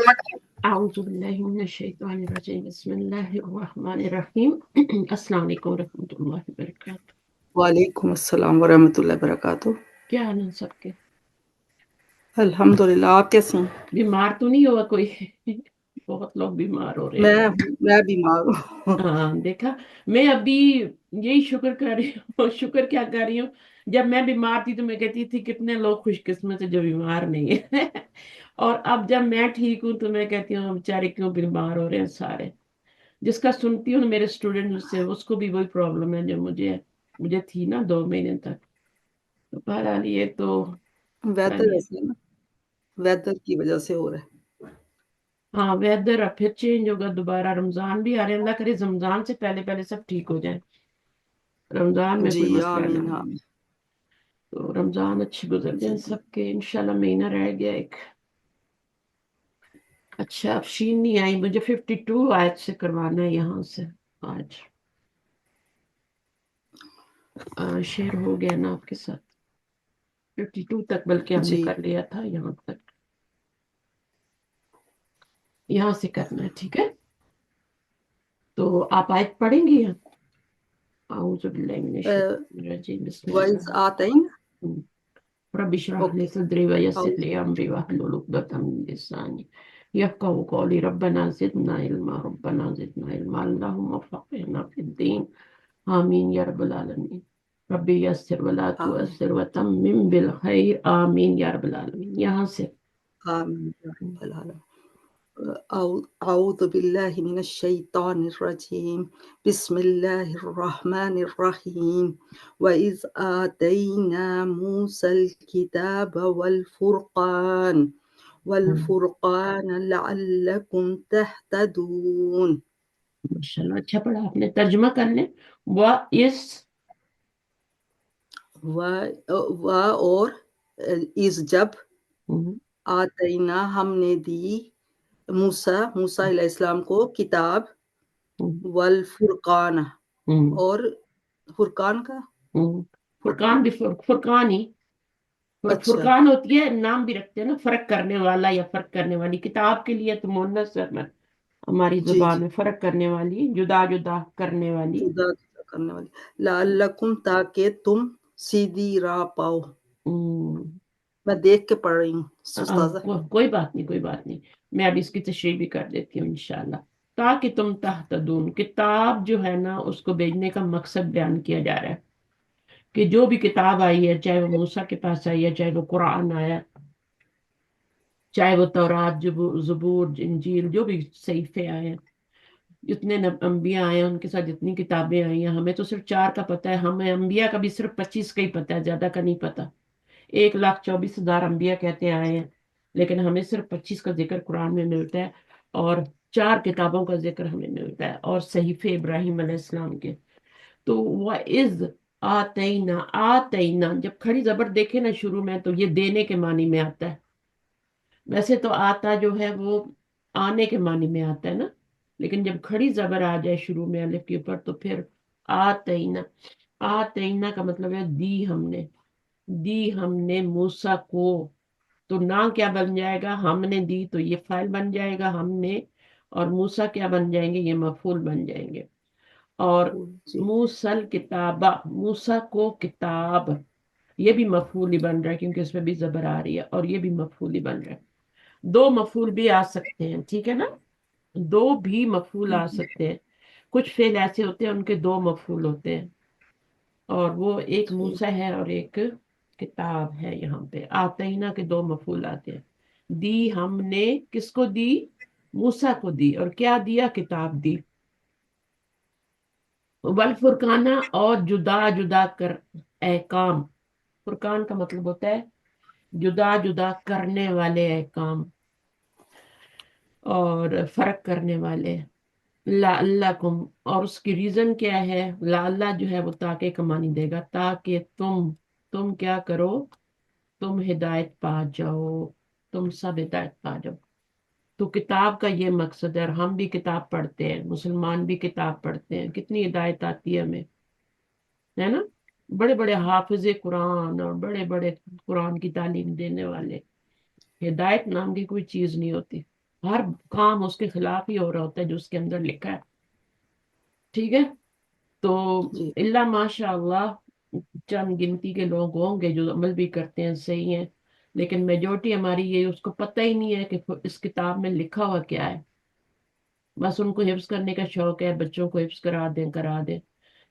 أعوذ بالله من الشيطان الرجيم بسم الله الرحمن الرحیم السلام علیکم ورحمۃ اللہ وبرکاتہ۔ وعلیکم السلام ورحمۃ اللہ وبرکاتہ۔ کیا حال ہے سب کے؟ الحمد للہ، آپ کیسے ہیں؟ بیمار تو نہیں ہوا کوئی؟ بہت لوگ بیمار ہو رہے ہیں۔ میں بیمار ہوں۔ ہاں دیکھا، میں ابھی یہی شکر کر رہی ہوں شکر کیا کر رہی ہوں، جب میں بیمار تھی تو میں کہتی تھی کتنے لوگ خوش قسمت ہیں جو بیمار نہیں ہے اور اب جب میں ٹھیک ہوں تو میں کہتی ہوں بیچارے کیوں بیمار ہو رہے ہیں سارے۔ جس کا سنتی ہوں میرے اسٹوڈنٹ سے، اس کو بھی وہی پرابلم ہے جو مجھے تھی نا 2 مہینے تک۔ تو بہرحال یہ تو ویدر ایسے ہے نا، ویدر کی وجہ سے ہو رہا ہے۔ ہاں ویدر اب پھر چینج ہوگا دوبارہ، رمضان بھی آ رہے ہیں، اللہ کرے رمضان سے پہلے پہلے سب ٹھیک ہو جائیں، رمضان میں جی کوئی مسئلہ نہ آمین ہو۔ آمین۔ تو رمضان اچھے گزر جی جائیں جی سب کے، انشاءاللہ مہینہ رہ گیا ایک۔ اچھا افشین نہیں آئی، مجھے 52 آیت سے کروانا ہے یہاں سے آج۔ شیئر ہو گیا نا آپ کے ساتھ 52 تک، بلکہ ہم نے جی کر لیا تھا یہاں تک، یہاں سے کرنا ہے، ٹھیک ہے؟ تو آپ آیت پڑھیں گی؟ اعوذ باللہ من الشیطان الرجیم بسم وائز اللہ آتے ہیں۔ رب اشرح لي اوکے۔ صدري ويسر لي امري واحلل عقدة من لساني يفقهوا قولي ربنا زدنا علما ربنا زدنا علما اللهم فقهنا في الدين آمین یا رب العالمین۔ ربی یسر ولا آمین تؤثر وتمم بالخیر آمین یا رب العالمین۔ یہاں سے آمین یا رب العالمین۔ اعوذ باللہ من الشیطان الرجیم، بسم اللہ الرحمن الرحیم۔ وَإِذْ آتَيْنَا مُوسَى الْكِتَابَ وَالْفُرْقَانَ لَعَلَّكُمْ تَهْتَدُونَ۔ ماشاءاللہ اچھا پڑھا آپ نے، ترجمہ کر لیں۔ وَإِذْ اور اس جب آتینا ہم نے دی موسیٰ علیہ السلام کو کتاب، والفرقان اور فرقان کا فرقان بھی فرقان ہی، اچھا فرقان ہوتی ہے، نام بھی رکھتے ہیں نا، فرق کرنے والا یا فرق کرنے والی۔ کتاب کے لیے تو مؤنث ہے، ہماری جی زبان جی میں فرق کرنے والی، جدا جدا کرنے والی۔ جدا جدا کرنے والی، لعلکم تاکہ تم سیدھی راہ پاؤ۔ میں دیکھ کے پڑھ رہی ہوں استاذہ۔ کوئی بات نہیں، کوئی بات نہیں، میں اب اس کی تشریح بھی کر دیتی ہوں انشاءاللہ۔ تاکہ تم تہتدون، کتاب جو ہے نا اس کو بھیجنے کا مقصد بیان کیا جا رہا ہے کہ جو بھی کتاب آئی ہے، چاہے وہ موسیٰ کے پاس آئی ہے، چاہے وہ قرآن آیا، چاہے وہ تورات، زبور، انجیل، جو بھی صحیفے آئے ہیں، جتنے انبیاء آئے ہیں ان کے ساتھ جتنی کتابیں آئی ہیں، ہمیں تو صرف 4 کا پتہ ہے، ہمیں انبیاء کا بھی صرف 25 کا ہی پتہ ہے، زیادہ کا نہیں پتہ۔ 1,24,000 انبیاء کہتے آئے ہیں، لیکن ہمیں صرف 25 کا ذکر قرآن میں ملتا ہے، اور 4 کتابوں کا ذکر ہمیں ملتا ہے، اور صحیفے ابراہیم علیہ السلام کے۔ تو وَإِذْ آتَيْنَا، آتَيْنَا جب کھڑی زبر دیکھے نا شروع میں تو یہ دینے کے معنی میں آتا ہے۔ ویسے تو آتا جو ہے وہ آنے کے معنی میں آتا ہے نا، لیکن جب کھڑی زبر آ جائے شروع میں الف کے اوپر تو پھر آتینا، آتینا کا مطلب ہے دی ہم نے موسیٰ کو۔ تو نہ کیا بن جائے گا، ہم نے دی تو یہ فاعل بن جائے گا ہم نے، اور موسیٰ کیا بن جائیں گے، یہ مفعول بن جائیں گے۔ اور جی موسل کتابہ، موسیٰ کو کتاب، یہ بھی مفعول ہی بن رہا ہے کیونکہ اس میں بھی زبر آ رہی ہے، اور یہ بھی مفعول ہی بن رہا ہے۔ 2 مفعول بھی آ سکتے ہیں، ٹھیک ہے نا، 2 بھی مفعول آ سکتے ہیں۔ کچھ فعل ایسے ہوتے ہیں ان کے 2 مفعول ہوتے ہیں، اور وہ ایک جی موسیٰ ہے اور ایک کتاب ہے۔ یہاں پہ آتینا کے 2 مفعول آتے ہیں۔ دی ہم نے کس کو دی، موسیٰ کو دی، اور کیا دیا، کتاب دی۔ والفرقانہ، اور جدا جدا کر احکام، فرقان کا مطلب ہوتا ہے جدا جدا کرنے والے احکام اور فرق کرنے والے۔ لعلکم، اور اس کی ریزن کیا ہے، لعلہ جو ہے وہ تاکہ کا معنی دے گا، تاکہ تم کیا کرو، تم ہدایت پا جاؤ، تم سب ہدایت پا جاؤ۔ تو کتاب کا یہ مقصد ہے، اور ہم بھی کتاب پڑھتے ہیں، مسلمان بھی کتاب پڑھتے ہیں، کتنی ہدایت آتی ہے ہمیں، ہے نا؟ بڑے بڑے حافظ قرآن اور بڑے بڑے قرآن کی تعلیم دینے والے، ہدایت نام کی کوئی چیز نہیں ہوتی۔ ہر کام اس کے خلاف ہی ہو رہا ہوتا ہے جو اس کے اندر لکھا ہے. ٹھیک ہے. تو جی اللہ ماشاء اللہ چند گنتی کے لوگ ہوں گے جو عمل بھی کرتے ہیں، صحیح ہیں، لیکن میجورٹی ہماری یہ اس کو پتہ ہی نہیں ہے کہ اس کتاب میں لکھا ہوا کیا ہے. بس ان کو حفظ کرنے کا شوق ہے، بچوں کو حفظ کرا دیں.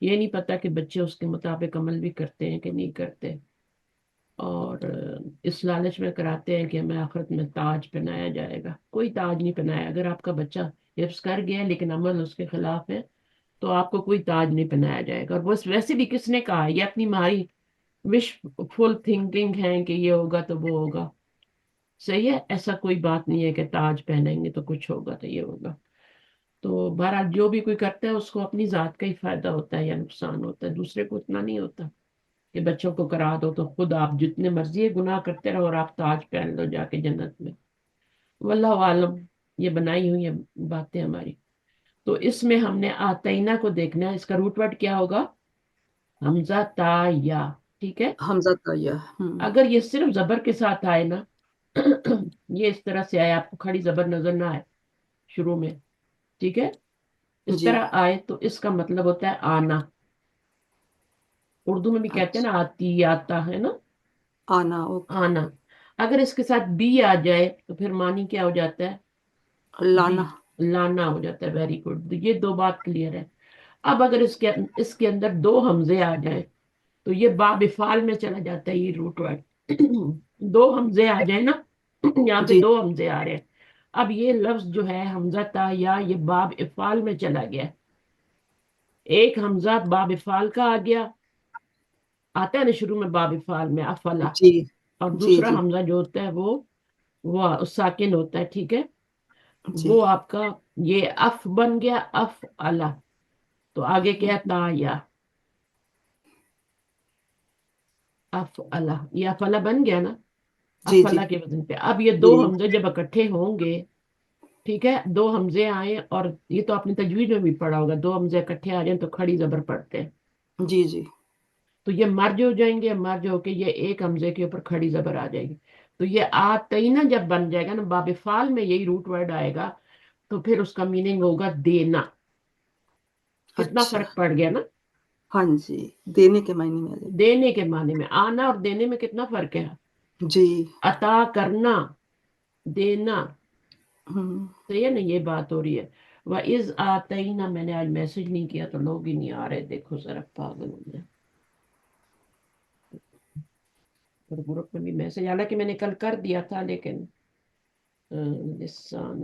یہ نہیں پتا کہ بچے اس کے مطابق عمل بھی کرتے ہیں کہ نہیں کرتے. اور اس لالچ میں کراتے ہیں کہ ہمیں آخرت میں تاج پہنایا جائے گا. کوئی تاج نہیں پہنایا. اگر آپ کا بچہ حفظ کر گیا ہے لیکن عمل اس کے خلاف ہے تو آپ کو کوئی تاج نہیں پہنایا جائے گا. اور بس ویسے بھی کس نے کہا؟ یہ اپنی ماری وش فل تھنکنگ ہے کہ یہ ہوگا تو وہ ہوگا. صحیح ہے. ایسا کوئی بات نہیں ہے کہ تاج پہنیں گے تو کچھ ہوگا تو یہ ہوگا. تو بہرحال جو بھی کوئی کرتا ہے اس کو اپنی ذات کا ہی فائدہ ہوتا ہے یا نقصان ہوتا ہے، دوسرے کو اتنا نہیں ہوتا. کہ بچوں کو کرا دو تو خود آپ جتنے مرضی گناہ کرتے رہو اور آپ تاج پہن لو جا کے جنت میں. واللہ عالم. یہ بنائی ہوئی ہیں باتیں ہماری. تو اس میں ہم نے آتینہ کو دیکھنا ہے. اس کا روٹ ورڈ کیا ہوگا؟ حمزہ تا یا. ٹھیک ہے. حمزہ طیہ. اگر یہ صرف زبر کے ساتھ آئے نا یہ اس طرح سے آئے، آپ کو کھڑی زبر نظر نہ آئے شروع میں، ٹھیک ہے، اس جی طرح آئے تو اس کا مطلب ہوتا ہے آنا. اردو میں بھی کہتے ہیں اچھا. نا آتی آتا ہے نا. آنا اوکے. آنا. اگر اس کے ساتھ بی آ جائے تو پھر معنی کیا ہو جاتا ہے؟ جی، لانا. لانا ہو جاتا ہے. Very good. یہ دو بات کلیئر ہے. اب اگر اس کے اندر دو حمزے آ جائیں تو یہ باب فعال میں چلا جاتا ہے. یہ روٹ ورڈ دو حمزے آ جائیں نا، یہاں پہ جی دو حمزے آ رہے ہیں. اب یہ لفظ جو ہے حمزہ تا یا یہ باب افعال میں چلا گیا. ایک حمزہ باب افعال کا آ گیا، آتا ہے نا شروع میں باب افعال میں افلا. جی اور جی دوسرا جی حمزہ جو ہوتا ہے وہ ساکن ہوتا ہے. ٹھیک ہے. جی. وہ آپ کا یہ اف بن گیا اف الا. تو آگے کیا ہے؟ تا یا اف الا. یہ اف الا بن گیا نا جی جی افلا کے وزن پہ. اب یہ دو جی حمزے جب اکٹھے ہوں گے، ٹھیک ہے، دو حمزے آئے، اور یہ تو آپ نے تجوید میں بھی پڑھا ہوگا، دو حمزے اکٹھے آ جائیں تو کھڑی زبر پڑھتے ہیں. جی جی. تو یہ مرج ہو جائیں گے، مرج ہو کے یہ ایک حمزے کے اوپر کھڑی زبر آ جائے گی. تو یہ آتینا جب بن جائے گا نا باب فعال میں یہی روٹ ورڈ آئے گا تو پھر اس کا میننگ ہوگا دینا. کتنا اچھا. فرق پڑ گیا نا. ہاں جی. دینے کے معنی میں آ جائے. دینے کے معنی میں. آنا اور دینے میں کتنا فرق ہے. جی. عطا کرنا، دینا. ہوں. صحیح ہے نا. یہ بات ہو رہی ہے. وَإِذْ آتَيْنَا. میں نے آج میسج نہیں کیا تو لوگ ہی نہیں آ رہے. دیکھو ذرا پاگل ہو گیا. اور گروپ میں بھی میسج، حالانکہ میں نے کل کر دیا تھا لیکن لسان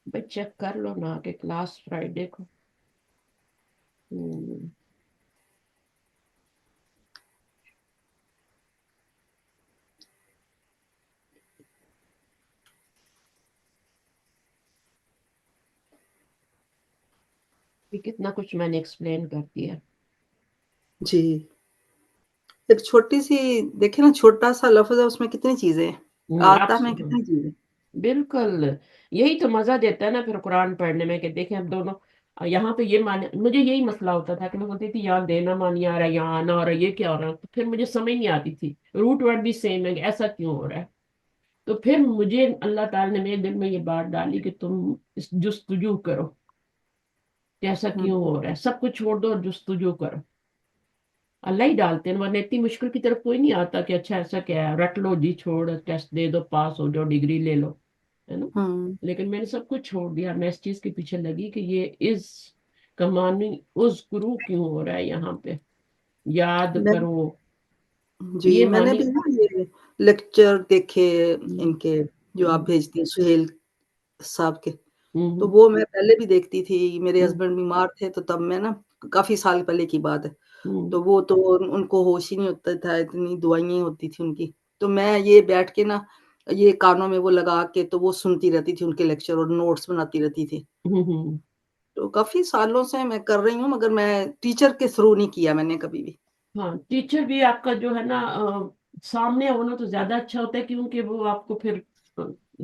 بھائی چیک کر لو نا کہ کلاس فرائیڈے کو. کتنا کچھ میں نے ایکسپلین کر دیا. جی. ایک چھوٹی سی دیکھیں نا، چھوٹا سا لفظ ہے، اس میں کتنی چیزیں ہیں. آپ آتا میں کتنی چیزیں. بالکل یہی تو مزہ دیتا ہے نا پھر قرآن پڑھنے میں، کہ دیکھیں اب دونوں یہاں پہ یہ معنی. مجھے یہی مسئلہ ہوتا تھا کہ میں بولتی تھی یہاں دینا معنی آ رہا ہے، یہاں آنا ہو رہا ہے، یہ کیا ہو رہا ہے. تو پھر مجھے سمجھ نہیں آتی تھی. روٹ ورڈ بھی سیم ہے کہ ایسا کیوں ہو رہا ہے. تو پھر مجھے اللہ تعالی نے میرے دل میں یہ بات ڈالی کہ تم اس جستجو کرو کہ ایسا ہوں. کیوں ہو رہا ہے. سب کچھ چھوڑ دو اور جستجو کرو. اللہ ہی ڈالتے ہیں، ورنہ اتنی مشکل کی طرف کوئی نہیں آتا کہ اچھا ایسا کیا ہے، رٹ لو جی، چھوڑ ٹیسٹ دے دو، پاس ہو جاؤ، ڈگری لے لو، ہے نا. ہوں. لیکن میں نے سب کچھ چھوڑ دیا. میں اس چیز کے پیچھے لگی کہ یہ اس کمانی اس گرو کیوں ہو رہا ہے یہاں پہ. یاد میں کرو. جی یہ میں نے معنی. بھی نا یہ لیکچر دیکھے ہم، ان کے جو آپ ہم، بھیجتی ہیں سہیل صاحب کے. تو ہم، وہ میں پہلے بھی دیکھتی تھی. میرے ہم، ہسبینڈ بیمار تھے تو تب میں نا، کافی سال پہلے کی بات ہے، ہم، تو وہ تو ان کو ہوش ہی نہیں ہوتا تھا، اتنی دوائیں ہوتی تھی ان کی. تو میں یہ بیٹھ کے نا، یہ کانوں میں وہ لگا کے تو وہ سنتی رہتی تھی ان کے لیکچر اور نوٹس بناتی رہتی تھی. ہم. تو کافی سالوں سے میں کر رہی ہوں، مگر میں ٹیچر کے تھرو نہیں کیا میں نے کبھی بھی. ہاں ٹیچر بھی آپ کا جو ہے نا سامنے ہونا تو زیادہ اچھا ہوتا ہے، کیونکہ وہ آپ کو پھر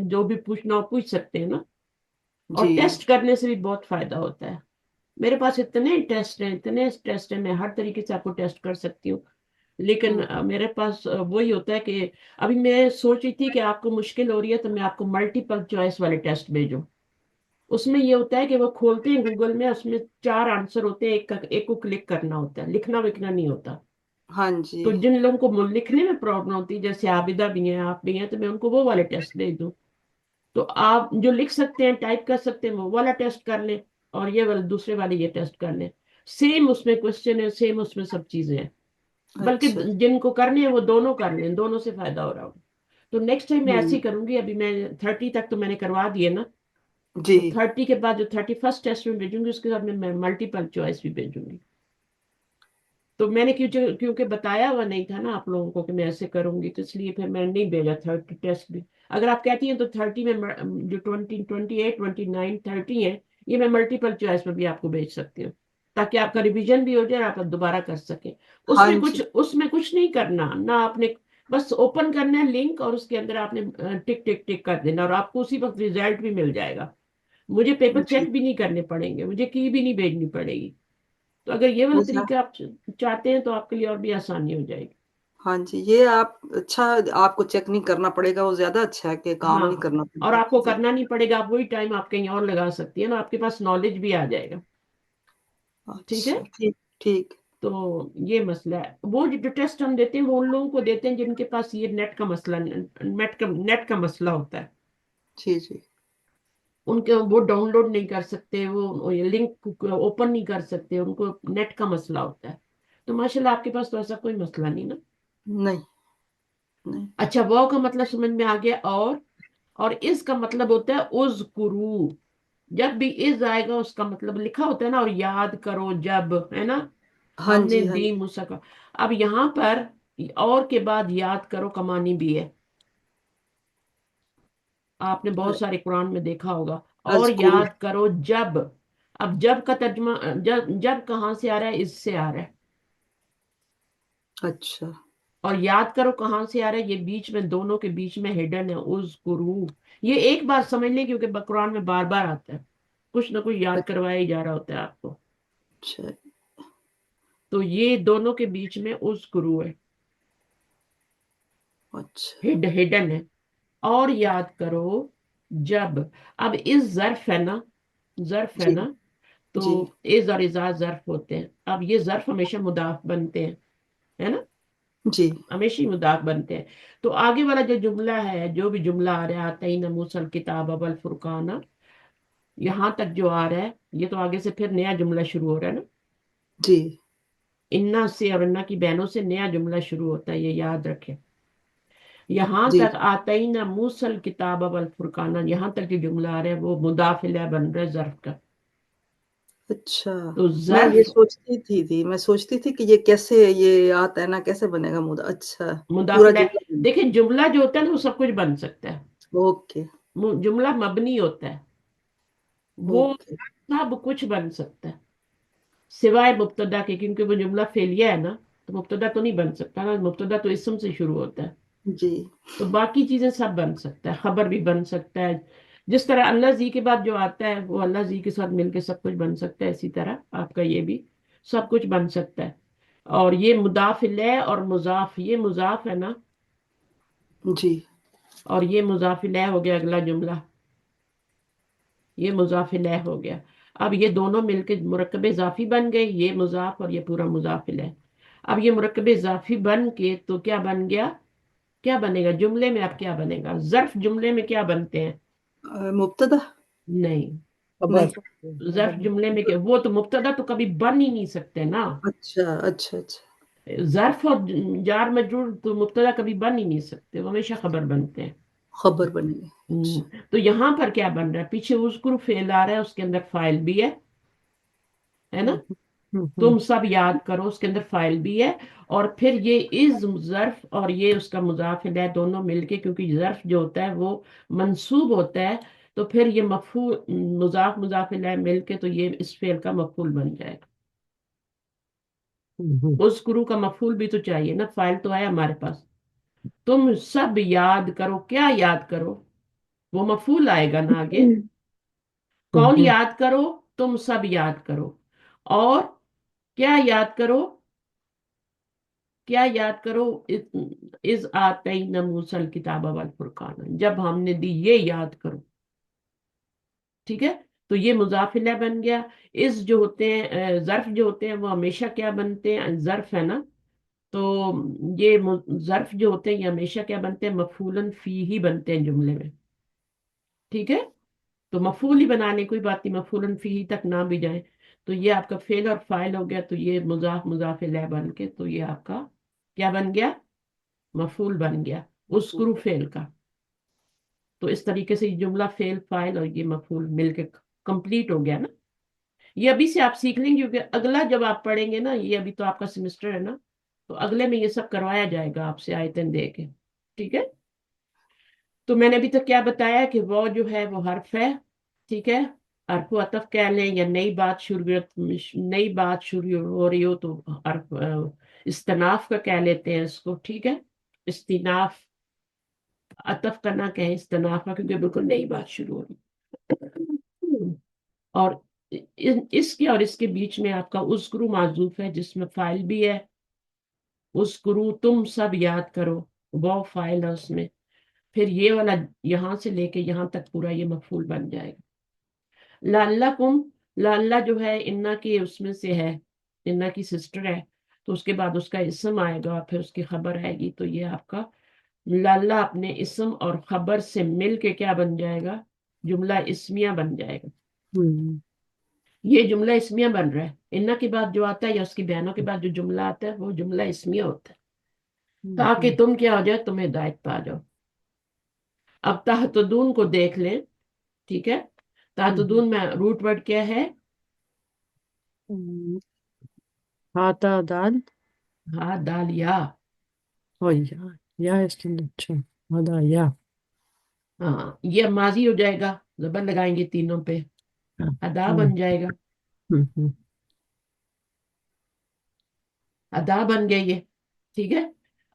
جو بھی پوچھنا ہو پوچھ سکتے ہیں نا. اور جی ٹیسٹ کرنے سے بھی بہت فائدہ ہوتا ہے. میرے پاس اتنے ٹیسٹ ہیں، اتنے ٹیسٹ ہیں، میں ہر طریقے سے آپ کو ٹیسٹ کر سکتی ہوں. लेकिन हम्म, मेरे पास वही होता है कि अभी मैं सोच रही थी कि आपको मुश्किल हो रही है तो मैं आपको मल्टीपल चॉइस वाले टेस्ट भेजूं। उसमें ये होता है कि वो खोलते हैं गूगल में, उसमें 4 आंसर होते हैं, एक को क्लिक करना होता है, लिखना विखना नहीं होता। हाँ जी। तो जिन लोगों को लिखने में प्रॉब्लम होती है, जैसे आबिदा भी हैं, आप भी हैं, तो मैं उनको वो वाले टेस्ट दे दूं। तो आप जो लिख सकते हैं, टाइप कर सकते हैं, वो वाला टेस्ट कर लें, और ये वाला दूसरे वाले ये टेस्ट कर लें। सेम उसमें क्वेश्चन है, सेम उसमें सब चीजें हैं। बल्कि अच्छा। जिनको करने हैं वो दोनों कर लें, दोनों से फायदा हो रहा हो। तो नेक्स्ट टाइम मैं ऐसे हम्म, ही करूंगी। अभी मैं 30 तक तो मैंने करवा दिए ना। जी। तो 30 के बाद जो 31st टेस्ट में भेजूंगी, उसके साथ में मैं मल्टीपल चॉइस भी भेजूंगी। तो मैंने क्योंकि बताया हुआ नहीं था ना आप लोगों को कि मैं ऐसे करूंगी, तो इसलिए फिर मैंने नहीं भेजा 30 टेस्ट भी। अगर आप कहती हैं तो 30 में जो 28, 29, 30 है, ये मैं मल्टीपल चॉइस में भी आपको भेज सकती हूँ, ताकि आपका रिवीजन भी हो जाए और आप दोबारा कर सकें। हाँ जी। उसमें कुछ नहीं करना ना आपने। बस ओपन करना है लिंक, और उसके अंदर आपने टिक टिक टिक कर देना, और आपको उसी वक्त रिजल्ट भी मिल जाएगा। मुझे पेपर जी। चेक भी नहीं करने पड़ेंगे, मुझे की भी नहीं भेजनी पड़ेगी। तो अगर ये वाला अच्छा। तरीका आप चाहते हैं तो आपके लिए और भी आसानी हो जाएगी। हाँ जी, ये आप अच्छा, आपको चेक नहीं करना पड़ेगा, वो ज़्यादा अच्छा है कि काम नहीं हाँ, करना और पड़ेगा। आपको जी। करना नहीं पड़ेगा, आप वही टाइम आप कहीं और लगा सकती है ना, आपके पास नॉलेज भी आ जाएगा। ठीक है। अच्छा, ठीक, ठीक। तो ये मसला है। वो जो टेस्ट हम देते हैं वो उन लोगों को देते हैं जिनके पास ये नेट का मसला होता है। जी, जी। उनके वो डाउनलोड नहीं कर सकते, वो लिंक ओपन नहीं कर सकते, उनको नेट का मसला होता है। तो माशाल्लाह आपके पास तो ऐसा कोई मसला नहीं ना। नहीं, नहीं। अच्छा, वो का मतलब समझ में आ गया। और इसका मतलब होता है उज़कुरू। जब भी इज आएगा उसका मतलब लिखा होता है ना, और याद करो जब, है ना। हाँ हमने जी, हाँ दी जी। मूसा का। अब यहाँ पर और के बाद याद करो कमानी भी है। आपने बहुत सारे कुरान में देखा होगा। और अज़कुरू। याद करो जब। अब जब का तर्जमा, जब जब कहाँ से आ रहा है, इससे आ रहा है। अच्छा। और याद करो कहाँ से आ रहा है, ये बीच में, दोनों के बीच में हिडन है, उज़कुरू। ये एक बार समझ लें, क्योंकि कुरान में बार बार आता है, कुछ ना कुछ याद करवाया ही जा रहा होता है आपको। अच्छा, तो ये दोनों के बीच में उज़कुरू है, अच्छा। हिडन है। और याद करो जब। अब इस जर्फ है ना, जर्फ है जी, ना। तो जी, इज और इजा जर्फ होते हैं। अब ये जर्फ हमेशा मुदाफ बनते हैं, है ना। जी, हमेशा ही मुदाफ बनते हैं। तो आगे वाला जो जुमला है, जो भी जुमला आ रहा है, आतईना मूसल किताब अबल फुरकाना, यहाँ तक जो आ रहा है, ये तो आगे से फिर नया जुमला शुरू हो रहा है ना। जी, इन्ना से और इन्ना की बहनों से नया जुमला शुरू होता है, ये याद रखें। यहाँ जी। तक आतईना मूसल किताब अबल फुरकाना, यहाँ तक जो जुमला आ रहा है वो मुदाफिल बन रहा है जर्फ का। अच्छा, तो मैं ये जर्फ सोचती थी मैं सोचती थी कि ये कैसे ये आता है ना, कैसे बनेगा मुदा अच्छा, पूरा मुदाफिल है। जुमला बन देखिए, जुमला जो होता है ना वो सब कुछ बन सकता है। ओके, जुमला मबनी होता है, वो ओके। सब कुछ बन सकता है सिवाय मुब्तदा के, क्योंकि वो जुमला फेलिया है ना। तो मुब्तदा तो नहीं बन सकता ना, मुब्तदा तो इसम से शुरू होता है। जी, तो बाकी चीजें सब बन सकता है, खबर भी बन सकता है। जिस तरह अल्लाह जी के बाद जो आता है वो अल्लाह जी के साथ मिलके सब कुछ बन सकता है, इसी तरह आपका ये भी सब कुछ बन सकता है। और ये मुदाफ इलैह और मुजाफ, ये मुजाफ है ना, जी, और ये मुजाफ इलैह हो गया अगला जुमला। ये मुजाफ इलैह हो गया। अब ये दोनों मिलके मुरक्कब इजाफी बन गए, ये मुजाफ और ये पूरा मुजाफ इलैह। अब ये मुरक्कब इजाफी बन के तो क्या बन गया, क्या बनेगा जुमले में, अब क्या बनेगा, जर्फ जुमले में क्या बनते हैं। मुब्तदा? नहीं, नहीं। जर्फ जुमले में क्या, वो तो मुब्तदा तो कभी बन ही नहीं सकते ना। अच्छा, अच्छा, अच्छा। जर्फ और जार मजरूर तो मुब्तदा कभी बन ही नहीं सकते, वो हमेशा खबर बनते हैं। खबर बनेगी। अच्छा। तो यहाँ पर क्या बन रहा है, पीछे उस्कुर फेल आ रहा है, उसके अंदर फाइल भी है ना। हुँ, हुँ, हुँ। तुम सब याद करो, उसके अंदर फाइल भी है। और फिर ये इज जर्फ और ये उसका मुजाफ है दोनों मिलके, क्योंकि जर्फ जो होता है वो मंसूब होता है। तो फिर ये मफूल, मुजाफ मुजाफ इलैह मिलके तो ये इस फेल का मफूल बन जाएगा। हुँ, हुँ। उस गुरु का मफूल भी तो चाहिए ना, फाइल तो है हमारे पास। तुम सब याद करो, क्या याद करो, वो मफूल आएगा ना आगे। हुँ, कौन हुँ। याद करो, तुम सब याद करो। और क्या याद करो, کیا یاد کرو؟ از آتینا موسیٰ الکتاب والفرقان، جب ہم نے دی، یہ یاد کرو. ٹھیک ہے، تو یہ مضاف الیہ بن گیا. اس جو ہوتے ہیں ظرف جو ہوتے ہیں وہ ہمیشہ کیا بنتے ہیں؟ ظرف ہے نا. تو یہ ظرف جو ہوتے ہیں یہ ہمیشہ کیا بنتے ہیں؟ مفعولن فی ہی بنتے ہیں جملے میں. ٹھیک ہے، تو مفعول ہی بنا لیں، کوئی بات نہیں، مفعولن فی ہی تک نہ بھی جائیں. تو یہ آپ کا فعل اور فاعل ہو گیا، تو یہ مضاف الیہ بن کے، تو یہ آپ کا کیا بن گیا؟ مفعول بن گیا، اذکروا فعل کا. تو اس طریقے سے یہ جملہ فعل فاعل اور یہ مفعول مل کے کمپلیٹ ہو گیا نا. یہ ابھی سے آپ سیکھ لیں گے، کیونکہ اگلا جب آپ پڑھیں گے نا، یہ ابھی تو آپ کا سمسٹر ہے نا، تو اگلے میں یہ سب کروایا جائے گا آپ سے آیتیں دے کے. ٹھیک ہے، تو میں نے ابھی تک کیا بتایا کہ وہ جو ہے وہ حرف ہے. ٹھیک ہے، حرف و عطف کہہ لیں، یا نئی بات شروع ہو رہی ہو تو حرف استناف کا کہہ لیتے ہیں اس کو. ٹھیک ہے، استناف، عطف کا نہ کہیں، استناف کا، کیونکہ بالکل نئی بات شروع ہو رہی. اور اس کے اور اس کے بیچ میں آپ کا اذکرو معذوف ہے، جس میں فائل بھی ہے. اذکرو، تم سب یاد کرو، وہ فائل ہے اس میں. پھر یہ والا یہاں سے لے کے یہاں تک پورا یہ مفعول بن جائے گا. لعلکم، لعلہ جو ہے انا کی اس میں سے ہے، انا کی سسٹر ہے، تو اس کے بعد اس کا اسم آئے گا، پھر اس کی خبر آئے گی. تو یہ آپ کا لعلہ اپنے اسم اور خبر سے مل کے کیا بن جائے گا؟ جملہ اسمیہ بن جائے گا. ہوں، یہ جملہ اسمیہ بن رہا ہے. انا کے بعد جو آتا ہے یا اس کی بہنوں کے بعد جو جملہ آتا ہے وہ جملہ اسمیہ ہوتا ہے، تاکہ تم کیا ہو جائے، تم ہدایت پا جاؤ. اب تحتدون کو دیکھ لیں. ٹھیک ہے، تحتدون میں روٹ ورڈ کیا ہے؟ ہاتا دال ہاں، دال یا. اور یا اس کے اندر اچھا ہدا یا ہاں، یہ ماضی ہو جائے گا، زبر لگائیں گے تینوں پہ، ادا بن جائے گا. ادا بن گیا یہ. ٹھیک ہے،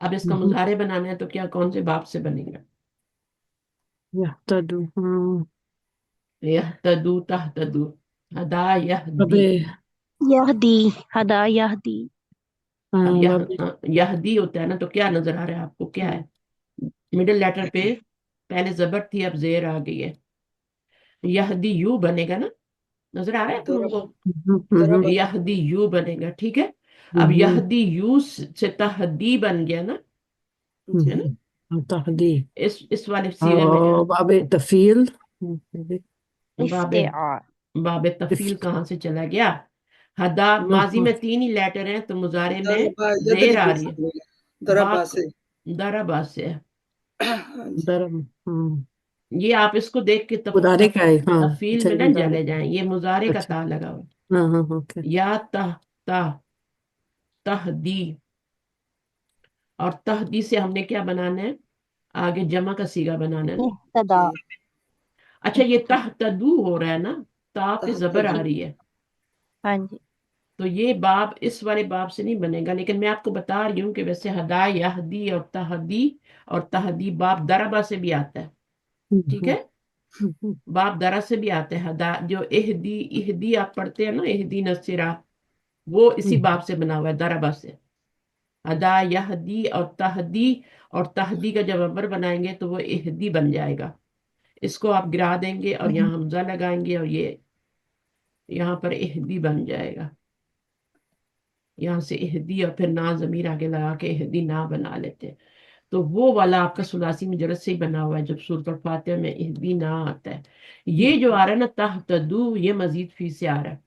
اب اس کا مظاہرے بنانا ہے، تو کیا کون سے باب سے بنے گا؟ یہتدو یہتدو، تہتدو، ہدا ابے یہدی. یہدی، ہدا یہدی. اب وبے یہدی ہوتا ہے نا، تو کیا نظر آ رہا ہے آپ کو؟ کیا ہے؟ مڈل لیٹر پہ پہلے زبر تھی، اب زیر آ گئی ہے. یہدی یو بنے گا نا، نظر آ رہا ہے تم لوگوں کو؟ یہدی یو بنے گا. ٹھیک ہے، اب یہدی یو سے تہدی بن گیا نا، ہے نا. تہدی اس والے سیغے میں باب تفیل باب استعار. باب تفیل کہاں سے چلا گیا؟ ہدا ماضی میں تین ہی لیٹر ہیں، تو مضارع میں زیر آ رہی ہے. دربا باپ سے دربا سے ہے. ہاں جی. درم یہ آپ اس کو دیکھ کے مدارے کا ہے. ہاں تفیل اچھا، میں یہ نہ مدارے جلے جائیں، یہ مضارع کا اچھا. تا لگا ہوا. ہاں ہاں اوکے. یا تہ تہدی، اور تہدی سے ہم نے کیا بنانا ہے؟ آگے جمع کا صیغہ بنانا ہے نا. اہتدا. اچھا، یہ تہتدو ہو رہا ہے نا، تا پہ زبر آ رہی ہے، ہاں جی. تو یہ باب اس والے باب سے نہیں بنے گا. لیکن میں آپ کو بتا رہی ہوں کہ ویسے ہدا یہدی اور تہدی باب دربا سے بھی آتا ہے. ٹھیک ہے، باب درا سے بھی آتے ہیں. ہدا جو اہدی آپ پڑھتے ہیں نا، اہدی نصرہ، وہ اسی باب سے بنا ہوا ہے، دربا سے. ہدا یہدی اور تہدی کا جب ابر بنائیں گے تو وہ اہدی بن جائے گا. اس کو آپ گرا دیں گے اور یہاں حمزہ لگائیں گے، اور یہ یہاں پر اہدی بن جائے گا. یہاں سے اہدی اور پھر نا ضمیر آگے لگا کے اہدی نا بنا لیتے ہیں. تو وہ والا آپ کا ثلاثی مجرد سے ہی بنا ہوا ہے، جب سورۃ الفاتحہ میں اہدی نا آتا ہے. یہ جو آ رہا ہے نا تہتدو، یہ مزید فی سے آ رہا ہے،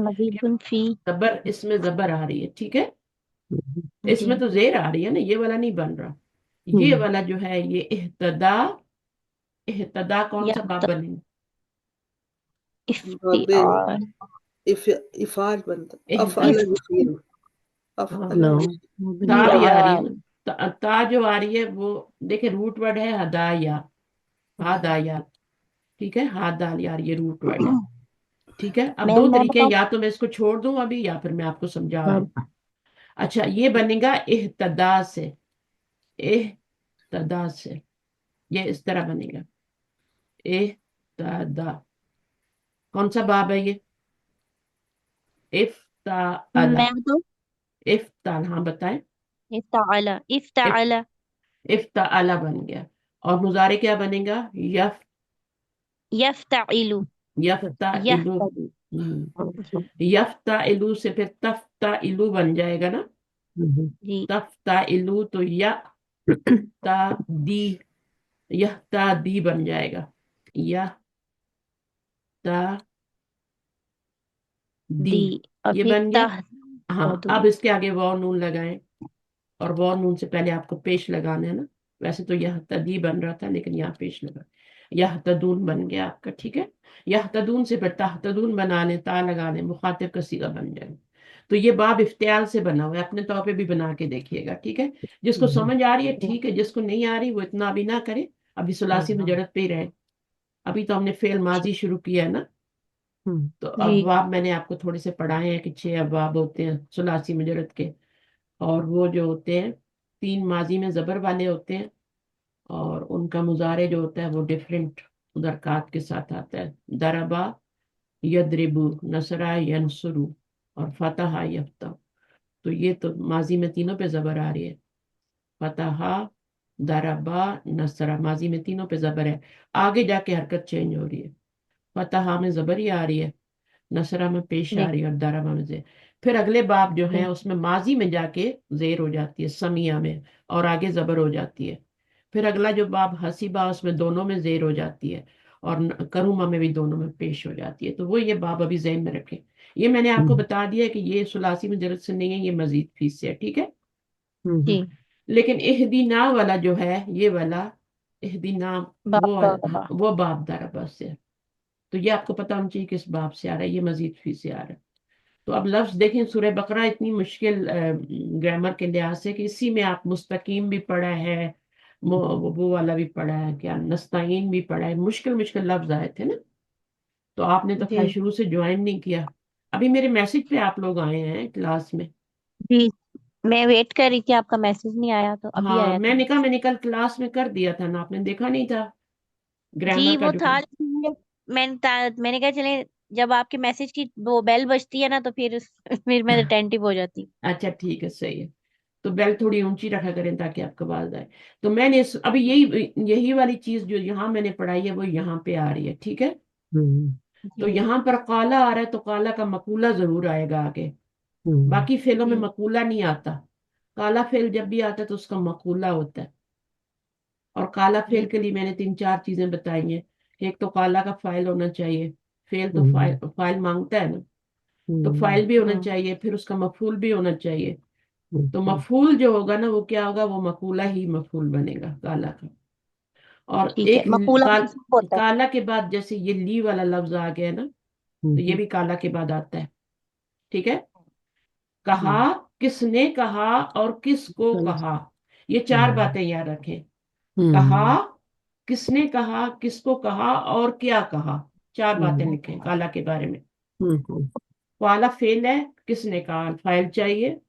مزید فی. زبر اس میں زبر آ رہی ہے. ٹھیک ہے، اس جی. میں تو زیر آ رہی ہے نا، یہ والا نہیں بن رہا. یہ والا جو ہے یہ اہتدا کون سا باب بنے گا؟ افتعار. افعال بنتا، افعال اہتدا. یفعل، ہاں، افعال یفعل. تا بھی آ رہی ہے افتعال. نا، تا جو آ رہی ہے وہ دیکھیں روٹ ورڈ ہے ہدایا، ہدایا. ٹھیک ہے، ہدایا یہ روٹ ورڈ ہے. ٹھیک ہے، اب دو میں طریقے ہیں، بتاؤں. یا تو میں اس کو چھوڑ دوں ابھی، یا پھر میں آپ کو سمجھا رہی ہوں. اچھا، یہ بنے گا اہتدا سے، اہتدا سے، یہ اس طرح بنے گا اہتدا. کون سا باب ہے یہ؟ افتعل. میں بتاؤں. افتعل، ہاں بتائیں. افتعل افتعل इफ्ताअला बन गया। और मुजारे क्या बनेगा? यफ्तइल यफ्ताइलु। यफ्तइल यफ्ताइलु से फिर तफ्ताइलु बन जाएगा ना। जी तफ्ताइलु तो दी, यह दी बन जाएगा। यह दी, दी और ये फिर बन गया। तह हाँ, अब इसके आगे वाव नून लगाएं, और वाव नून से पहले आपको पेश लगाना है ना। वैसे तो यह तदी बन रहा था, लेकिन यहाँ पेश लगा, यह तदून बन गया आपका। ठीक है, यह तदून से फिर तदून बना लें, ता लगा लें, मुखातिब का सीगा बन जाए। तो ये बाब इफ्तियाल से बना हुआ है, अपने तौर पे भी बना के देखिएगा। ठीक है, जिसको समझ आ रही है ठीक है, जिसको नहीं आ रही वो इतना भी ना करे, अभी सुलासी मुजरद पे ही रहे। अभी तो हमने फेल माजी शुरू किया है ना। तो जी अबवाब मैंने आपको थोड़े से पढ़ाए हैं कि 6 अबवाब होते हैं सुलासी मुजरद के। और वो जो होते हैं 3 माजी में जबर वाले होते हैं, और उनका मुजारे जो होता है वो डिफरेंट दरकात के साथ आता है। दरबा यदरिबु, नसरा यनसुरु, और फतहा यफ्ता। तो ये तो माजी में तीनों पे जबर आ रही है। फतहा, दरबा, नसरा, माजी में तीनों पे जबर है। आगे जाके हरकत चेंज हो रही है। फतहा में जबर ही आ रही है, नसरा में पेश आ जी रही है, और दरबा में जेर। फिर अगले बाब जो है उसमें माजी में जाके जेर हो जाती है समिया में, और आगे जबर हो जाती है। फिर अगला जो बाब हसीबा, उसमें दोनों में जेर हो जाती है, और करूमा में भी दोनों में पेश हो जाती है। तो वो ये बाब अभी ज़हन में रखें। ये मैंने आपको बता दिया कि ये सुलासी में जरूरत से नहीं है, ये मजीद फीस से है। ठीक है, जी लेकिन इहदीना वाला जो है, ये वाला इहदीना, बाप हाँ, दादा वो बाब दरबा से है। तो ये आपको पता होना चाहिए किस बाब से आ रहा है, ये मजीद फीस से आ रहा है। तो अब लफ्ज देखें, सूरह बकरा इतनी मुश्किल ग्रामर के लिहाज से कि इसी में आप मुस्तकीम भी पढ़ा है, वो वाला भी पढ़ा है, क्या नस्ताइन भी पढ़ा है, मुश्किल मुश्किल लफ्ज आए थे ना। तो आपने तो खैर जी शुरू से ज्वाइन नहीं किया, अभी मेरे मैसेज पे आप लोग आए हैं क्लास में। जी मैं वेट कर रही थी, आपका मैसेज नहीं आया तो अभी हाँ, आया था मैंने कहा मैसेज। मैंने कल क्लास में कर दिया था ना, आपने देखा नहीं था ग्रामर जी का वो जो। था लेकिन मैंने कहा चले, जब आपके मैसेज की वो बेल बजती है ना तो फिर फिर मैं अटेंटिव हो जाती। अच्छा ठीक है, सही है। तो बेल थोड़ी ऊंची रखा करें ताकि आपका आवाज आए। तो मैंने अभी यही यही वाली चीज जो यहाँ मैंने पढ़ाई है वो यहाँ पे आ रही है। ठीक है, तो जी यहाँ पर काला आ रहा है, तो काला का मकूला जरूर आएगा आगे। बाकी फेलों में जी मकूला नहीं आता, काला फेल जब भी आता है तो उसका मकूला होता है। और काला फेल जी के लिए मैंने 3 4 चीजें बताई हैं। एक तो काला का फाइल होना चाहिए, फेल तो फाइल फाइल मांगता है ना, तो फाइल भी होना हम्म चाहिए, फिर उसका मफूल भी होना चाहिए। तो मफूल जो होगा ना वो क्या होगा, वो मकूला ही मफूल बनेगा काला का। और ठीक है, एक मकूला मंसूब होता है। काला के बाद जैसे ये ली वाला लफ्ज आ गया ना, तो ये भी काला के बाद आता है। ठीक है, कहा, किसने कहा, और किसको कहा, ये 4 बातें याद रखें। कहा, किसने कहा, किसको कहा, और क्या कहा, 4 बातें लिखें काला के बारे में। काला फेल है, किसने कहा फाइल चाहिए,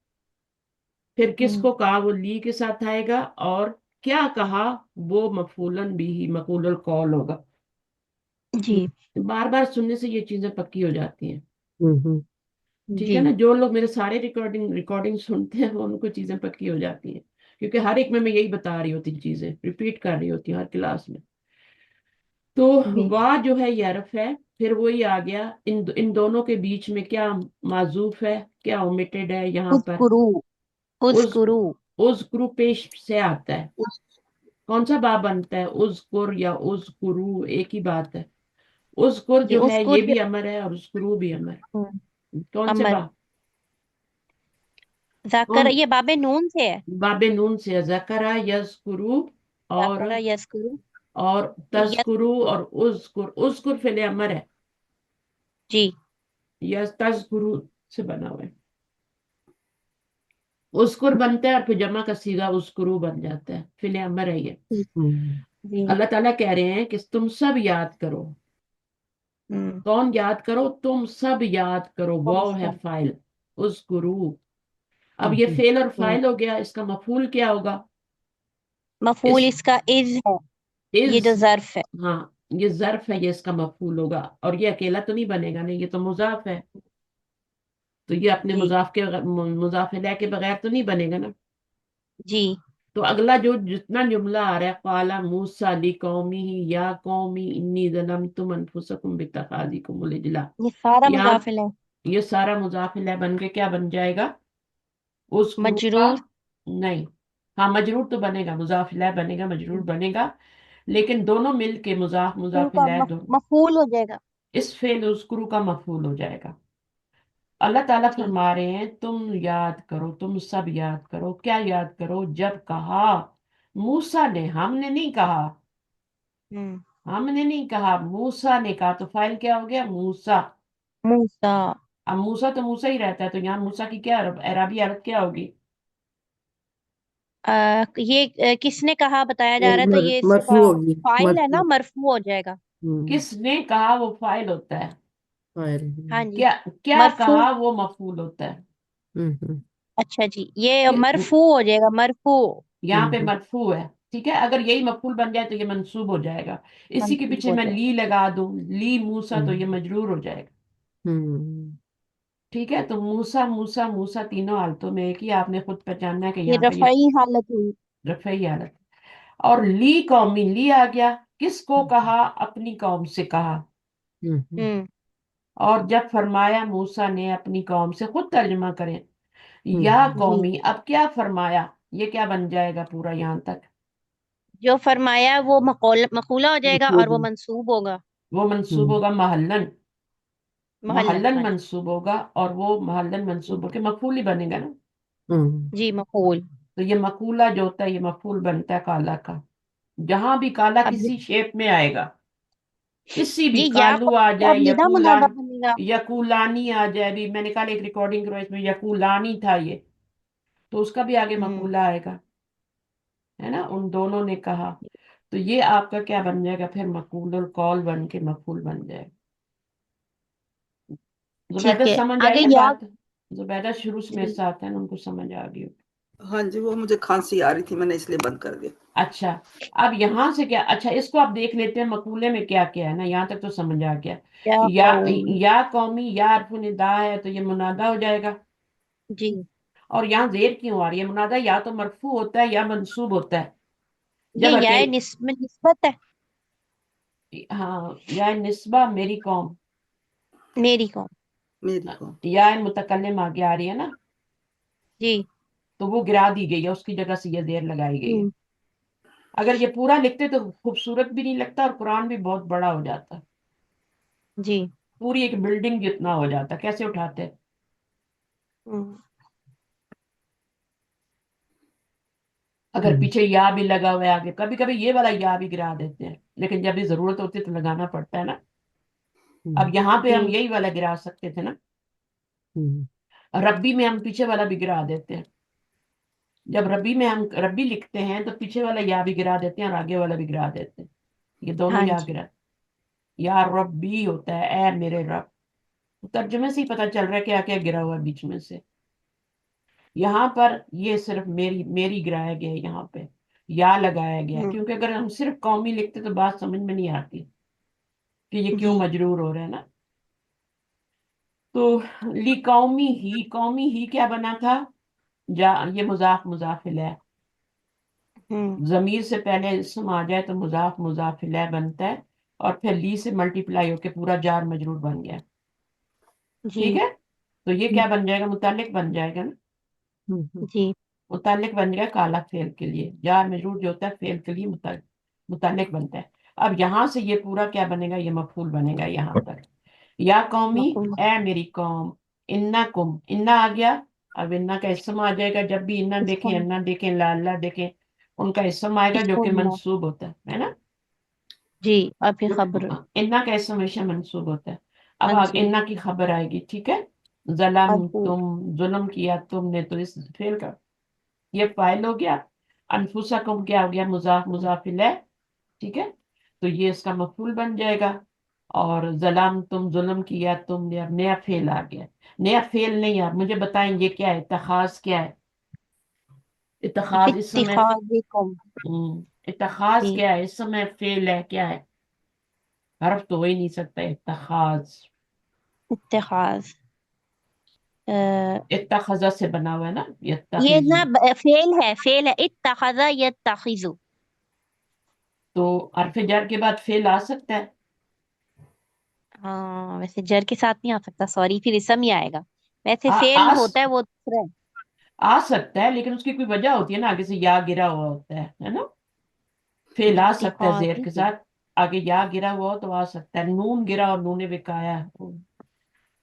फिर हम्म किसको कहा वो ली के साथ आएगा, और क्या कहा वो मफूलन भी ही मकूलल कौल होगा। जी बार बार सुनने से ये चीजें पक्की हो जाती हैं। ठीक है जी ना, जो लोग मेरे सारे रिकॉर्डिंग सुनते हैं वो उनको चीजें पक्की हो जाती हैं, क्योंकि हर एक में मैं यही बता रही होती चीजें रिपीट कर रही होती हूँ हर क्लास में। तो जी वाह जो है यरफ है, फिर वही आ गया। इन दोनों के बीच में क्या माजूफ है, क्या ओमिटेड है यहाँ पर। उज़्कुरू उस उज़्कुरू उज़्कुरू पेश से आता है। कौन सा बा बनता है, उज़कुर या उज़कुरू, एक ही बात है। उज़कुर जी जो है ये उज़्कुर भी अमर है, और उज़कुरू भी अमर हम्म, है। कौन से अमर बा, ज़ाकर, कौन, ये बाबे नून से है। बाबे नून से ज़करा यज़कुरू, और ज़ाकरा यज़कुरू यस तज़कुरू, और उज़कुर, उज़कुर फिल अमर है, जी यस तज़कुरू से बना हुआ है। उज़कुर बनता है और फिर जमा का सीगा उज़कुरू बन जाता है, फिल अमर है ये। जी अल्लाह ताला कह रहे हैं कि तुम सब याद करो। हम्म कौन याद करो, तुम सब याद करो, वो है कौन-सा? फाइल उज़कुरू। अब ये फेल और हम्म, फाइल हो गया, इसका मफूल क्या होगा। मफूल इस इसका इज है, ये जो इज, ज़र्फ है। हाँ, ये ज़र्फ है, ये इसका मफूल होगा, और ये अकेला तो नहीं बनेगा, नहीं, ये तो मुजाफ है। तो ये अपने जी मुजाफ के मुजाफ इलैह के बगैर तो नहीं बनेगा ना। जी। تو اگلا جو جتنا جملہ آ رہا ہے قال موسیٰ لقومہ یا قوم انی ظلمتم انفسکم باتخاذکم العجل، یہ سارا یہاں مضافل ہے. یہ سارا مضاف الیہ بن کے کیا بن جائے گا؟ اذکروا کا مجرور. نہیں، ہاں مجرور تو بنے گا، مضاف الیہ بنے گا، مجرور بنے گا، لیکن دونوں مل کے ان مضاف کا الیہ دو، مفعول ہو جائے گا. اس فعل اذکروا کا مفعول ہو جائے گا۔ اللہ تعالیٰ جی. فرما رہے ہیں تم یاد کرو، تم سب یاد کرو، کیا یاد کرو؟ جب کہا موسیٰ نے، ہم نے نہیں کہا، ہوں. ہم نے نہیں کہا، موسیٰ نے کہا، تو فاعل کیا ہو گیا؟ موسیٰ۔ موسیٰ. اب موسیٰ تو موسیٰ ہی رہتا ہے، تو یہاں موسیٰ کی کیا اعرابی حالت کیا ہوگی؟ یہ کس نے کہا بتایا جا رہا ہے، تو یہ اس کا مرفوع ہوگی، فاعل ہے نا، مرفوع۔ مرفوع ہو جائے گا. کس نے کہا وہ فاعل ہوتا ہے، فاعل۔ ہاں جی. کیا کیا مرفوع. کہا وہ مفعول ہوتا ہے۔ اچھا جی، یہ کہ- مرفوع ہو جائے گا، مرفوع. یہاں پہ مرفوع ہے، ٹھیک ہے، اگر یہی مفعول بن جائے تو یہ منصوب ہو جائے گا، اسی کے منصوب پیچھے ہو میں جائے لی لگا دوں، لی موسیٰ، تو یہ مجرور ہو جائے گا، ٹھیک ہے۔ تو موسیٰ موسیٰ موسیٰ تینوں حالتوں میں ایک ہی آپ نے خود پہچاننا ہے کہ یہ یہاں پہ یہ رفعی حالت ہوئی. رفعی حالت۔ اور لی قومی، لی آ گیا، کس کو کہا؟ اپنی قوم سے کہا، ہوں. اور جب فرمایا موسیٰ نے اپنی قوم سے، خود ترجمہ کریں، یا جی. قومی، اب کیا فرمایا؟ یہ کیا بن جائے گا پورا یہاں تک؟ جو فرمایا وہ مقولہ ہو جائے گا اور وہ منصوب ہوگا. وہ منصوب ہوگا محلن، محلن. محلن ہاں جی. منصوب ہوگا، اور وہ محلن منصوب ہو کے مفعول ہی بنے گا نا۔ جی مقول. تو یہ مقولہ جو ہوتا ہے یہ مفعول بنتا ہے کالا کا، جہاں بھی کالا اب کسی شیپ میں آئے گا، کسی بھی، یہ یا کالو آ اب جائے، ندا منادا بنے گا. یقولانی آ جائے، بھی میں نے کل ایک ریکارڈنگ کرو، اس میں یقولانی تھا یہ، تو اس کا بھی آگے ہوں. مقولہ آئے گا، ہے نا، ان دونوں نے کہا، تو یہ آپ کا کیا بن جائے گا پھر؟ مقول القول بن کے مفعول بن جائے گا۔ زبیدہ ٹھیک ہے، سمجھ آگے آئی نا یا. بات؟ زبیدہ شروع سے میرے جی. ساتھ ہے نا، ان کو سمجھ آ گئی۔ ہاں جی، وہ مجھے کھانسی آ رہی تھی، میں نے اس لیے بند کر دیا۔ اچھا، اب یہاں سے کیا، اچھا اس کو آپ دیکھ لیتے ہیں مقولے میں کیا کیا ہے نا، یہاں تک تو سمجھ آ گیا۔ یا یا قوم. یا قومی، یا حرف ندا ہے تو یہ منادا ہو جائے گا، جی. اور یہاں زیر کیوں آ رہی ہے؟ منادا یا تو مرفوع ہوتا ہے یا منصوب ہوتا ہے یہ جب یا اکیل، نسبت ہے. ہاں، یا نسبہ میری قوم، میری قوم. میری کو یا متکلم آگے آ رہی ہے نا، جی. تو وہ گرا دی گئی ہے، اس کی جگہ سے یہ زیر لگائی گئی ہے۔ ہوں. اگر یہ پورا لکھتے تو خوبصورت بھی نہیں لگتا، اور قرآن بھی بہت بڑا ہو جاتا، جی. پوری ایک بلڈنگ جتنا ہو جاتا، کیسے اٹھاتے؟ ہوں. اگر پیچھے یا بھی لگا ہوا ہے آگے، کبھی کبھی یہ والا یا بھی گرا دیتے ہیں، لیکن جب بھی ضرورت ہوتی ہے تو لگانا پڑتا ہے نا۔ اب یہاں پہ جی. ہم یہی والا گرا سکتے تھے نا، ربی میں ہم پیچھے والا بھی گرا دیتے ہیں، جب ربی میں ہم ربی لکھتے ہیں تو پیچھے والا یا بھی گرا دیتے ہیں اور آگے والا بھی گرا دیتے ہیں، یہ دونوں ہاں یا جی. گرا، یا ربی ہوتا ہے، اے میرے رب، ترجمے سے ہی پتہ چل رہا ہے کیا کیا گرا ہوا ہے بیچ میں سے۔ یہاں پر یہ صرف میری میری گرایا گیا ہے، یہاں پہ یا لگایا گیا ہے، ہوں. کیونکہ اگر ہم صرف قومی لکھتے تو بات سمجھ میں نہیں آتی کہ یہ کیوں جی. مجرور ہو رہا ہے نا۔ تو لی قومی ہی کیا بنا تھا؟ یہ مضاف الیہ، ہوں. ضمیر سے پہلے اسم آ جائے تو مضاف الیہ بنتا ہے، اور پھر لی سے ملٹیپلائی ہو کے پورا جار مجرور بن گیا، جی. ٹھیک ہے۔ تو یہ کیا بن جائے گا؟ متعلق بن جائے گا نا، جی. متعلق بن گیا کالا فعل کے لیے، جار مجرور جو ہوتا ہے فعل کے لیے متعلق بنتا ہے۔ اب یہاں سے یہ پورا کیا بنے گا؟ یہ مفعول بنے گا یہاں تک، یا قومی، مقولہ. اے میری قوم، انکم، انا آ گیا، اب انا کا اسم آ جائے گا، جب بھی انا اس کو دیکھیں، انا دیکھیں، لا اللہ دیکھیں، ان کا اسم آئے گا اس جو کو کہ ملا. منصوب ہوتا ہے نا، جی. آپ کی خبر انا کا اسم ہمیشہ منصوب ہوتا ہے۔ اب منصوب. انا کی خبر آئے گی، ٹھیک ہے، ظلم، مرفوع. تم ظلم کیا تم نے، تو اس فعل کا یہ فاعل ہو گیا، انفسکم کیا ہو گیا؟ مضاف الیہ، ٹھیک ہے، تو یہ اس کا مفعول بن جائے گا، اور ظلم تم ظلم کیا تم نے، اب نیا فعل آ گیا، نیا فعل نہیں، آپ مجھے بتائیں یہ کیا ہے؟ اتخاذ کیا ہے؟ اتخاذ اس سمے اتخاذکم. اتخاذ جی. کیا ہے؟ اس سمے فعل ہے، کیا ہے؟ حرف تو ہو ہی نہیں سکتا، اتخاذ، اتخاذ. इत्तखज़ा से बना हुआ है ना, ये यत्तखिज़ु। ना फेल है इत्तखज़ा यत्तखिज़ु। तो हर्फ जर के बाद फेल आ सकता है? हाँ वैसे जर के साथ नहीं आ सकता, सॉरी, फिर इसम ही आएगा। वैसे आ, फेल आ, होता है वो दूसरा है। आ सकता है, लेकिन उसकी कोई वजह होती है ना, आगे से या गिरा हुआ होता है ना। फेल आ सकता है जेर इत्तिखाज़ी के साथ, आगे या गिरा हुआ हो तो आ सकता है, नून गिरा और नून विकाया।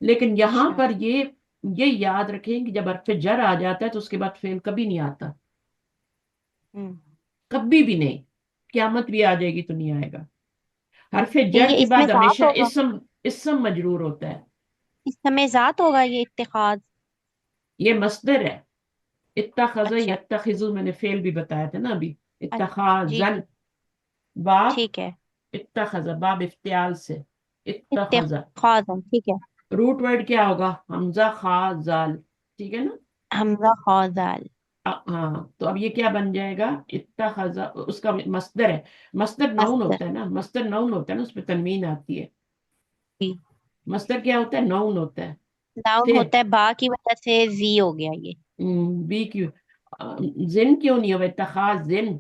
लेकिन यहाँ अच्छा। पर ये याद रखें कि जब हर्फ जर आ जाता है तो उसके बाद फेल कभी नहीं आता, हम्म। कभी भी नहीं। क्यामत भी आ जाएगी तो नहीं आएगा। हर्फ नहीं जर ये के इसमें बाद जात हमेशा होगा, इसम मजरूर होता है। इसमें जात होगा ये इत्तिखाज। ये मस्दर है। इत्तखज़ अच्छा। यत्तखिज़ु, मैंने फेल भी बताया था ना अभी। जी इत्तखाज़न, जी बाब, ठीक है। इत्तखज़, बाब इफ्तियाल से, इत्तखज़। इत्तिखाजन ठीक है। रूट वर्ड क्या होगा? हमजा खा जाल, ठीक है ना। हमजा खाजाल। हाँ, तो अब ये क्या बन जाएगा? इत्तखज़ उसका मस्दर है। मस्दर नाउन मस्दर। होता है ना, मस्दर नाउन होता है ना, उसमें तनवीन आती है। जी। मस्दर क्या होता है? नाउन होता है। नाउन फिर होता है, बा की वजह से जी हो गया ये। बी क्यों, जिन क्यों नहीं हुआ? तखाज जिन,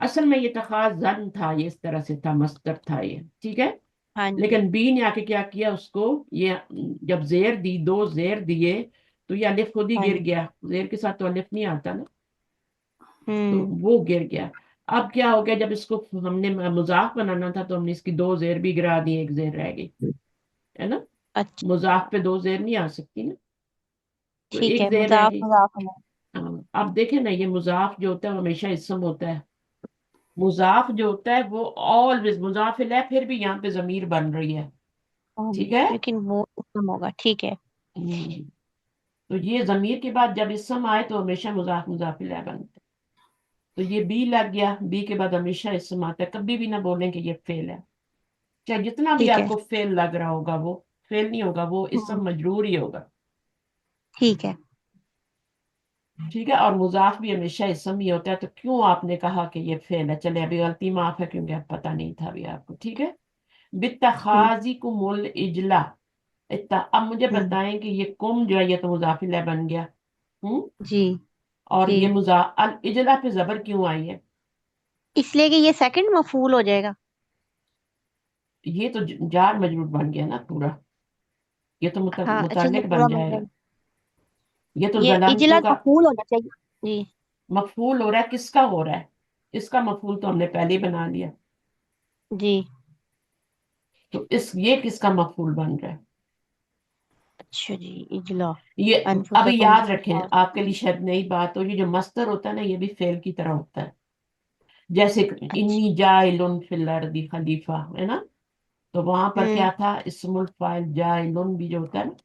असल में ये तखाज जन था, ये इस तरह से था, मस्दर था ये, ठीक है। हाँ जी। लेकिन बी ने आके क्या किया उसको, ये जब जेर दी, दो जेर दिए, तो ये अलिफ खुद ही हाँ गिर जी। गया, जेर के साथ तो अलिफ नहीं आता ना, तो हम्म। वो गिर गया। अब क्या हो गया, जब इसको हमने मुजाफ बनाना था तो हमने इसकी दो जेर भी गिरा दी, एक जेर रह गई, है ना। अच्छा मुजाफ पे दो जेर नहीं आ सकती ना, तो ठीक एक है, जेर रह मुजाफ गई। मुजाफ अलैह। हाँ, अब देखें ना, ये मुजाफ जो होता है वो हमेशा इसम होता है। मुजाफ जो होता है वो ऑलवेज मुजाफ इलैह, फिर भी यहाँ पे जमीर बन रही है, हाँ ठीक जी, है। लेकिन वो इसम होगा, ठीक है। हम्म, तो ये जमीर के बाद जब इसम आए तो हमेशा मुजाफ मुजाफ इलैह बनते हैं। तो ये बी लग गया, बी के बाद हमेशा इसम आता है, कभी भी ना बोलें कि ये फेल है, चाहे जितना भी ठीक है। आपको फेल लग रहा होगा, वो फेल नहीं होगा, वो हम्म। इसम मजरूर ही होगा, ठीक है। ठीक है। और मुजाफ भी हमेशा इसम ही होता है, तो क्यों आपने कहा कि ये फेल है? चले अभी गलती माफ है, क्योंकि अब पता नहीं था अभी आपको, ठीक है। हम्म। बित्तखाजी कुमुल इजला, इतना अब मुझे हम्म। बताएं कि ये कुम जो है ये तो मुजाफिल बन गया। हम्म। जी और जी। ये मुजा अल इजला पे जबर क्यों आई है? इसलिए कि ये सेकंड मफूल हो जाएगा। ये तो जार मजरूर बन गया ना पूरा, ये तो हाँ अच्छा, ये मुताल्लिक पूरा बन बन जाएगा। जाएगा। ये तो ये जलामतों इजला का मफूल होना चाहिए। जी। मफूल हो रहा है, किसका हो रहा है? इसका मफूल तो हमने पहले ही बना लिया, जी। तो इस ये किसका मफूल बन रहा है? अच्छा जी, इजला। ये अभी अनफुसकुम। याद रखें, आपके लिए शायद नई बात हो, ये जो मस्तर होता है ना, ये भी फेल की तरह होता है। जैसे अच्छा। इन्नी जाइलुन फिल अर्दी खलीफा, है ना, तो वहां पर हम्म। क्या था? इस्मुल फाइल जाइलुन भी जो होता है ना,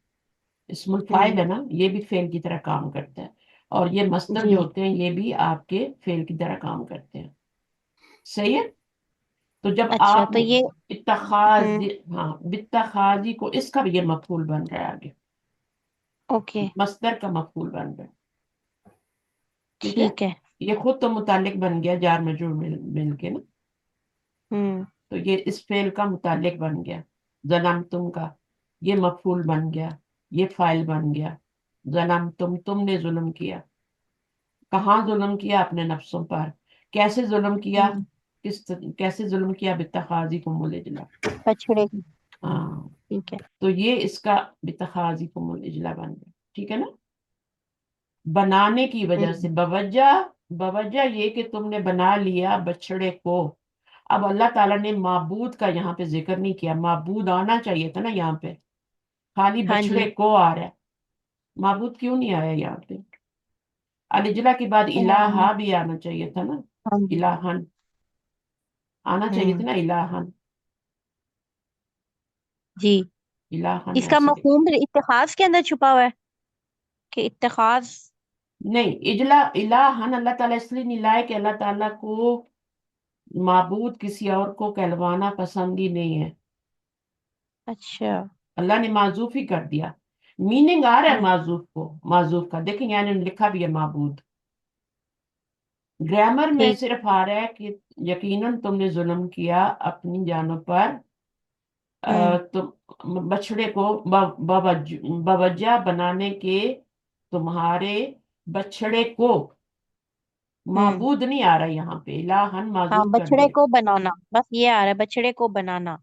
इस्मुल फाइल हम्म। है ना, ये भी फेल की तरह काम करता है। और ये मस्तर जी। जो होते हैं ये भी आपके फेल की तरह काम करते हैं, सही है। तो जब अच्छा तो आपने ये। इत्तखाज, हम्म। हाँ बित्तखाजी को, इसका भी ये मफूल बन रहा है आगे, ओके। मस्दर का मफूल बन रहा है, ठीक है। ठीक है। ये खुद तो मुतालिक बन गया, जार मजरूर मिल के ना, हम्म। तो ये इस फेल का मुतालिक बन गया। जलम तुम का ये मफूल बन गया, ये फाइल बन गया। जलम तुमने जुल्म किया, कहाँ जुल्म किया? अपने नफ्सों पर। कैसे जुल्म किया? हम्म। कैसे जुल्म किया? बित्तखाजी को मुलिजला। बछड़े। हाँ, ठीक है। तो ये इसका बित्तखाजी को मुलिजला बन गया, ठीक है ना। बनाने की वजह से, हम्म। बवजह, बवजह ये कि तुमने बना लिया बछड़े को। अब अल्लाह ताला ने माबूद का यहाँ पे जिक्र नहीं किया, माबूद आना चाहिए था ना यहाँ पे, खाली हाँ बछड़े जी। को आ रहा है। माबूद क्यों नहीं आया यहाँ पे? अलिजला के बाद हाँ इलाहा भी आना चाहिए था ना, जी। इलाहन आना चाहिए था हम्म। ना, इलाहन, जी। इलाहन इसका ऐसे मफहूम फिर इत्तेखाज के अंदर छुपा हुआ है कि इत्तेखाज। नहीं, इजला इलाहन अल्लाह ताला इसलिए नहीं लाए कि अल्लाह ताला को माबूद किसी और को कहलवाना पसंद ही नहीं है। अच्छा। अल्लाह ने माजूफ ही कर दिया। मीनिंग आ रहा है हम्म। माजूफ को, माजूफ का देखें, यानी लिखा भी है माबूद। ग्रामर में ठीक। सिर्फ आ रहा है कि यकीनन तुमने जुल्म किया अपनी जानों पर, हम्म। तुम बछड़े को बवज्जा बनाने के तुम्हारे बछड़े को, माबूद नहीं आ रहा यहाँ पे, इलाहन हाँ, माजूद कर बछड़े दिया। को बनाना, बस ये आ रहा है, बछड़े को बनाना।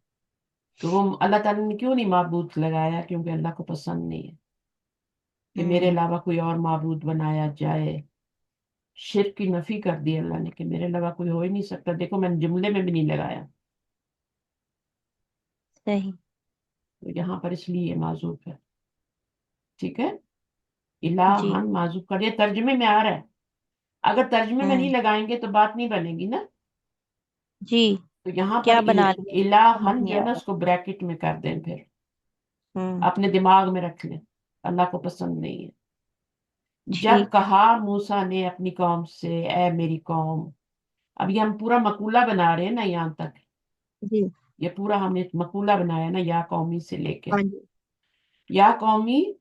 तो वो अल्लाह ताला ने क्यों नहीं माबूद लगाया? क्योंकि अल्लाह को पसंद नहीं है कि मेरे हम्म। अलावा कोई और माबूद बनाया जाए। शिर्क की नफी कर दी अल्लाह ने कि मेरे अलावा कोई हो ही नहीं सकता। देखो मैंने जुमले में भी नहीं लगाया, सही। तो यहाँ पर इसलिए माजूद है। ठीक है, जी। इलाहन माजूद कर दिया, तर्जमे में आ रहा है। अगर तर्जमे में नहीं हम्म। लगाएंगे तो बात नहीं बनेगी ना। जी। तो यहाँ पर क्या बना लिया, समझ इलाहन जो नहीं है आ ना, रहा। उसको ब्रैकेट में कर दें फिर, हम्म। अपने दिमाग में रख लें, अल्लाह को पसंद नहीं है। जब ठीक है। कहा मूसा ने अपनी कौम से, ए मेरी कौम, अब ये हम पूरा मकूला बना रहे हैं ना यहाँ तक, जी। ये पूरा हमने मकूला बनाया ना, या कौमी से लेके हाँ जी। या कौमी,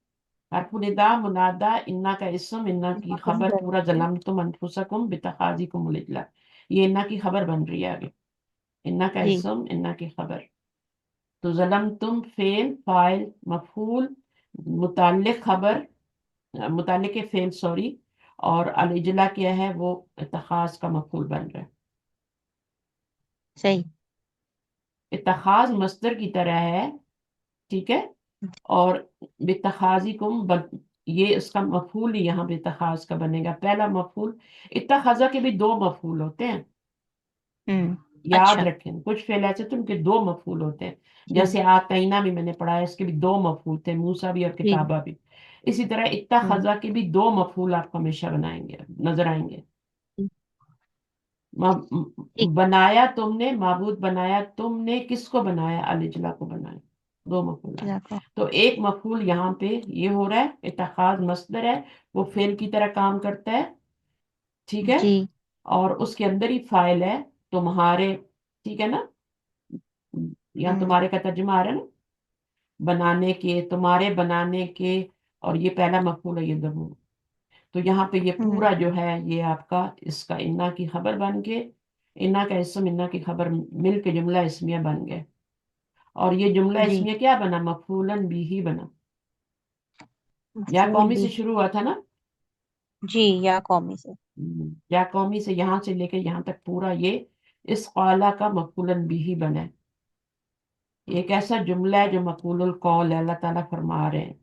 हरफुनिदा मुनादा, इन्ना का इसम, इन्ना की मालूम खबर, पूरा करेंगे। जलम तुम अनफुसकुम बितखाजीकुम मुलिजला, ये इन्ना की खबर बन रही है आगे। इन्ना का जी। इसम, इन्ना की खबर। तो जलम तुम फेल फाइल मफूल, मुताल्लिक खबर, मुताल्लिक के फेल सॉरी, और अल इजला क्या है, वो इत्तखाज का मफूल बन रहा है। सही। इत्तखाज मस्दर की तरह है, ठीक है। और बितखाजिकुम ये इसका मफूल ही यहाँ बितखाज का बनेगा, पहला मफूल। इत्तखाजा के भी दो मफूल होते हैं, हम्म। याद अच्छा। रखें। कुछ फेल ऐसे तो उनके दो मफूल होते हैं, जी। जैसे आतईना भी मैंने पढ़ा है, इसके भी दो मफूल थे, मूसा भी और जी। किताबा भी। इसी तरह हम्म। इत्तखाजा के भी दो मफूल आपको हमेशा बनाएंगे, नजर आएंगे। ठीक। बनाया तुमने, माबूद बनाया तुमने, किसको बनाया? अलिजला को बनाया। दो मफूल आए। इलाका। तो एक मफूल यहाँ पे ये हो रहा है, इत्तखाज मस्दर है, वो फेल की तरह काम करता है, ठीक है। जी। और उसके अंदर ही फाइल है, तुम्हारे, ठीक है ना। यहाँ हम्म। तुम्हारे का तर्जुमा आ रहा है ना, बनाने के, तुम्हारे बनाने के, और ये पहला मफूल है, ये दो। तो यहाँ पे ये हम्म। पूरा जो है ये आपका इसका इन्ना की खबर बन के, इन्ना का इसम, इन्ना की खबर मिल के जुमला इसमिया बन गए। और ये जुमला जी। इसमिया क्या बना? मफूलन बिही बना। या मफूल कौमी भी। से शुरू हुआ था ना। जी, या कौमी से। या कौमी से यहाँ से लेके यहाँ तक पूरा ये इस कौला का मफूलन बिही बना है। ये एक ऐसा जुमला है जो मफूलुल कौल है, अल्लाह ताला फरमा रहे हैं,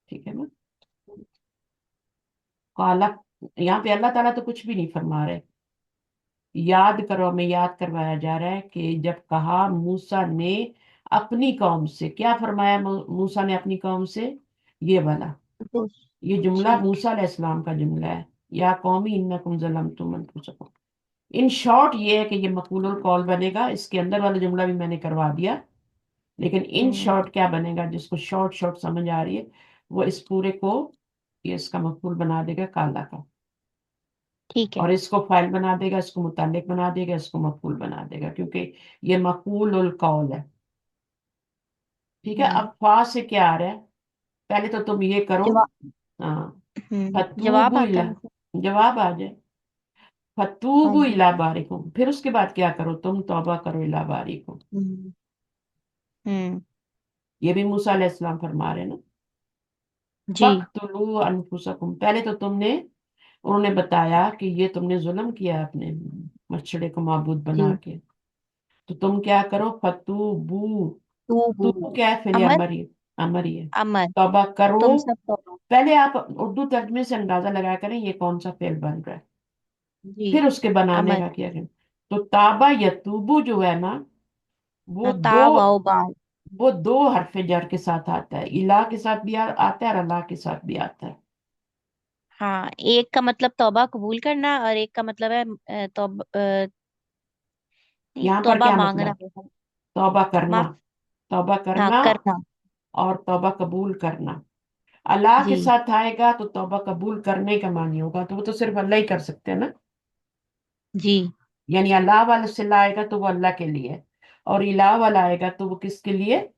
ठीक है ना। कौला, यहाँ पे अल्लाह ताला तो कुछ भी नहीं फरमा रहे। याद करो, हमें याद करवाया जा रहा है कि जब कहा मूसा ने अपनी कौम से, क्या फरमाया मूसा ने अपनी कौम से? ये वाला, ये जुमला ठीक। मूसा अलैहिस्सलाम का जुमला है, या कौमी इन्नकुम ज़लमतुम अनफुसकुम। इन शॉर्ट ये है कि ये मक़ूलुल कौल बनेगा। इसके अंदर वाला जुमला भी मैंने करवा दिया, लेकिन इन हम्म। शॉर्ट क्या बनेगा, जिसको शॉर्ट शॉर्ट समझ आ रही है, वो इस पूरे को ये इसका मफूल बना देगा काला का, ठीक है। और इसको फाइल बना देगा, इसको मुतालिक बना देगा, इसको मफूल बना देगा, क्योंकि ये मफूलुल कौल है। ठीक है। हम्म। अब फा से क्या आ रहा है? पहले तो तुम ये करो, जवाब। हाँ, जवाब फतूबु आता इला, है मुझे। जवाब आ जाए, हाँ फतूबु जी। इला बारिकुम, फिर उसके बाद क्या करो? तुम तौबा करो इला बारिकुम। हम्म। हम्म। ये भी मूसा अलैहिस्सलाम फरमा रहे हैं ना। जी। फक्तुलू अनफुसकुम, पहले तो तुमने, उन्होंने बताया कि ये तुमने जुल्म किया अपने मछड़े को माबूद बना जी। के, तो तुम क्या करो? फतूबू, तू तू बू। क्या है? फिर अमर। अमर ही, अमर ही है। अमर। तौबा करो। तुम सब तो। पहले आप उर्दू तर्जमे से अंदाजा लगाया करें ये कौन सा फेल बन रहा है, जी। फिर उसके बनाने अमर। का क्या करें। तो ताबा यतूबू जो है ना, वो ता दो, वाओ बाल। वो दो हरफ जर के साथ आता है, इला के साथ भी आता है और अल्लाह के साथ भी आता है। हाँ, एक का मतलब तौबा कबूल करना और एक का मतलब है नहीं, यहाँ पर तौबा क्या मांगना। मतलब? तौबा करना, माफ। तौबा हाँ, करना, करना। और तौबा कबूल करना। अल्लाह के जी। साथ आएगा तो तौबा कबूल करने का मानी होगा, तो वो तो सिर्फ अल्लाह ही कर सकते हैं ना। जी। यानी अल्लाह वाला सिला आएगा तो वो अल्लाह के लिए है, और इलाह वाला आएगा तो वो किसके लिए?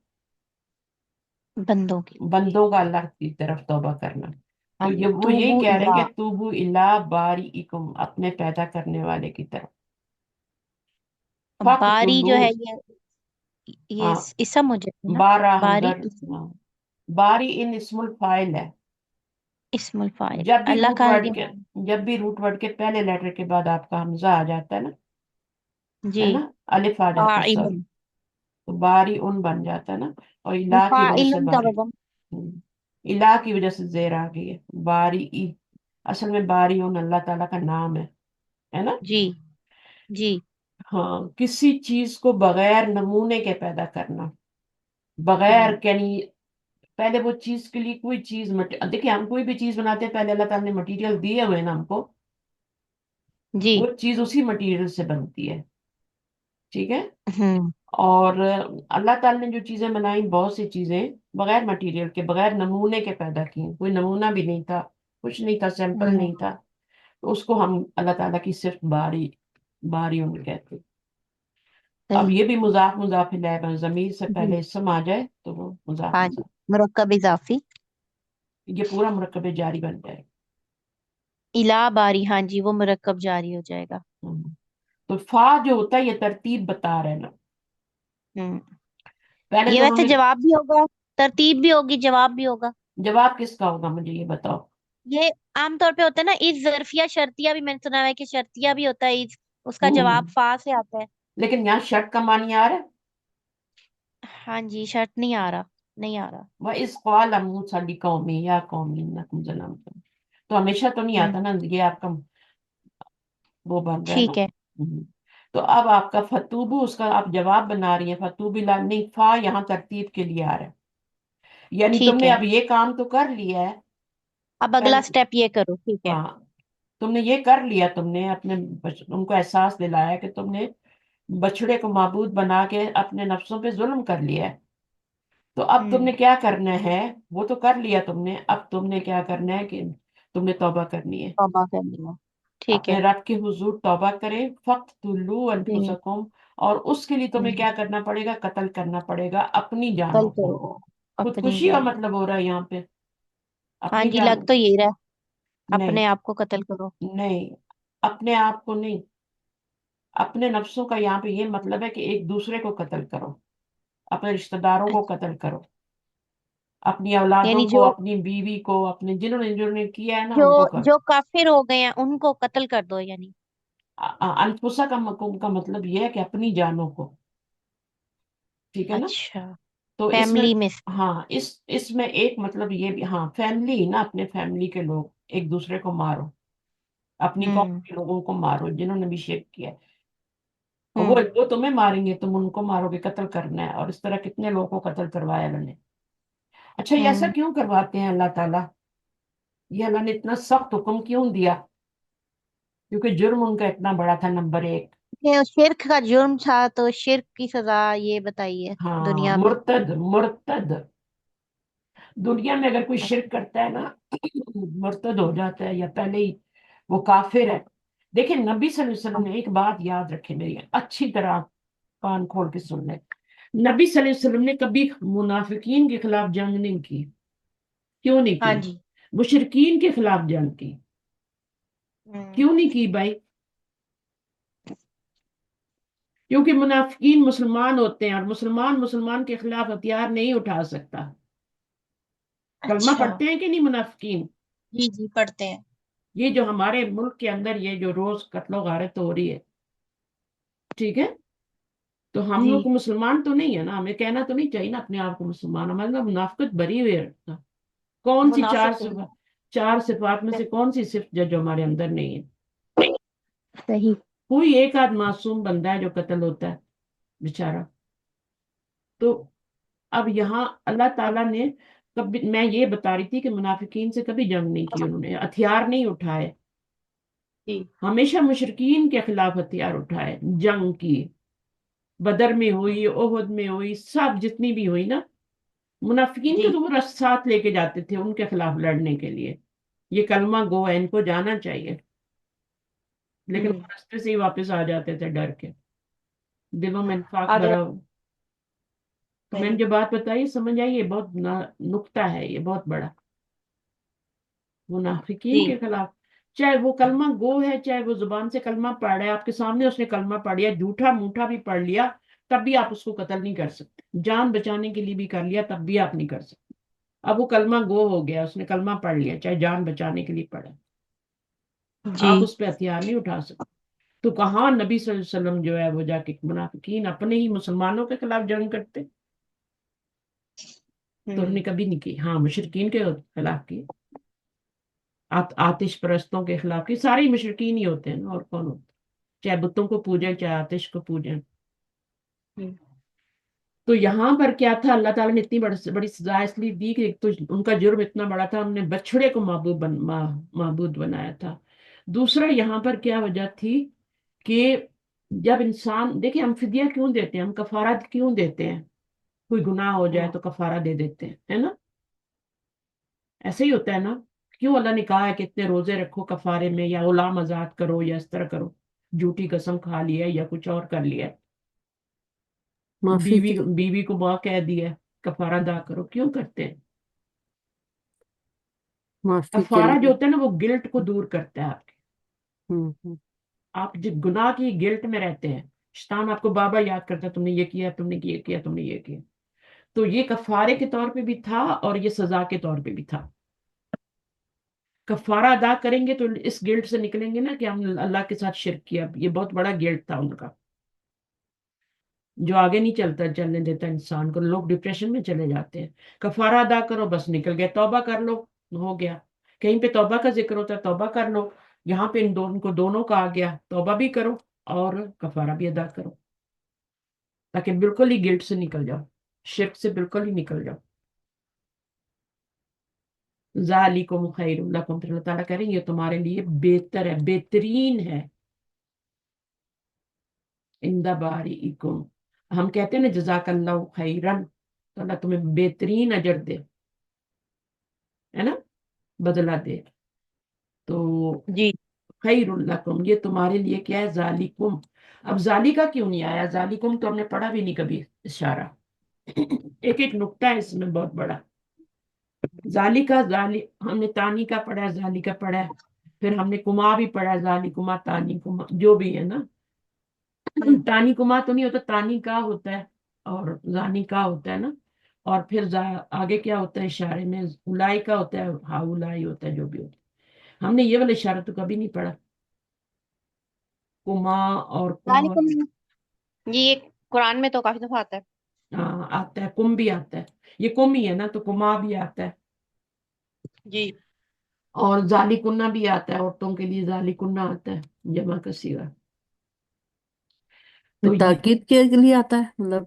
बंदों के लिए। बंदों का अल्लाह की तरफ तौबा करना। हाँ तो जी, ये वो यही तूबू कह रहे हैं इला। कि तूबू इला बारीइकुम, अपने पैदा करने वाले की तरफ। बारी फक्तुलू, जो है ये हाँ, इसम हो जाएगा ना। बारह बारी हमदर, इसम। हाँ, बारी इन इस्मुल फाइल है। इस्मुल फाइल, जब भी अल्लाह रूट का वर्ड ये के जब भी रूट वर्ड के पहले लेटर के बाद आपका हमजा आ जाता है जी, ना, अलिफ आ जाता है सब, फाइल, तो बारी उन बन जाता है ना, और इला की वजह से फाइल का बारी, वजन, इला की वजह से जेर आ गई है, बारी ई। असल में बारी उन अल्लाह ताला का नाम है ना। जी जी, हाँ, किसी चीज को बगैर नमूने के पैदा करना, बगैर यानी पहले वो चीज के लिए कोई चीज देखिए, हम कोई भी चीज बनाते हैं पहले अल्लाह ताला ने मटेरियल दिए हुए हैं ना हमको, जी, वो चीज उसी मटेरियल से बनती है, ठीक है। हम्म और अल्लाह ताला ने जो चीजें बनाई, बहुत सी चीजें बगैर मटेरियल के, बगैर नमूने के पैदा की, कोई नमूना भी नहीं था, कुछ नहीं था, सैंपल हम्म, नहीं था, तो उसको हम अल्लाह ताला की सिर्फ बारी, बारी उन कहते हैं। अब सही, ये भी मुजाफ मुजाफ इलैह, जमीर से जी, पहले इसम आ जाए तो वो मुजाफ हाँ जी, मुजाफ, मुरक्कब इजाफी, ये पूरा मुरक्कब जारी बन जाएगा। इला बारी, हाँ जी, वो मुरक्कब जारी हो जाएगा। तो फा जो होता है ये तरतीब बता रहे हैं ना, हम्म, पहले ये तो वैसे उन्होंने, जवाब भी होगा, तरतीब भी होगी, जवाब भी होगा। जवाब किसका होगा मुझे ये बताओ। ये आमतौर पे होता है ना, इस ज़र्फिया शर्तिया भी मैंने सुना है कि शर्तिया भी होता है, इस उसका जवाब हम्म, फा से आता है। लेकिन यहाँ शर्त का मानी आ रहा है, हाँ जी, शर्त नहीं आ रहा, नहीं आ रहा। वह इस कवाल मूसा ली कौमी या कौमी नकुम जलम, तो हमेशा तो नहीं आता हम्म, ना, ये आपका वो बन रहा है ना। ठीक है, हम्म। तो अब आपका फतूबू, उसका आप जवाब बना रही है, फतूबी ला नहीं, फा यहाँ तरतीब के लिए आ रहा है, यानी ठीक तुमने है, अब ये काम तो कर लिया है। अब अगला पहले, स्टेप ये करो, ठीक है। हाँ, तुमने ये कर लिया, तुमने अपने उनको एहसास दिलाया कि तुमने बछड़े को माबूद बना के अपने नफ्सों पे जुल्म कर लिया है। तो अब तुमने हम्म, क्या करना है, वो तो कर लिया तुमने, अब तुमने क्या करना है कि तुमने तौबा करनी है, तौबा कर लिया, ठीक अपने है, रब के हुजूर तौबा करें, फक्त तुल्लू जी, अनफुसकुम, और उसके लिए तुम्हें हम्म, क्या करना पड़ेगा, कत्ल करना पड़ेगा अपनी कल जानों को। करो अपनी खुदकुशी का जान। मतलब हो रहा है यहाँ पे, हाँ अपनी जी, लग जानों, तो यही रहा है, नहीं, अपने आप को कत्ल करो। नहीं, अपने आप को नहीं, अपने नफ्सों का यहाँ पे ये मतलब है कि एक दूसरे को कत्ल करो, अपने रिश्तेदारों को अच्छा, कत्ल करो, अपनी औलादों यानी को, जो अपनी बीवी को, अपने जिन्होंने जिन्होंने किया है ना जो उनको करो। जो काफिर हो गए हैं उनको कत्ल कर दो, यानी। अनफुसा का का मतलब ये है कि अपनी जानों को, ठीक है ना। अच्छा, तो इसमें, फैमिली में से। हाँ, इसमें एक मतलब ये भी, हाँ, फैमिली ना, अपने फैमिली के लोग एक दूसरे को मारो, अपनी कौम हम्म, के लोगों को मारो जिन्होंने भी शिरक किया है। और हम्म, वो तुम्हें मारेंगे, तुम उनको मारोगे, कत्ल करना है, और इस तरह कितने लोगों को कत्ल करवाया अल्लाह ने। अच्छा, ये ऐसा हम्म, क्यों करवाते हैं अल्लाह ताला, ये अल्लाह ने इतना सख्त हुक्म क्यों दिया, क्योंकि जुर्म उनका इतना बड़ा था, नंबर एक। ये शिर्क का जुर्म था, तो शिर्क की सजा ये बताइए हाँ, दुनिया में। मुर्तद, मुर्तद, दुनिया में अगर कोई शिरक करता है ना, मुर्तद हो जाता है, या पहले ही वो काफिर है। देखिए, नबी सल्लल्लाहु अलैहि वसल्लम ने एक बात याद रखे मेरी, अच्छी तरह कान खोल के सुन ले, नबी सल्लल्लाहु अलैहि वसल्लम ने कभी मुनाफिकीन के खिलाफ जंग नहीं की। क्यों नहीं हाँ की? जी, मुशरिकीन के खिलाफ जंग की। हम्म, क्यों नहीं की भाई? क्योंकि मुनाफिकीन मुसलमान होते हैं, और मुसलमान मुसलमान के खिलाफ हथियार नहीं उठा सकता। कलमा अच्छा, पढ़ते हैं कि नहीं मुनाफिकीन? जी जी, पढ़ते हैं। ये जो हमारे मुल्क के अंदर ये जो रोज कत्लो गारत हो रही है, ठीक है, तो हम जी, लोग मुसलमान तो नहीं है ना, हमें कहना तो नहीं चाहिए ना अपने आप को मुसलमान, हमारे ना मुनाफिकत भरी हुई है। कौन सी मुनाफिक है। चार सिफात में से कौन सी सिर्फ जो जो हमारे अंदर नहीं है? सही, कोई एक आध मासूम बंदा है जो कत्ल होता है बेचारा। तो अब यहाँ अल्लाह ताला ने, कभी, मैं ये बता रही थी कि मुनाफिकीन से कभी जंग नहीं की उन्होंने, हथियार नहीं उठाए, जी, हमेशा मुशरिकीन के खिलाफ हथियार उठाए, जंग की, बदर में हुई, ओहद में हुई, सब जितनी भी हुई ना, मुनाफिकीन को जी, तो वो साथ लेके जाते थे उनके खिलाफ लड़ने के लिए। ये कलमा गो है, इनको जाना चाहिए, लेकिन वो हम्म, रास्ते से ही वापस आ जाते थे डर के, दिलों में निफाक आ भरा जाते। हो। तो मैंने सही, जो बात बताई समझ आई, ये बहुत नुक्ता है, ये बहुत बड़ा, मुनाफिकीन के जी, खिलाफ, चाहे वो कलमा गो है, चाहे वो जुबान से कलमा पढ़ रहा है, आपके सामने उसने कलमा पढ़ लिया, झूठा मूठा भी पढ़ लिया, तब भी आप उसको कत्ल नहीं कर सकते, जान बचाने के लिए भी कर लिया तब भी आप नहीं कर सकते। اب وہ کلمہ گو ہو گیا، اس نے کلمہ پڑھ لیا، چاہے جان بچانے کے لیے پڑھا، جی آپ اس پہ ہتھیار نہیں اٹھا سکتے۔ تو کہاں نبی صلی اللہ علیہ وسلم جو ہے وہ جا کے منافقین اپنے ہی مسلمانوں کے خلاف جنگ کرتے؟ تو انہوں نے کبھی نہیں کی۔ ہاں مشرکین کے خلاف کی، آتش پرستوں کے خلاف کی، سارے ہی مشرکین ہی ہوتے ہیں نا، اور کون ہوتے ہیں؟ چاہے بتوں کو پوجیں چاہے آتش کو پوجیں۔ تو یہاں پر کیا تھا، اللہ تعالیٰ نے اتنی بڑی سزا اس لیے دی کہ ایک تو ان کا جرم اتنا بڑا تھا، انہوں نے بچڑے کو معبود بنایا تھا۔ دوسرا یہاں پر کیا وجہ تھی کہ جب انسان دیکھیں، ہم فدیہ کیوں دیتے ہیں، ہم کفارہ کیوں دیتے ہیں؟ کوئی گناہ ہو جائے تو کفارہ دے دیتے ہیں، ہے نا؟ ایسے ہی ہوتا ہے نا؟ کیوں اللہ نے کہا ہے کہ اتنے روزے رکھو کفارے میں، یا غلام آزاد کرو، یا اس طرح کرو، جھوٹی قسم کھا لیا یا کچھ اور کر لیا، معافی کے بیوی کو ماں کہہ دیا کفارہ ادا کرو، کیوں کرتے ہیں؟ معافی کے کفارہ جو لیے۔ ہوتا ہے نا وہ گلٹ کو دور کرتا ہے آپ کے۔ ہوں۔ آپ جب گناہ کی گلٹ میں رہتے ہیں، شیطان آپ کو بار بار یاد کرتا ہے تم نے یہ کیا، تم نے یہ کیا، تم نے یہ کیا۔ تو یہ کفارے کے طور پہ بھی تھا اور یہ سزا کے طور پہ بھی تھا۔ کفارہ ادا کریں گے تو اس گلٹ سے نکلیں گے نا کہ ہم نے اللہ کے ساتھ شرک کیا، یہ بہت بڑا گلٹ تھا ان کا، جو آگے نہیں چلنے دیتا انسان کو، لوگ ڈپریشن میں چلے جاتے ہیں۔ کفارہ ادا کرو بس نکل گئے، توبہ کر لو ہو گیا، کہیں پہ توبہ کا ذکر ہوتا ہے توبہ کر لو، یہاں پہ ان کو دونوں کا آ گیا، توبہ بھی کرو اور کفارہ بھی ادا کرو، تاکہ بالکل ہی گلٹ سے نکل جاؤ، شرک سے بالکل ہی نکل جاؤ۔ ذالکم خیر لکم، پھر اللہ تعالیٰ کہہ رہے ہیں یہ تمہارے لیے بہتر ہے، بہترین ہے، عند بارئکم۔ ہم کہتے ہیں نا جزاک اللہ خیرن، تو اللہ تمہیں بہترین اجر دے، ہے نا، بدلہ دے۔ تو جی خیر لکم، یہ تمہارے لیے کیا ہے، ذالکم۔ اب ذالکا کیوں نہیں آیا؟ ذالکم تو ہم نے پڑھا بھی نہیں کبھی اشارہ، ایک ایک نقطہ ہے اس میں بہت بڑا۔ ذالکا، ہم نے تانی کا پڑھا ہے، ذالکا پڑھا ہے، پھر ہم نے کما بھی پڑھا ہے، ذالکما تانی کما جو بھی ہے نا، تانی کما تو نہیں ہوتا، تانی کا ہوتا ہے اور زانی کا ہوتا ہے نا، اور پھر آگے کیا ہوتا ہے اشارے میں، الائی کا ہوتا ہے، ہا الائی ہوتا ہے، جو بھی ہوتا ہے۔ ہم نے یہ والا اشارہ تو کبھی نہیں پڑھا، کما اور کم، وعلیکم، یہ قرآن میں تو کافی دفعہ آتا ہے۔ آتا ہے، کم بھی آتا ہے، یہ کم ہی ہے نا، تو کما بھی آتا ہے، جی اور ذالی کنہ بھی آتا ہے، عورتوں کے لیے ذالی کنہ آتا ہے جمع کا صیغہ۔ تو یہ تاکید کے لیے آتا ہے، مطلب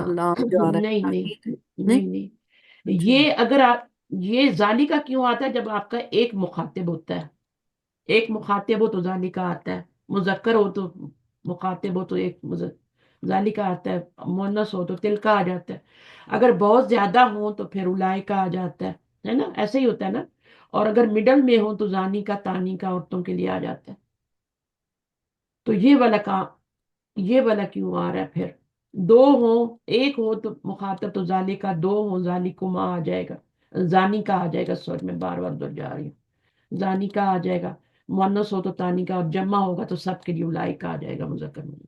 لام جو آ رہا ہے نہیں نہیں تاکید؟ نہیں؟ نہیں نہیں، اچھا۔ یہ اگر آپ، یہ ذالی کا کیوں آتا ہے؟ جب آپ کا ایک مخاطب ہوتا ہے، ایک مخاطب ہو تو ذالی کا آتا ہے، مذکر ہو تو مخاطب ہو تو ایک ذالی کا آتا ہے، مؤنث ہو تو تل کا آ جاتا ہے، اگر بہت زیادہ ہو تو پھر الائی کا آ جاتا ہے نا، ایسے ہی ہوتا ہے نا، اور اگر مڈل میں ہو تو زانی کا تانی کا عورتوں کے لیے آ جاتا ہے۔ تو یہ والا کیوں آ رہا ہے پھر؟ دو ہوں، ایک ہو تو مخاطب تو ذالی کا، دو ہوں ذالی کما آ جائے گا، زانی کا آ جائے گا، سوچ میں بار بار دل جا رہی ہوں، زانی کا آ جائے گا، مؤنث ہو تو تانی کا، اور جمع ہوگا تو سب کے لیے الائی کا آ جائے گا مذکر میں۔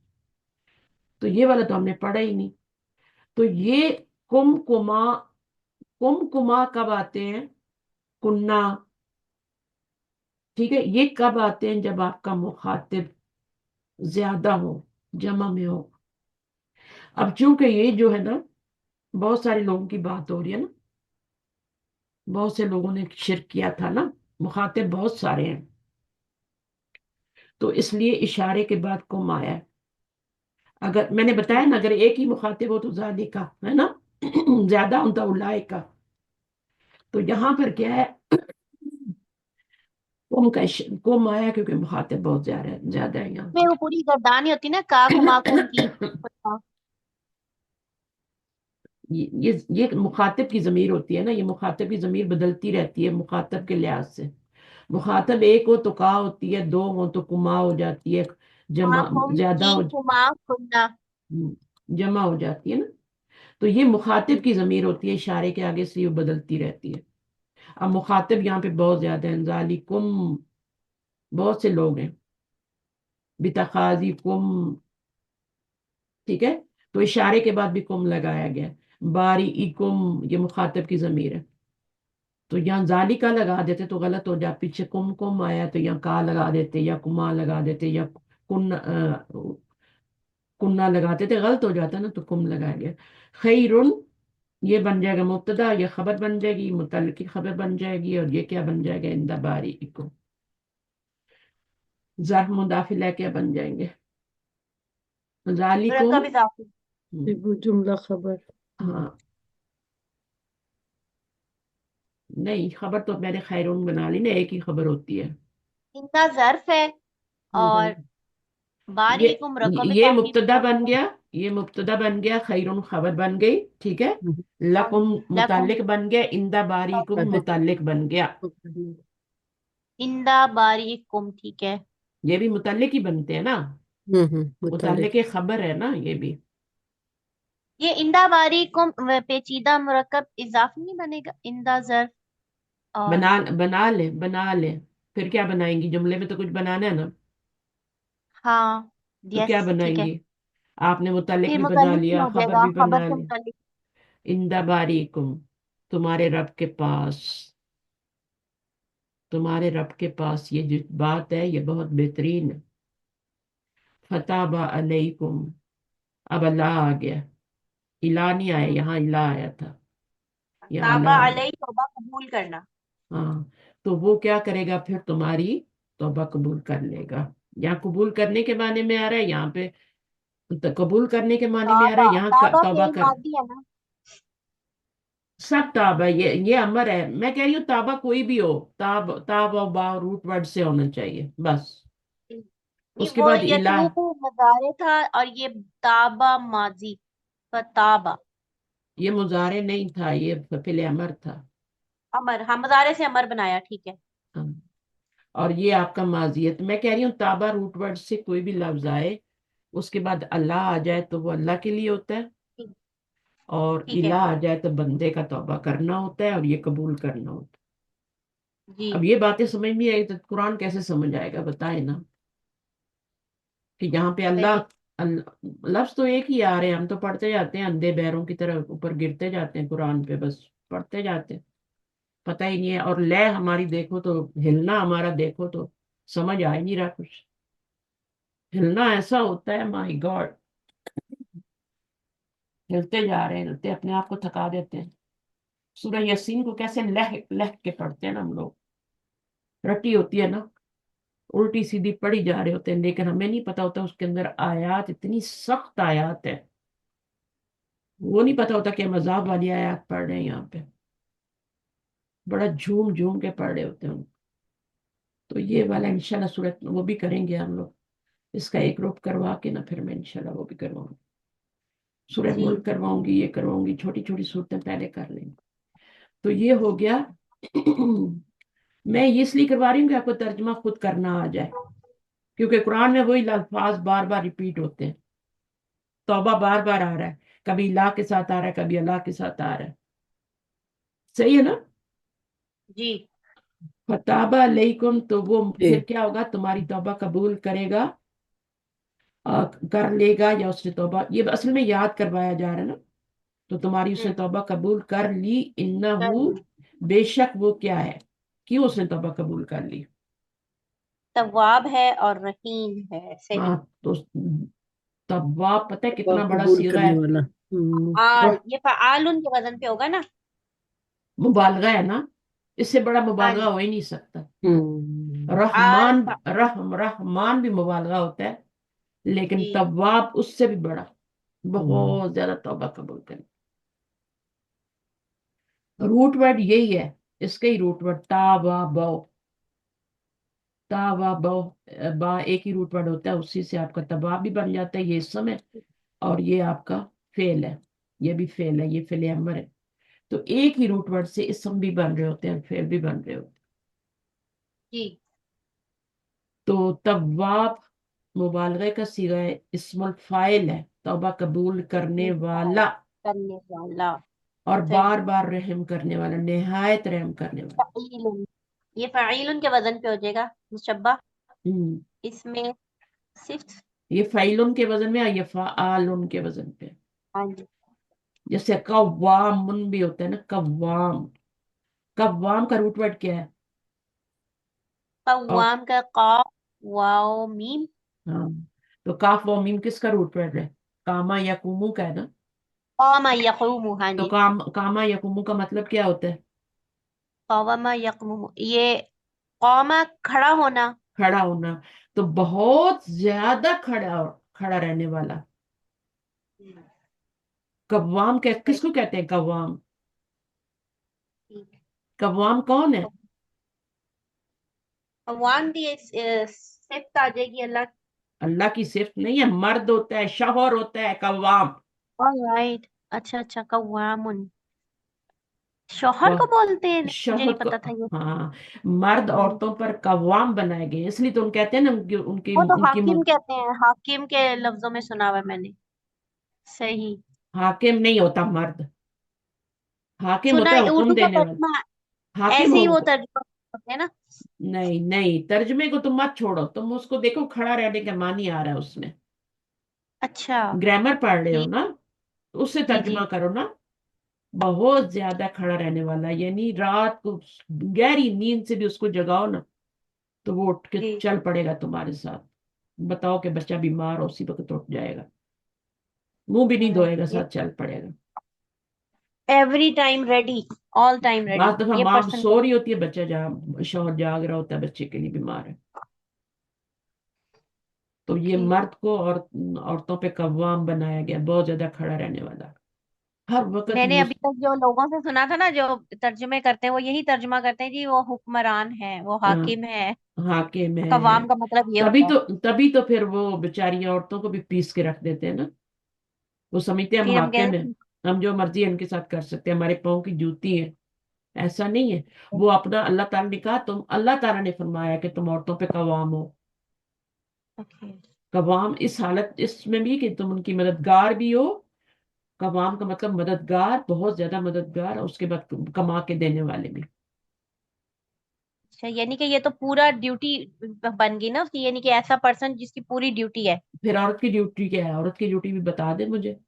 تو یہ والا تو ہم نے پڑھا ہی نہیں۔ تو یہ کم کما کب آتے ہیں؟ کنہ، ٹھیک ہے، یہ کب آتے ہیں؟ جب آپ کا مخاطب زیادہ ہو، جمع میں ہو۔ اب چونکہ یہ جو ہے نا بہت سارے لوگوں کی بات ہو رہی ہے نا، بہت سے لوگوں نے شرک کیا تھا نا، مخاطب بہت سارے ہیں، تو اس لیے اشارے کے بعد کم آیا ہے۔ اگر میں نے بتایا نا، اگر ایک ہی مخاطب ہو تو ذالی کا ہے نا، زیادہ ہوتا اولائے کا، تو یہاں پر کیا ہے، کم آیا کیونکہ مخاطب بہت زیادہ ہے یہاں میں وہ پوری گردانی ہوتی نا کا کما کم کی، پر۔ یہ مخاطب کی ضمیر ہوتی ہے نا، یہ مخاطب کی ضمیر بدلتی رہتی ہے مخاطب کے لحاظ سے، مخاطب ایک ہو تو کا ہوتی ہے، دو ہو تو کما ہو جاتی ہے، کا جمع کم زیادہ کی ہو کما کنہ۔ جمع ہو جاتی ہے نا، تو یہ مخاطب کی ضمیر ہوتی ہے، اشارے کے آگے سے یہ بدلتی رہتی ہے۔ اب مخاطب یہاں پہ بہت زیادہ ہیں، ذالکم بہت سے لوگ ہیں، بتخاذکم، ٹھیک ہے، تو اشارے کے بعد بھی کم لگایا گیا، بارئکم یہ مخاطب کی ضمیر ہے، تو یہاں ذالی کا لگا دیتے تو غلط ہو جائے، پیچھے کم کم آیا تو یہاں کا لگا دیتے یا کما لگا دیتے یا کن کنہ لگاتے تھے، غلط ہو جاتا نا تو کم لگائیں گے. خیرن یہ بن جائے گا مبتدا، یہ خبر بن جائے گی، متعلق کی خبر بن جائے گی، اور یہ کیا بن جائے گا، عند باریکم. ظرف مداخلہ کیا بن جائیں گے، ذالکم. مرکب اضافی. پھر وہ جملہ خبر. ہاں نہیں، خبر تو میں نے خیرون بنا لی نا، ایک ہی خبر ہوتی ہے. ان کا ظرف ہے اور باری کو مرکب یہ اضافی مبتدا بن گیا، یہ مبتدا بن گیا، خیرون خبر بن گئی، ٹھیک ہے. لکم لکم متعلق بن گیا، اندا باریکم متعلق بن گیا. اندا باری کم، ٹھیک ہے. یہ بھی متعلق ہی بنتے ہیں نا، متعلق خبر ہے نا یہ بھی. یہ اندا باری کم پیچیدہ مرکب اضافی نہیں بنے گا، اندا ظرف اور بنا لے پھر کیا بنائیں گی، جملے میں تو کچھ بنانا ہے نا، ہاں تو یس کیا بنائیں ٹھیک ہے. گی. آپ نے متعلق پھر بھی بنا متعلق میں لیا، ہو جائے خبر گا، بھی خبر بنا سے لی. متعلق. اندا باریکم تمہارے رب کے پاس، تمہارے رب کے پاس، یہ جو بات ہے یہ بہت بہترین ہے. فتاب علیکم، اب اللہ آ گیا، الہ نہیں آیا، یہاں الہ آیا تھا، یہاں تابع اللہ آ گیا. علیہ توبہ قبول کرنا. ہاں تو وہ کیا کرے گا پھر، تمہاری توبہ قبول کر لے گا. یہاں قبول کرنے کے معنی میں آ رہا ہے، یہاں پہ قبول کرنے کے معنی میں آ رہا ہے، تابع یہاں تابع توبہ فعل کر. ماضی ہے نا. سب تابہ، یہ امر ہے. میں کہہ رہی ہوں تابہ کوئی بھی ہو، تاب و با روٹ ورڈ سے ہونا چاہیے بس. اس کے وہ بعد الہ، یتوب مضارع تھا اور یہ تابع ماضی، فتابہ یہ مضارع نہیں تھا، یہ فعل امر تھا. امر. ہاں مضارع سے امر بنایا، ٹھیک ہے. ہاں. اور یہ آپ کا ماضی ہے. تو میں کہہ رہی ہوں تابہ روٹ ورڈ سے کوئی بھی لفظ آئے، اس کے بعد اللہ آ جائے تو وہ اللہ کے لیے ہوتا ہے، ٹھیک اور ٹھیک ہے الہ آ جائے تو بندے کا توبہ کرنا ہوتا ہے، اور یہ قبول کرنا ہوتا ہے. جی. اب یہ باتیں سمجھ نہیں آئی تو قرآن کیسے سمجھ آئے گا، بتائے نا. کہ یہاں پہ صحیح. لفظ تو ایک ہی آ رہے ہیں، ہم تو پڑھتے جاتے ہیں اندھے بہروں کی طرح اوپر گرتے جاتے ہیں قرآن پہ، بس پڑھتے جاتے ہیں، پتہ ہی نہیں ہے. اور لے ہماری دیکھو تو، ہلنا ہمارا دیکھو تو سمجھ آ ہی نہیں رہا کچھ. ہلنا ایسا ہوتا ہے مائی گاڈ، ہلتے جا رہے ہیں، ہلتے اپنے آپ کو تھکا دیتے ہیں. سورہ یاسین کو کیسے لہ لہ کے پڑھتے ہیں نا ہم لوگ، رٹی ہوتی ہے نا، الٹی سیدھی پڑھی جا رہے ہوتے ہیں، لیکن ہمیں نہیں پتا ہوتا اس کے اندر آیات اتنی سخت آیات ہے، وہ نہیں پتا ہوتا کہ ہم عذاب والی آیات پڑھ رہے ہیں. یہاں پہ بڑا جھوم جھوم کے پڑھ رہے ہوتے ہیں. تو یہ والا انشاءاللہ صورت وہ بھی کریں گے ہم لوگ، اس کا ایک روپ کروا کے نا پھر میں انشاءاللہ وہ بھی کرواؤں گی. سورہ جی ملک کرواؤں گی، یہ کرواؤں گی، چھوٹی چھوٹی صورتیں پہلے کر لیں گے. تو یہ ہو گیا. میں اس لیے کروا رہی ہوں کہ آپ کو ترجمہ خود کرنا آ جائے، کیونکہ قرآن میں وہی الفاظ بار بار ریپیٹ ہوتے ہیں. توبہ بار بار آ رہا ہے، کبھی اللہ کے ساتھ آ رہا ہے، کبھی اللہ کے ساتھ آ رہا ہے. صحیح ہے نا. جی. فتاب علیکم تو وہ پھر کیا ہوگا، تمہاری توبہ قبول کرے گا، کر لے گا، یا اس نے توبہ، یہ اصل میں یاد کروایا جا رہا ہے نا. تو تمہاری اس نے توبہ قبول کر لی، انہو بے شک وہ کیا ہے، کیوں اس نے توبہ قبول کر لی. تواب ہے اور رحیم ہے. صحیح. ہاں تو تواب پتہ ہے کتنا بڑا قبول صیغہ کرنے ہے، والا. یہ فعال کے وزن پہ ہوگا نا. مبالغہ ہے نا، اس سے بڑا ہاں مبالغہ جی. ہو ہی نہیں سکتا. آل رحمان، رحمان بھی مبالغہ ہوتا ہے، لیکن جی. تواب اس سے بھی بڑا، بہت زیادہ توبہ قبول کریں. روٹ ورڈ یہی ہے، اس کا ہی روٹ ورڈ تابا بو، تابا بو، با ایک ہی روٹ ورڈ ہوتا ہے، اسی سے آپ کا تباب بھی بن جاتا ہے، یہ اسم ہے، اور یہ آپ کا فعل ہے، یہ بھی فعل ہے، یہ فعل امر ہے. تو ایک ہی روٹ ورڈ سے اسم بھی بن رہے ہوتے ہیں، فعل بھی بن رہے ہوتے ہیں. جی. تو تواب مبالغہ کا صیغہ ہے، اسم الفاعل ہے، توبہ قبول کرنے والا، کرنے والا. اور صحیح. بار بار رحم کرنے والا، نہایت رحم کرنے والا. فعیل، یہ فعیل کے وزن پہ ہو جائے گا مشبہ. اس میں صرف یہ فعیلن کے وزن میں، یہ فعالن کے وزن پہ. ہاں جی. جیسے قوام بھی ہوتا ہے نا، قوام، कव्वाम का रूट वर्ड क्या है? और कव्वाम का कॉफ वाओ मीम। हाँ, तो काफ व मीम किसका रूट वर्ड है? कामा या कुमू का है ना। कौमा यकूमु, हाँ तो जी। कामा या कुमू का मतलब क्या होता है? कौमा यकूमु, ये कौमा खड़ा होना। खड़ा होना। तो बहुत ज्यादा खड़ा खड़ा रहने वाला। कव्वाम किसको कहते हैं? कव्वाम। कव्वाम कौन है? कव्वाम की सिफ्त आ जाएगी अल्लाह। अल्लाह की सिर्फ नहीं है, मर्द होता है, शौहर होता है कव्वाम। ऑलराइट, अच्छा अच्छा, कव्वामुन शौहर को वह बोलते हैं, मुझे शौहर नहीं को। पता था ये। हाँ, मर्द हम्म, औरतों पर कव्वाम बनाए गए हैं, इसलिए तो उन कहते हैं ना, उनकी उनकी वो तो उनकी हाकिम कहते हैं, हाकिम के लफ्जों में सुना हुआ है मैंने। सही हाकिम नहीं होता मर्द। हाकिम सुना होता है है, हुक्म उर्दू का देने वाला। तर्जुमा हाकिम ऐसे ही वो हो। तर्जुमा करते हैं ना। नहीं नहीं, तर्जमे को तुम मत छोड़ो, तुम उसको देखो, खड़ा रहने का मान ही आ रहा है उसमें। अच्छा, ग्रामर पढ़ रहे हो ठीक। ना, तो उससे जी जी तर्जमा करो ना। बहुत ज्यादा खड़ा रहने वाला, यानी रात को गहरी नींद से भी उसको जगाओ ना, तो वो उठ के जी चल पड़ेगा तुम्हारे साथ। बताओ कि बच्चा बीमार हो, उसी वक्त उठ जाएगा, मुंह भी नहीं धोएगा, ये साथ चल पड़ेगा। Every time ready, all time ready, बात दफा ये माँ पर्सन। सो रही होती है, बच्चा शौहर जाग रहा होता है, बच्चे के लिए बीमार है। तो ये ओके, मर्द को और औरतों पे कव्वाम बनाया गया, बहुत ज्यादा खड़ा रहने वाला, हर वक्त मैंने वो। अभी तक जो लोगों से सुना था ना, जो तर्जुमे करते हैं, वो यही तर्जुमा करते हैं जी, वो हुक्मरान है, वो हाकिम है। हाकिम है। कवाम का मतलब ये तभी होता है। तो तभी तो फिर वो बेचारी औरतों को भी पीस के रख देते हैं ना। वो समझते हैं हम फिर हम हाकिम कहते हैं, हैं हम जो मर्जी इनके साथ कर सकते हैं, हमारे पाँव की जूती है। ऐसा नहीं है। वो अपना, अल्लाह ताला ने कहा, तुम, अल्लाह ताला ने फरमाया कि तुम औरतों पे कवाम हो। ओके, कवाम इस हालत इसमें भी कि तुम उनकी मददगार भी हो। कवाम का मतलब मददगार, बहुत ज्यादा मददगार, और उसके बाद कमा के देने वाले भी। अच्छा, यानी कि ये तो पूरा ड्यूटी बन गई ना उसकी, यानी कि ऐसा पर्सन जिसकी पूरी ड्यूटी है। फिर औरत की ड्यूटी क्या है? औरत की ड्यूटी भी बता दे मुझे।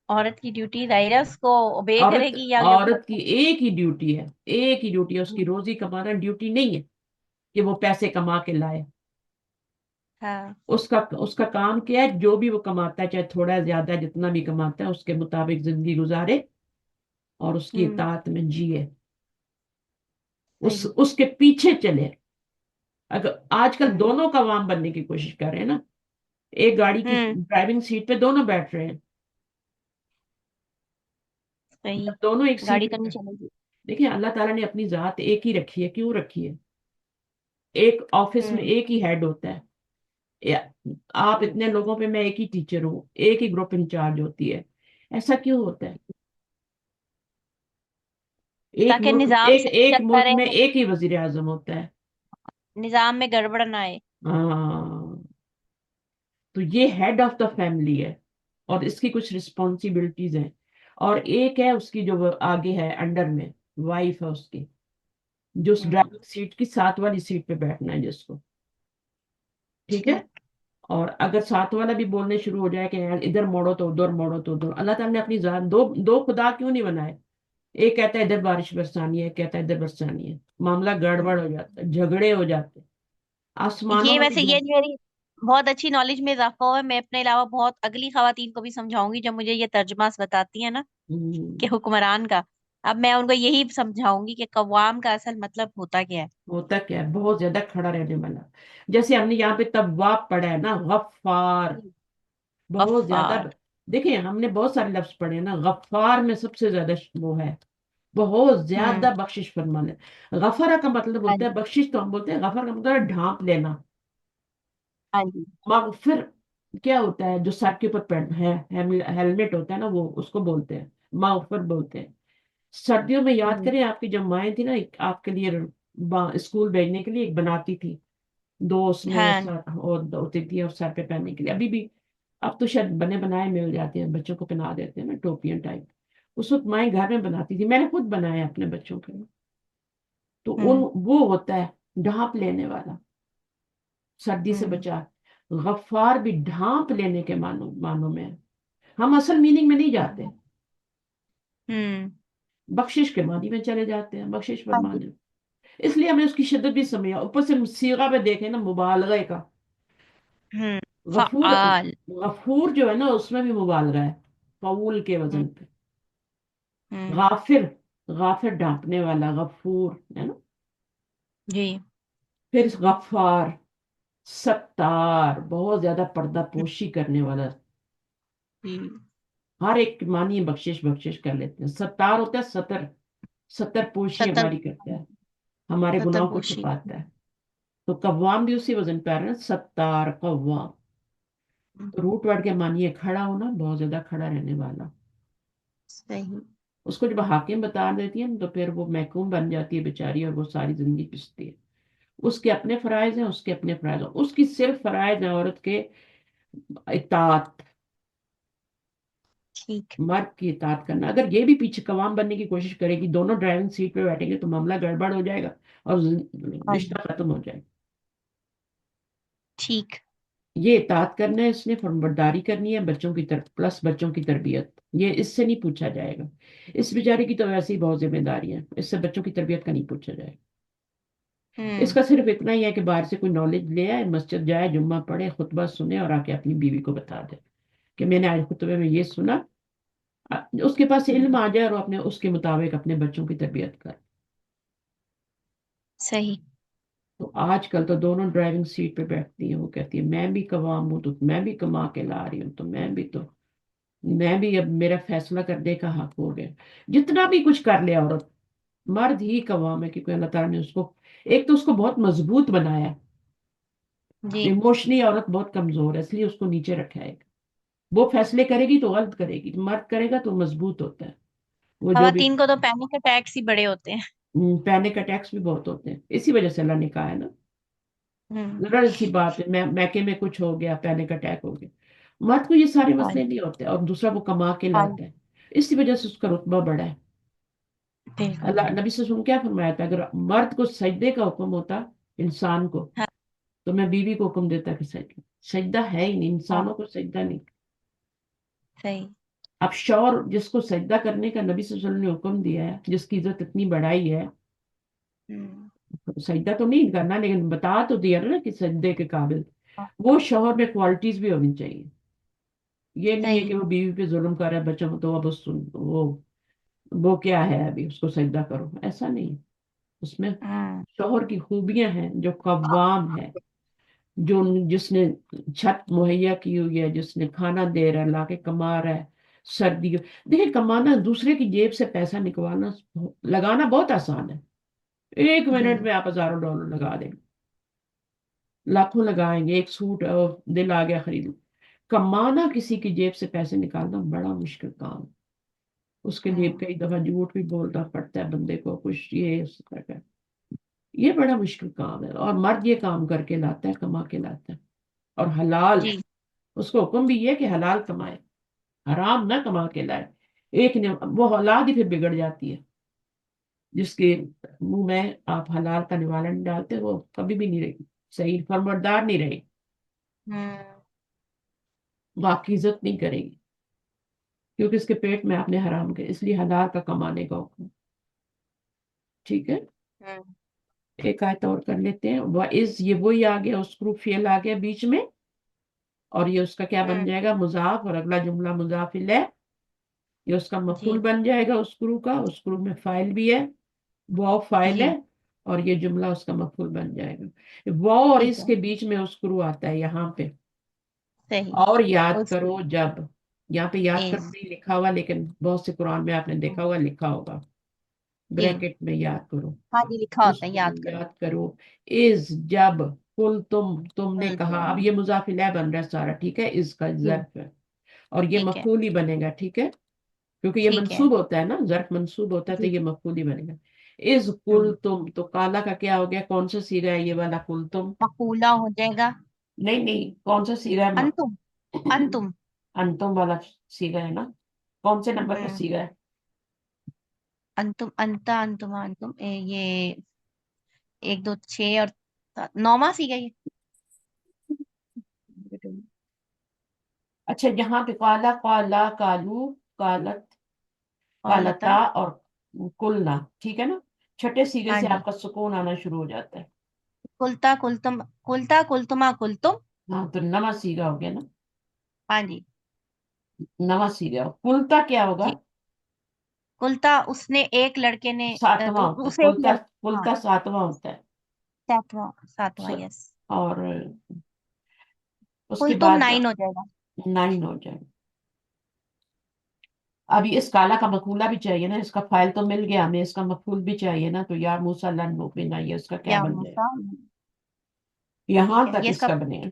औरत की ड्यूटी जाहिर है उसको ओबे औरत करेगी या जो भी औरत की एक ही ड्यूटी है, एक ही ड्यूटी है, उसकी रोजी कमाना। ड्यूटी नहीं है कि वो पैसे कमा के लाए। हाँ। उसका उसका काम क्या है? जो भी वो कमाता है, चाहे थोड़ा ज्यादा, जितना भी कमाता है, उसके मुताबिक जिंदगी गुजारे और उसकी हम्म, इताअत में जिए, सही। उसके पीछे चले। अगर आजकल हम्म दोनों का वाम बनने की कोशिश कर रहे हैं ना, एक गाड़ी की हम्म, ड्राइविंग सीट पे दोनों बैठ रहे हैं। सही। जब दोनों एक गाड़ी सीट तो नहीं पे, चलेगी। देखिए अल्लाह ताला ने अपनी जात एक ही रखी है, क्यों रखी है? एक ऑफिस में हम्म एक ही हेड होता है, या आप इतने लोगों पे, मैं एक ही टीचर हूँ, एक ही ग्रुप इंचार्ज होती है। ऐसा क्यों होता है? एक ताकि मुल्क निजाम एक सही एक चलता मुल्क में रहे, एक ही वजीर आजम होता है। निजाम में गड़बड़ ना आए। हाँ, तो ये हेड ऑफ द फैमिली है, और इसकी कुछ रिस्पॉन्सिबिलिटीज हैं। और एक है उसकी जो वो आगे है, अंडर में वाइफ है उसकी, जो उस हम्म, ड्राइविंग सीट की साथ वाली सीट पे बैठना है जिसको। ठीक है। ठीक। और अगर साथ वाला भी बोलने शुरू हो जाए कि यार इधर मोड़ो तो उधर, मोड़ो तो उधर, अल्लाह ताला ने अपनी जात दो दो खुदा क्यों नहीं बनाए? एक कहता है इधर बारिश बरसानी है, एक कहता है इधर बरसानी है, मामला गड़बड़ हो जाता है, झगड़े हो जाते हैं। आसमानों ये में भी वैसे ये मेरी बहुत अच्छी नॉलेज में इजाफा हुआ है। मैं अपने अलावा बहुत अगली खवातीन को भी समझाऊंगी जब मुझे ये तर्जमास बताती है ना, कि हम्म, हुक्मरान का। अब मैं उनको यही समझाऊंगी कि कवाम का असल मतलब होता क्या है। होता क्या है? बहुत ज्यादा खड़ा रहने वाला। जैसे हमने यहाँ पे तव्वाब पढ़ा है ना, गफ्फार, बहुत ज्यादा। गफ्फार। देखिए हमने बहुत सारे लफ्ज पढ़े हैं ना, गफ्फार में सबसे ज्यादा वो है, बहुत हम्म, ज्यादा बख्शिश फरमाने। गफरा का मतलब हाँ होता है जी, बख्शिश, तो हम बोलते हैं गफर का मतलब है ढांप लेना। हाँ जी। मगफिर क्या होता है? जो सर के ऊपर पहन है, हेलमेट होता है ना, वो उसको बोलते हैं, मगफिर बोलते हैं। सर्दियों में याद हम्म करें, आपकी जब माएँ थी ना, आपके लिए स्कूल भेजने के लिए एक बनाती थी, दो उसमें हाँ। सर और होती थी, और सर पे पहनने के लिए अभी भी। अब तो शायद बने बनाए मिल जाते हैं, बच्चों को पहना देते हैं ना, टोपियां टाइप। उस वक्त माएँ घर में बनाती थी, मैंने खुद बनाया अपने बच्चों के लिए। तो उन हम्म वो होता है ढांप लेने वाला, सर्दी से हम्म बचा। गफ्फार भी ढांप लेने के मानों मानों में है। हम असल मीनिंग में नहीं जाते। हम्म बख्शिश के मानी में चले जाते हैं, बख्शिश हाँ जी। फरमाने। इसलिए हमें उसकी शिद्दत भी समझा, ऊपर से सीगा पे देखें ना मुबालगे का, गफूर, फ़आल। गफूर जो है ना उसमें भी मुबालगा है, फऊल के हम्म वजन पे। हम्म, गाफिर, गाफिर ढांपने वाला, गफूर है ना। जी। फिर गफ्फार, सत्तार, बहुत ज्यादा पर्दा पोशी करने वाला। जी। हर एक की मानी बख्शिश बख्शिश कर लेते हैं। सत्तार होता है सतर, सतर पोशी सतर हमारी करता है, हमारे सतर गुनाहों को पोशी। छुपाता है। तो कव्वाम भी उसी वजन पे आ रहा है, सत्तार कव्वाम। तो रूट वर्ड के मानिए खड़ा होना, बहुत ज्यादा खड़ा रहने वाला। सही। उसको जब हाकिम बता देती है ना, तो फिर वो महकूम बन जाती है बेचारी, और वो सारी जिंदगी पिसती है। उसके अपने फराइज हैं, उसके अपने फराइज हैं, उसकी सिर्फ फराइज है औरत के इताअत, ठीक। मर्द की इताअत करना। अगर ये भी पीछे कवाम बनने की कोशिश करेगी, दोनों ड्राइविंग सीट पे बैठेंगे, तो मामला गड़बड़ हो जाएगा और हाँ जी। रिश्ता खत्म हो जाएगा। ठीक। ये इताअत करना है, इसने फर्माबरदारी करनी है बच्चों की तरफ, प्लस बच्चों की तरबियत, ये इससे नहीं पूछा जाएगा। इस बेचारे की तो वैसे ही बहुत जिम्मेदारी है, इससे बच्चों की तरबियत का नहीं पूछा जाएगा। हम्म इसका सिर्फ इतना ही है कि बाहर से कोई नॉलेज ले आए, मस्जिद जाए, जुम्मा पढ़े, खुतबा सुने, और आके अपनी बीवी को बता दे कि मैंने आज खुतबे में ये सुना। उसके पास इल्म आ जाए और वो अपने उसके मुताबिक अपने बच्चों की तरबियत कर। सही। तो आजकल तो दोनों ड्राइविंग सीट पे बैठती है, वो कहती है मैं भी कवाम हूँ, तो मैं भी कमा के ला रही हूँ, तो मैं भी अब मेरा फैसला करने का हक हो गया। जितना भी कुछ कर ले औरत, मर्द ही कवाम है, क्योंकि अल्लाह ताला ने उसको, एक तो उसको बहुत मजबूत बनाया है। जी। इमोशनली औरत बहुत कमजोर है, इसलिए उसको नीचे रखा है। वो फैसले करेगी तो गलत करेगी, मर्द करेगा तो मजबूत होता है। वो जो भी, खवातीन को तो पैनिक अटैक्स ही बड़े होते हैं। पैनिक अटैक्स भी बहुत होते हैं, इसी वजह से अल्लाह ने कहा है ना। हम्म जरा सी बात है, मैके में कुछ हो गया, पैनिक अटैक हो गया। मर्द को ये सारे हाँ मसले नहीं होते, और दूसरा वो कमा के हाँ, लाता है, इसी वजह से उसका रुतबा बढ़ा है। बिल्कुल। अल्लाह नबी से क्या फरमाया था, अगर मर्द को सजदे का हुक्म होता इंसान को, हाँ तो मैं बीवी को हुक्म देता कि सजदा, सजदा है ही नहीं, हाँ, इंसानों को सजदा नहीं। सही। अब शौर जिसको सजदा करने का नबी सल्लल्लाहु अलैहि वसल्लम ने हुक्म दिया है, जिसकी इज्जत इतनी बढ़ाई है, हम्म सजदा तो नहीं करना, लेकिन बता तो दिया ना कि सजदे के काबिल। हाँ, वो शौहर में क्वालिटीज भी होनी चाहिए। ये नहीं है सही। कि वो बीवी पे जुल्म कर रहा है, बच्चों को तो अब वो क्या है अभी उसको सजदा करो, ऐसा नहीं है। उसमें हम्म शौहर की खूबियां हैं, जो कव्वाम है, जो जिसने छत मुहैया की हुई है, जिसने खाना दे रहा है, लाके कमा रहा है। सर्दी, देखिए कमाना, दूसरे की जेब से पैसा निकलवाना, लगाना बहुत आसान है। एक मिनट हम्म में आप $1000 लगा देंगे, लाखों लगाएंगे, एक सूट दिल आ गया खरीद। कमाना, किसी की जेब से पैसे निकालना बड़ा मुश्किल काम है। उसके लिए हम्म, कई दफा झूठ भी बोलना पड़ता है बंदे को, कुछ ये उस तरह का। ये बड़ा मुश्किल काम है, और मर्द ये काम करके लाता है, कमा के लाता है, और हलाल। जी। उसको हुक्म भी है कि हलाल कमाए, हराम ना कमा के लाए। एक ने वो औलाद ही फिर बिगड़ जाती है, जिसके मुंह में आप हलाल का निवाला नहीं डालते, वो कभी भी नहीं रहेगी सही, फर्माबरदार नहीं रहेगी, हम्म वो आपकी इज्जत नहीं करेगी, क्योंकि उसके पेट में आपने हराम के, इसलिए हलाल का कमाने का हुक्म। ठीक है। हम्म एक आयत और कर लेते हैं, व इज, ये वही आ गया, उस्क्रू फेल आ गया बीच में, और ये उसका क्या बन हम्म, जाएगा, मुजाफ, और अगला जुमला मुजाफ इलैह। ये उसका मफूल जी। बन जाएगा उस्क्रू का, उस्क्रू में फाइल भी है, वाव फाइल है, जी। और ये जुमला उसका मफूल बन जाएगा। वाव और ठीक है। इसके बीच में उस्क्रू आता है यहाँ पे। सही। और याद उस करो जब, यहाँ पे याद करो इज। नहीं लिखा हुआ, लेकिन बहुत से कुरान में आपने देखा होगा, लिखा होगा, जी। ब्रैकेट में याद करो। हाँ जी, लिखा होता है, उसको याद करो। याद करो। इज, जब, कुल, तुमने कुल कहा, अब तुम। ये मुजाफ इलैह बन रहा है सारा, ठीक है, इसका जी। ज़र्फ है, और ये ठीक है। मफूल ही बनेगा, ठीक है, क्योंकि ये ठीक है। मंसूब होता है ना, ज़र्फ मंसूब होता है, तो जी। ये मफूल ही बनेगा। इज कुल हम्म तुम, तो काला का क्या हो गया, कौन सा सीगा है ये वाला, कुल तुम। मकूला हो जाएगा। नहीं नहीं, कौन सा सीगा है, अंतुम। अंतुम। अंतुम वाला सीगा है ना, कौन से नंबर का हम्म सीगा है। अंतुम, अंता, अंतुमा, अंतुम, ये एक दो छः और नौमा सीगा ये। अच्छा, यहाँ पे काला, काला, कालू, कालत, और लता। कालता, और कुलना, ठीक है ना। छठे सीगे हाँ से जी। आपका सुकून आना शुरू हो जाता है। कुलता कुलतुम, कुलता कुलतुमा कुलतुम। हाँ, तो नवा सीगा हो गया ना, हाँ जी। नवा सीगा। कुलता क्या होगा? जी। कुलता, उसने एक लड़के ने सातवां होता है उसे एक कुलता, हाँ, कुलता सातवां होता है। सातवां, सातवां, स- यस। और उसके कुलतुम बाद 9 हो जाएगा। 9 हो जाए। अभी इस काला का मकूला भी चाहिए ना, इसका फाइल तो मिल गया हमें, इसका मकूल भी चाहिए ना, तो या मूसा लन बिना, ये उसका क्या या बन जाए? मूसा। ठीक यहां है, तक ये इसका। इसका बनेगा,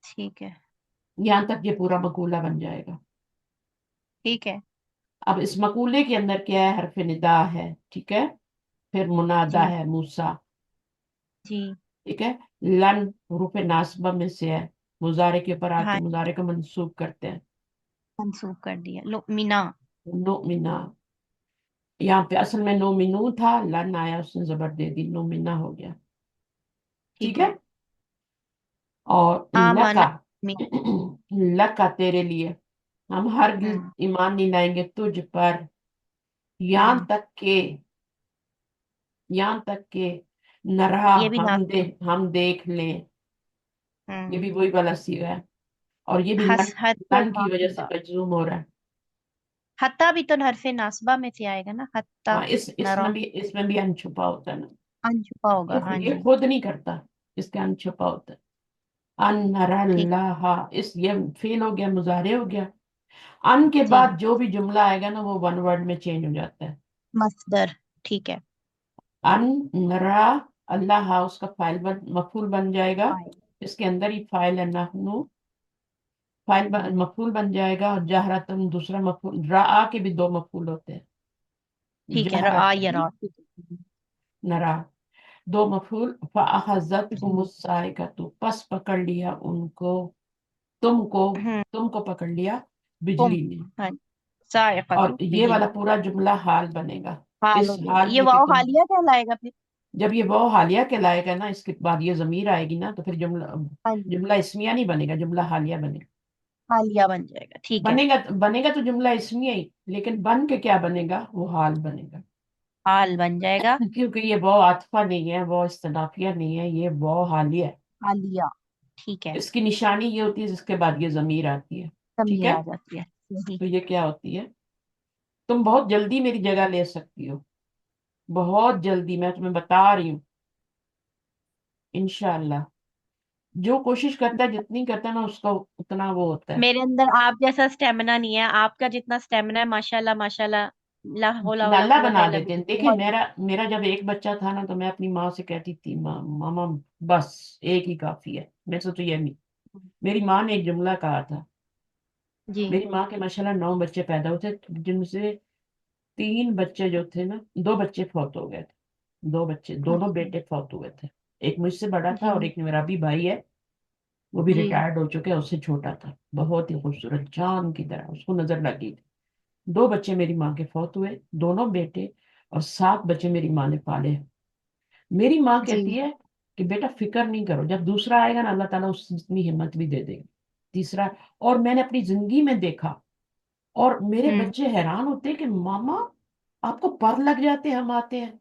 ठीक है। यहां तक ये पूरा मकूला बन जाएगा। ठीक है। अब इस मकूले के अंदर क्या है? हरफ निदा है, ठीक है, फिर मुनादा जी। है मूसा, जी। ठीक है। लन हरूफ नासबा में से है, मुजारे के ऊपर आके हाँ, मुजारे को मंसूब करते हैं। मंसूब कर दिया। लुमिना। नोमिना, यहाँ पे असल में नोमिनू था, लन आया उसने जबर दे दी, नोमिना हो गया, ठीक ठीक है। है। और आमाना लका, में। लका तेरे लिए, हम हरगिज हम्म। ईमान नहीं लाएंगे तुझ पर, यहाँ हम्म। तक के, यहाँ तक के नरहा, ये भी नाम। हम देख लें, ये हम्म। भी वही वाला सीगा है। और ये भी हस हरफे लन की वजह से नासिबा। मजजूम हो रहा है। हत्ता भी तो हरफे नासबा में से आएगा ना, हत्ता। हाँ, नरा। इसमें भी अन छुपा होता है ना, अन छुपा होगा, हाँ ये जी। खुद नहीं करता, इसके अन छुपा होता है। अन ठीक। नरल्लाह, इस ये फेल हो गया, मुजारे हो गया। अन के जी। बाद जो भी जुमला आएगा ना वो वन वर्ड में चेंज हो जाता है। मस्दर। ठीक है। अन नरा अल्लाह, उसका मफूल बन जाएगा, फाइल। इसके अंदर ही फाइल है नहनु, मफूल बन जाएगा। और जहरतन दूसरा मफूल, रा के भी दो मफूल होते हैं, ठीक है, आ या जहरतन रा, ठीक है। नरा, दो मफूल। फ़अख़ज़त जी। हुमुस्साइक़तु, पस पकड़ लिया उनको, तुमको, हम्म। तुमको पकड़ लिया तुम। बिजली ने। हाँ। साइक़तु और ये बिजली। वाला पूरा जुमला हाल बनेगा। हाल हो इस जाएगा, हाल ये में कि वाव तुम, हालिया कहलाएगा फिर। जब ये वो हालिया कहलाएगा ना, इसके बाद ये जमीर आएगी ना, तो फिर जुमला, हाँ जी। जुमला इसमिया नहीं बनेगा, जुमला हालिया बनेगा। हालिया बन जाएगा, ठीक है। बनेगा, बनेगा तो जुमला इसमिया ही, लेकिन बन के क्या बनेगा? वो हाल बनेगा। हाल बन जाएगा। क्योंकि ये वो आतफा नहीं है, वो इस्तनाफिया नहीं है, ये वो हालिया है। हालिया। ठीक है। इसकी निशानी ये होती है जिसके बाद ये जमीर आती है, ठीक जमीर है। आ जाती है, यही। तो ये क्या होती है? तुम बहुत जल्दी मेरी जगह ले सकती हो, बहुत जल्दी, मैं तुम्हें बता रही हूँ, इंशाअल्लाह। जो कोशिश करता है, जितनी करता है ना, उसका उतना वो होता है। मेरे अंदर आप जैसा स्टेमिना नहीं है, आपका जितना स्टेमिना है, माशाल्लाह माशाल्लाह। ला हौला वला अल्लाह बना कुव्वता इल्ला देते हैं। बिल्लाह, देखिए, बहुत। मेरा मेरा जब एक बच्चा था ना, तो मैं अपनी माँ से कहती थी, मामा बस एक ही काफी है, मेरे से तो ये नहीं। मेरी माँ ने एक जुमला कहा था, जी। मेरी माँ के माशाल्लाह 9 बच्चे पैदा हुए थे, जिनसे 3 बच्चे जो थे ना, 2 बच्चे फौत हो गए थे, 2 बच्चे, दोनों अच्छा। बेटे फौत हुए थे। एक मुझसे बड़ा था और जी। एक मेरा भी भाई है, वो भी जी। रिटायर्ड हो चुके हैं, उससे छोटा था, बहुत ही खूबसूरत जान की तरह, उसको नजर लगी थी। 2 बच्चे मेरी माँ के फौत हुए, दोनों बेटे, और 7 बच्चे मेरी माँ ने पाले। मेरी माँ जी। कहती है कि बेटा फिक्र नहीं करो, जब दूसरा आएगा ना, अल्लाह ताला उससे इतनी हिम्मत भी दे देगी, तीसरा। और मैंने अपनी जिंदगी में देखा, और मेरे हम्म। बच्चे हैरान होते हैं कि मामा, आपको पर लग जाते हैं, हम आते हैं,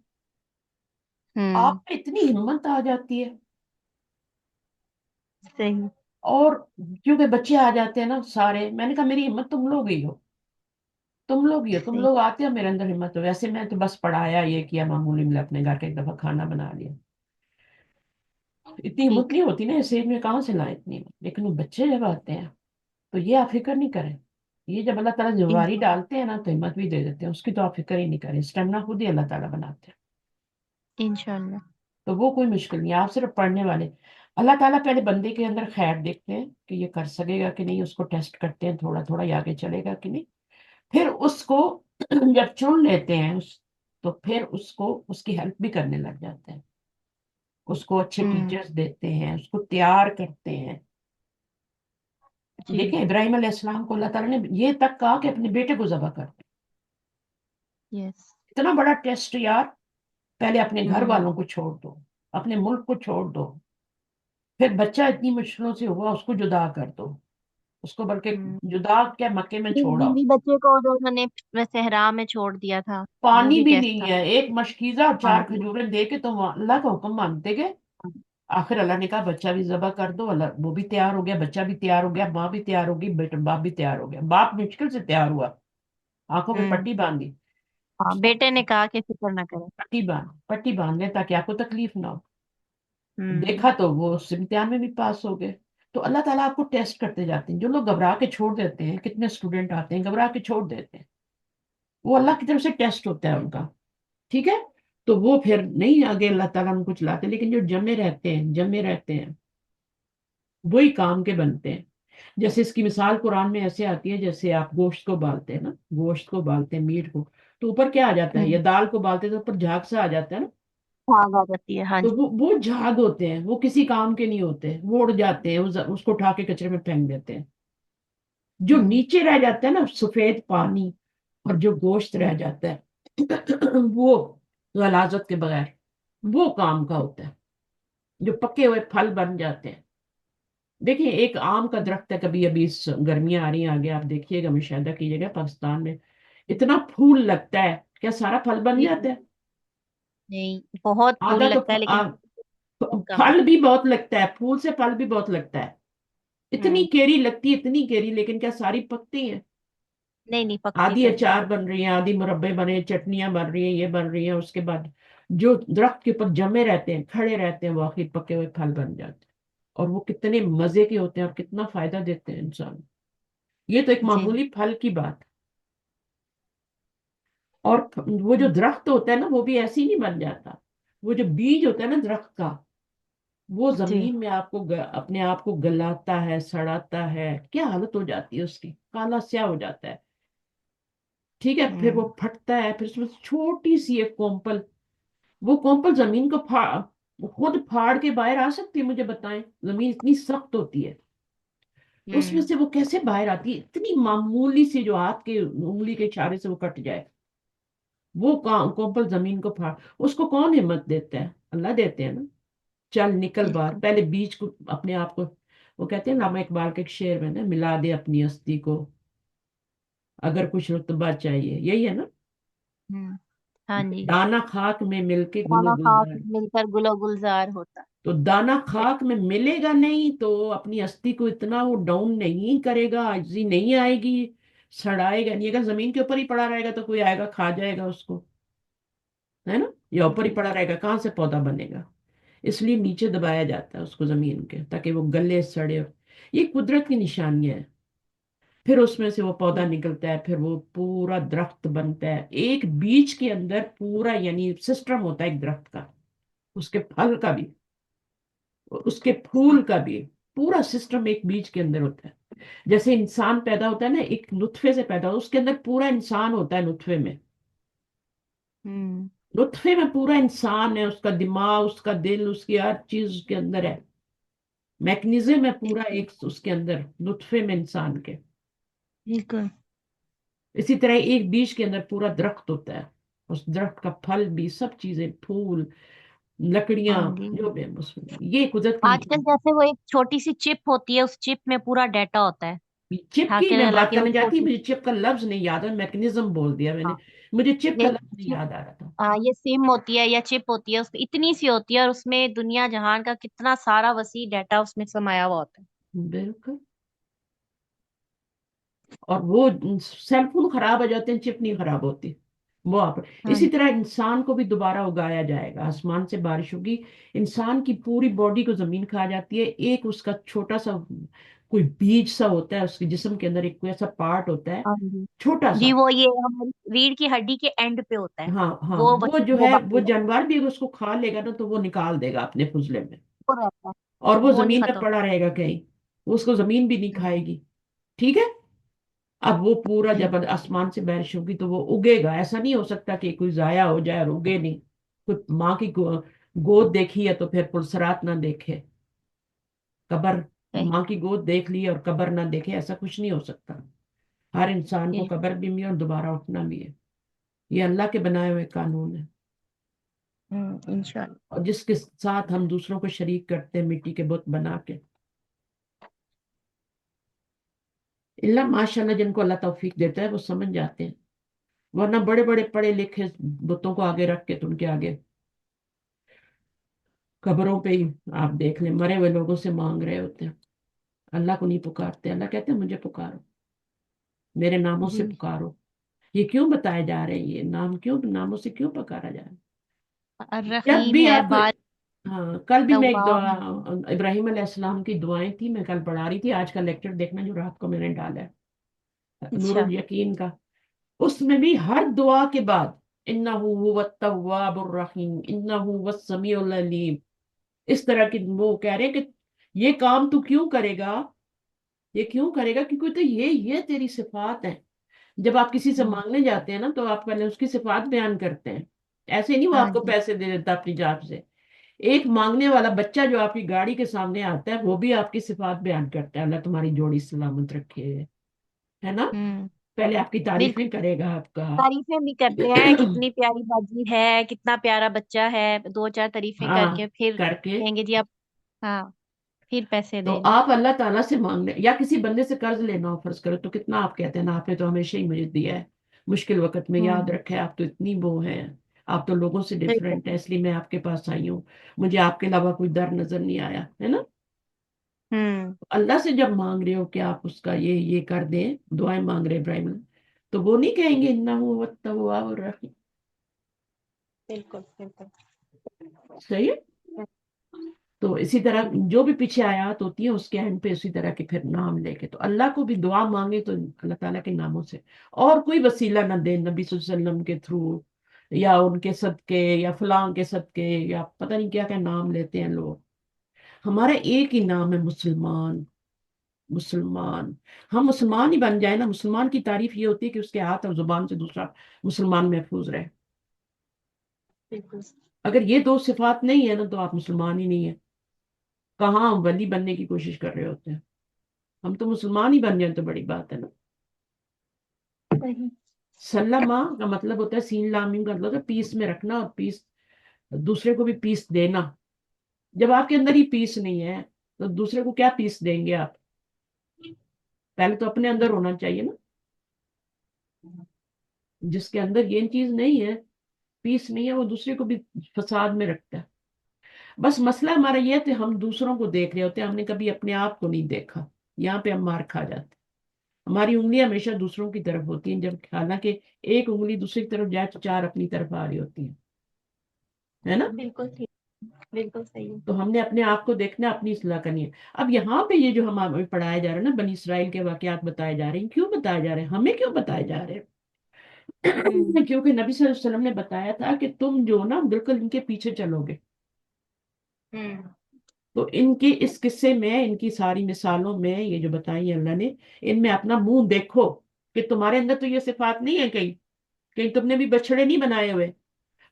हम्म। आप में इतनी हिम्मत आ जाती है। सही। और क्योंकि बच्चे आ जाते हैं ना सारे, मैंने कहा मेरी हिम्मत तुम लोग ही हो, तुम लोग ही हो, तुम सही। लोग आते हो, मेरे अंदर हिम्मत हो। वैसे मैं तो बस पढ़ाया, ये किया मामूली, मिला अपने घर का एक दफा खाना बना लिया, इतनी हिम्मत ठीक। नहीं होती ना इस एज में, कहाँ से लाए इतनी हिम्मत। लेकिन वो बच्चे जब आते हैं, तो ये आप फिक्र नहीं करें, ये जब अल्लाह ताला जिम्मेवारी इंशाल्लाह। डालते हैं ना, तो हिम्मत भी दे देते हैं उसकी, तो आप फिक्र ही नहीं करें, स्टेमिना खुद ही अल्लाह ताला बनाते हैं। इंशाल्लाह। तो वो कोई मुश्किल नहीं है, आप सिर्फ पढ़ने वाले। अल्लाह ताला पहले बंदे के अंदर खैर देखते हैं कि ये कर सकेगा कि नहीं, उसको टेस्ट करते हैं थोड़ा थोड़ा, ये आगे चलेगा कि नहीं। फिर उसको जब चुन लेते हैं तो फिर उसको उसकी हेल्प भी करने लग जाते हैं, उसको अच्छे हम्म। टीचर्स देते हैं, उसको तैयार करते हैं। जी। देखिए, इब्राहिम अलैहिस्सलाम को अल्लाह ताला ने ये तक कहा कि अपने बेटे को ज़बह कर दो। यस। इतना बड़ा टेस्ट यार, पहले अपने घर हम्म। वालों को छोड़ दो, अपने मुल्क को छोड़ दो, फिर बच्चा इतनी मुश्किलों से हुआ, उसको जुदा कर दो, اس کو بلکہ ہوں، جدا کیا مکے میں چھوڑا. بیوی بچے کو جو انہوں نے صحرا میں چھوڑ دیا تھا، وہ پانی بھی بھی ٹیسٹ نہیں تھا. ہے، ایک مشکیزہ اور ہاں 4 جی. کھجوریں دے کے تو وہ اللہ کا حکم مانتے گئے. آخر اللہ نے کہا بچہ بھی ذبح کر دو. اللہ وہ بھی تیار ہو گیا، بچہ بھی تیار ہو گیا، ماں بھی تیار ہو گئی، بیٹا باپ بھی تیار ہو گیا. باپ مشکل سے تیار ہوا، آنکھوں میں ہوں. پٹی باندھی. ہاں، بیٹے نے کہا کہ فکر نہ کرے. پٹی باندھ لیں تاکہ آپ کو تکلیف نہ ہو. ہوں. دیکھا تو وہ اس امتحان میں بھی پاس ہو گئے. تو اللہ تعالیٰ آپ کو ٹیسٹ کرتے جاتے ہیں. جو لوگ گھبرا کے چھوڑ دیتے ہیں، کتنے اسٹوڈنٹ آتے ہیں گھبرا کے چھوڑ دیتے ہیں، وہ اللہ کی طرف سے ٹیسٹ ہوتا ہے ان کا. ٹھیک ہے، تو وہ پھر نہیں آگے اللہ تعالیٰ ان کو چلاتے. لیکن جو جمے رہتے ہیں وہی کام کے بنتے ہیں. جیسے اس کی مثال قرآن میں ایسے آتی ہے، جیسے آپ گوشت کو بالتے ہیں نا، گوشت کو بالتے ہیں، میٹ کو، تو اوپر کیا آ جاتا ہے، یا ہوں. دال کو بالتے ہیں تو اوپر جھاگ سا آ جاتا ہے نا. بھاگ آ جاتی ہے. ہاں تو جی. وہ جھاگ ہوتے ہیں، وہ کسی کام کے نہیں ہوتے، وہ اڑ جاتے ہیں، اس کو اٹھا کے کچرے میں پھینک دیتے ہیں. جو ہوں. نیچے رہ جاتا ہے نا سفید پانی، اور جو گوشت ہوں. رہ جاتا ہے وہ غلاظت کے بغیر وہ کام کا ہوتا ہے، جو پکے ہوئے پھل بن جاتے ہیں. دیکھیں ایک آم کا درخت ہے، کبھی ابھی گرمیاں آ رہی ہیں آگے، آپ دیکھیے گا، مشاہدہ کیجیے گا پاکستان میں اتنا پھول لگتا ہے، کیا سارا پھل بن جی جاتا ہے؟ نہیں، بہت پھول آدھا تو لگتا ہے لیکن بہت کم. پھل بھی بہت لگتا ہے، پھول سے پھل بھی بہت لگتا ہے. اتنی ہوں. کیری لگتی ہے، اتنی کیری، لیکن کیا ساری پکتی ہیں؟ نہیں نہیں، پکتی آدھی تو نہیں. اچار بن رہی ہیں، آدھی مربے بنے، چٹنیاں بن رہی ہیں، یہ بن رہی ہیں. اس کے بعد جو درخت کے اوپر جمے رہتے ہیں، کھڑے رہتے ہیں، وہ آخر پکے ہوئے پھل بن جاتے ہیں. اور وہ کتنے مزے کے ہوتے ہیں اور کتنا فائدہ دیتے ہیں انسان. یہ تو ایک جی. معمولی پھل کی بات. اور وہ جو ہوں. درخت ہوتا ہے نا، وہ بھی ایسے ہی نہیں بن جاتا. وہ جو بیج ہوتا ہے نا درخت کا، وہ جی. زمین میں آپ کو اپنے آپ کو گلاتا ہے، سڑاتا ہے، کیا حالت ہو جاتی ہے اس کی، کالا سیاہ ہو جاتا ہے. ٹھیک ہے، پھر ہوں. وہ پھٹتا ہے، پھر اس میں چھوٹی سی ایک کومپل، وہ کومپل زمین کو خود پھاڑ کے باہر آ سکتی ہے؟ مجھے بتائیں، زمین اتنی سخت ہوتی ہے، اس میں ہوں. سے وہ کیسے باہر آتی ہے؟ اتنی معمولی سی جو ہاتھ کے انگلی کے اشارے سے وہ کٹ جائے، وہ کومپل زمین کو پھاڑ. اس کو کون ہمت دیتا ہے؟ اللہ دیتے ہیں نا. چل نکل باہر، بالکل. پہلے بیج کو اپنے آپ کو، وہ کہتے ہیں علامہ اقبال کے ایک شعر میں نا، ملا دے اپنی ہستی کو اگر کچھ رتبہ چاہیے، یہی ہے نا. ہوں. ہاں جی. دانا خاک میں مل کے گلو دانا خاک گلزار. مل کر گل و گلزار ہوتا. تو دانا خاک میں ملے گا نہیں تو اپنی ہستی کو اتنا وہ ڈاؤن نہیں کرے گا، عاجزی نہیں آئے گی، سڑائے گا نہیں. اگر زمین کے اوپر ہی پڑا رہے گا تو کوئی آئے گا کھا جائے گا اس کو، ہے نا. یا اوپر ہی جی. پڑا رہے گا، کہاں سے پودا بنے گا؟ اس لیے نیچے دبایا جاتا ہے اس کو زمین کے، تاکہ وہ گلے سڑے. یہ قدرت کی نشانیاں ہے. پھر اس میں سے وہ پودا جی. نکلتا ہے، پھر وہ پورا درخت بنتا ہے. ایک بیج کے اندر پورا یعنی سسٹم ہوتا ہے ایک درخت کا، اس کے پھل کا بھی، اس کے پھول کا بھی، پورا سسٹم ایک بیج کے اندر ہوتا ہے. جیسے انسان پیدا ہوتا ہے نا ایک نطفے سے پیدا ہوتا ہے، اس کے اندر پورا انسان ہوتا ہے نطفے میں. ہوں. نطفے میں پورا انسان ہے، اس کا دماغ، اس کا دل، اس کی ہر چیز اس کے اندر ہے. میکنزم ہے پورا ایک اس کے اندر، نطفے میں انسان کے. بالکل. اسی طرح ایک بیج کے اندر پورا درخت ہوتا ہے، اس درخت کا پھل بھی، سب چیزیں، پھول، لکڑیاں، ہاں جی. جو بھی ہے، اس میں یہ قدرت کی آج کل جیسے وہ ایک چھوٹی سی چپ ہوتی ہے، اس چپ میں پورا ڈیٹا ہوتا ہے. چپ کی حاکم میں بات حالانکہ وہ کرنا چاہتی، چھوٹی. مجھے چپ کا لفظ نہیں یاد ہے، میکنزم بول دیا میں نے. ہاں. مجھے چپ کا یہ لفظ نہیں یاد آ رہا تھا. یہ سم ہوتی ہے یا چپ ہوتی ہے، اس میں اتنی سی ہوتی ہے اور اس میں دنیا جہان کا کتنا سارا وسیع ڈیٹا اس میں سمایا ہوا ہوتا ہے. بالکل. اور وہ سیل فون خراب ہو جاتے ہیں، چپ نہیں خراب ہوتی. وہ آپ ہاں. اسی طرح انسان کو بھی دوبارہ اگایا جائے گا، آسمان سے بارش ہوگی. انسان کی پوری باڈی کو زمین کھا جاتی ہے، ایک اس کا چھوٹا سا کوئی بیج سا ہوتا ہے اس کے جسم کے اندر، ایک کوئی ایسا پارٹ ہوتا ہے ہاں جی. چھوٹا سا. جی، وہ یہ ہماری ریڑھ کی ہڈی کے اینڈ پہ ہوتا ہے. ہاں ہاں، وہ وہ جو وہ ہے وہ باقی جانور بھی اگر اس کو کھا لے گا نا تو وہ نکال دے گا اپنے فضلے میں، وہ رہتا اور ہے، وہ وہ نہیں زمین میں ختم. پڑا رہے گا کہیں، اس کو زمین بھی نہیں کھائے گی. ٹھیک ہے. اب وہ پورا جی. جب آسمان سے بارش ہوگی تو وہ اگے گا. ایسا نہیں ہو سکتا کہ کوئی ضائع ہو جائے اور اگے نہیں. کوئی ماں کی گود دیکھی ہے تو پھر پرسرات نہ دیکھے، قبر، ماں کی گود دیکھ لی اور قبر نہ دیکھے، ایسا کچھ نہیں ہو سکتا. ہر انسان کو جی. قبر بھی ملی اور دوبارہ اٹھنا بھی ہے. یہ اللہ کے بنائے ہوئے قانون ہے. انشاءاللہ. اور جس کے ساتھ ہم دوسروں کو شریک کرتے ہیں مٹی کے بت بنا کے. इल्ला माशाल्लाह जिनको अल्लाह तौफीक देता है वो समझ जाते हैं, वरना बड़े बड़े पढ़े लिखे बुतों को आगे रख के तो उनके आगे कब्रों पे ही आप देख लें मरे हुए लोगों से मांग रहे होते हैं, अल्लाह को नहीं पुकारते। अल्लाह कहते हैं मुझे पुकारो, मेरे नामों से जी पुकारो। ये क्यों बताए जा रहे हैं, ये नाम क्यों, नामों से क्यों पुकारा जा रहा है? जब रहीम भी है, आप, बार हाँ कल भी मैं एक तव्वाब दुआ, है। इब्राहिम अलैहिस्सलाम की दुआएं थी, मैं कल पढ़ा रही थी, आज का लेक्चर देखना जो रात को मैंने डाला है अच्छा। नूरुल यकीन का, उसमें भी हर दुआ के बाद इन्नहु हुवत तव्वाबुर रहीम इन्नहु हुवस समीउल अलीम, इस तरह की वो कह रहे हैं कि ये काम तू क्यों करेगा, ये क्यों करेगा, क्योंकि तो ये तेरी सिफात है। जब आप किसी से मांगने जाते हैं ना तो आप पहले उसकी सिफात बयान करते हैं, ऐसे नहीं वो हाँ आपको जी। पैसे दे देता अपनी जाब से। एक मांगने वाला बच्चा जो आपकी गाड़ी के सामने आता है वो भी आपकी सिफात बयान करता है, अल्लाह तुम्हारी जोड़ी सलामत रखे, है ना, हम्म। पहले आपकी बिल्कुल, तारीफें करेगा आपका। तारीफें भी करते हैं, कितनी प्यारी बाजी है, कितना प्यारा बच्चा है, दो चार तारीफें करके हाँ फिर करके, कहेंगे जी आप, हाँ, फिर पैसे तो दे लो। आप अल्लाह ताला से मांगने या किसी बंदे से कर्ज लेना हो फर्ज करो तो कितना आप कहते हैं ना आपने तो हमेशा ही मुझे दिया है, मुश्किल वक्त में याद हम्म। रखे, आप तो इतनी वो है, आप तो लोगों से बिल्कुल। डिफरेंट है इसलिए मैं आपके पास आई हूँ, मुझे आपके अलावा कोई डर नजर नहीं आया, है ना। हम्म। अल्लाह से जब मांग रहे हो कि आप उसका ये कर दें, दुआएं मांग रहे इब्राहिम, तो वो नहीं कहेंगे इन्ना हुआ तव्वाबुर रहीम, बिल्कुल बिल्कुल। सही है। तो इसी तरह जो भी पीछे आयत होती है उसके एंड पे उसी तरह के फिर नाम लेके, तो अल्लाह को भी दुआ मांगे तो अल्लाह ताला के नामों से, और कोई वसीला ना दे नबी सल्लल्लाहु अलैहि वसल्लम के थ्रू या उनके सदके या फलां के सदके या पता नहीं क्या क्या नाम लेते हैं लोग। हमारा एक ही नाम है मुसलमान, मुसलमान। हम मुसलमान ही बन जाए ना, मुसलमान की तारीफ ये होती है कि उसके हाथ और जुबान से दूसरा मुसलमान महफूज रहे। बिल्कुल। अगर ये दो सिफात नहीं है ना तो आप मुसलमान ही नहीं है, कहाँ हम वली बनने की कोशिश कर रहे होते हैं, हम तो मुसलमान ही बन जाए तो बड़ी बात है ना। सही। सल्लमा का मतलब होता है, सीन लाम मीम का मतलब होता है पीस में रखना और पीस दूसरे को भी पीस देना। जब आपके अंदर ही पीस नहीं है तो दूसरे को क्या पीस देंगे आप, पहले तो अपने अंदर होना चाहिए ना। जिसके अंदर ये चीज नहीं है, पीस नहीं है, वो दूसरे को भी फसाद में रखता है। बस मसला हमारा ये है कि हम दूसरों को देख रहे होते हैं, हमने कभी अपने आप को नहीं देखा, यहाँ पे हम मार खा जाते हैं। हमारी उंगलियां हमेशा दूसरों की तरफ होती हैं, जब हालांकि एक उंगली दूसरी की तरफ जाए तो चार अपनी तरफ आ रही होती है ना। बिल्कुल ठीक। बिल्कुल सही है। तो हमने अपने आप को देखना, अपनी इस्लाह करनी है। अब यहाँ पे ये जो हमें पढ़ाया जा रहा है ना, बनी इसराइल के वाकयात बताए जा रहे हैं, क्यों बताए जा रहे हैं, हमें क्यों बताए जा रहे हैं? हम्म। क्योंकि नबी सल्लल्लाहु अलैहि वसल्लम ने बताया था कि तुम जो ना बिल्कुल इनके पीछे चलोगे, हम्म। तो इनके इस किस्से में, इनकी सारी मिसालों में ये जो बताई है अल्लाह ने, इनमें अपना मुंह देखो कि तुम्हारे अंदर तो ये सिफात नहीं है, कहीं कहीं तुमने भी बछड़े नहीं बनाए हुए।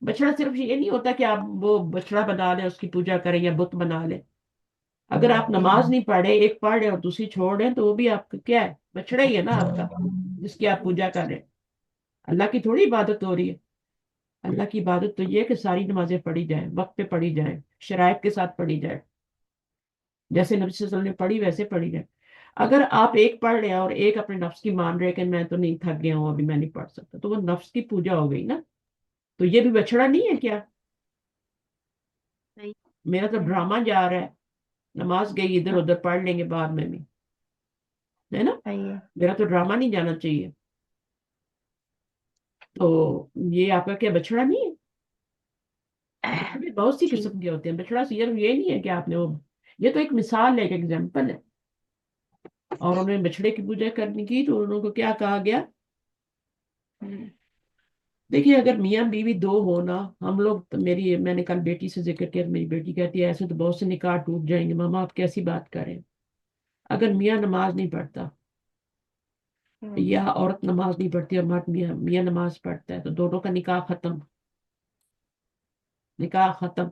बछड़ा सिर्फ ये नहीं होता कि आप वो बछड़ा बना लें उसकी पूजा करें या बुत बना लें। अगर आप नमाज नहीं पढ़े, एक पढ़ रहे और दूसरी छोड़ रहे हैं, तो वो भी आपका क्या है, बछड़ा ही है ना आपका, जिसकी आप पूजा कर रहे हैं। अल्लाह की थोड़ी इबादत हो रही है। अल्लाह की इबादत तो ये है कि सारी नमाजें पढ़ी जाए, वक्त पे पढ़ी जाए, शराइत के साथ पढ़ी जाए, जैसे नबी सल्लल्लाहु अलैहि वसल्लम ने पढ़ी वैसे पढ़ी जाए। अगर आप एक पढ़ रहे हैं और एक अपने नफ्स की मान रहे हैं कि मैं तो नहीं, थक गया हूं अभी मैं नहीं पढ़ सकता, तो वो नफ्स की पूजा हो गई ना। तो ये भी बछड़ा नहीं है क्या, सही मेरा तो है। ड्रामा जा रहा है, नमाज गई इधर हाँ, उधर पढ़ लेंगे बाद में भी, है ना, सही है। मेरा तो ड्रामा नहीं जाना चाहिए। तो ये आपका क्या बछड़ा नहीं है? बछड़े बहुत सी ठीक। किस्म के होते हैं, बछड़ा सिर्फ ये नहीं है कि आपने वो, ये तो एक मिसाल है, एक एग्जाम्पल है। और उन्होंने बछड़े की पूजा करने की तो उनको क्या कहा गया? हम्म। देखिए अगर मियाँ बीवी दो हो ना, हम लोग तो, मेरी मैंने कल बेटी से जिक्र किया, मेरी बेटी कहती है ऐसे तो बहुत से निकाह टूट जाएंगे मामा, आप कैसी बात करें। अगर मियाँ नमाज नहीं पढ़ता हम्म। या औरत नमाज नहीं पढ़ती और मर्द मियाँ मियाँ नमाज पढ़ता है तो दोनों का निकाह खत्म, निकाह खत्म।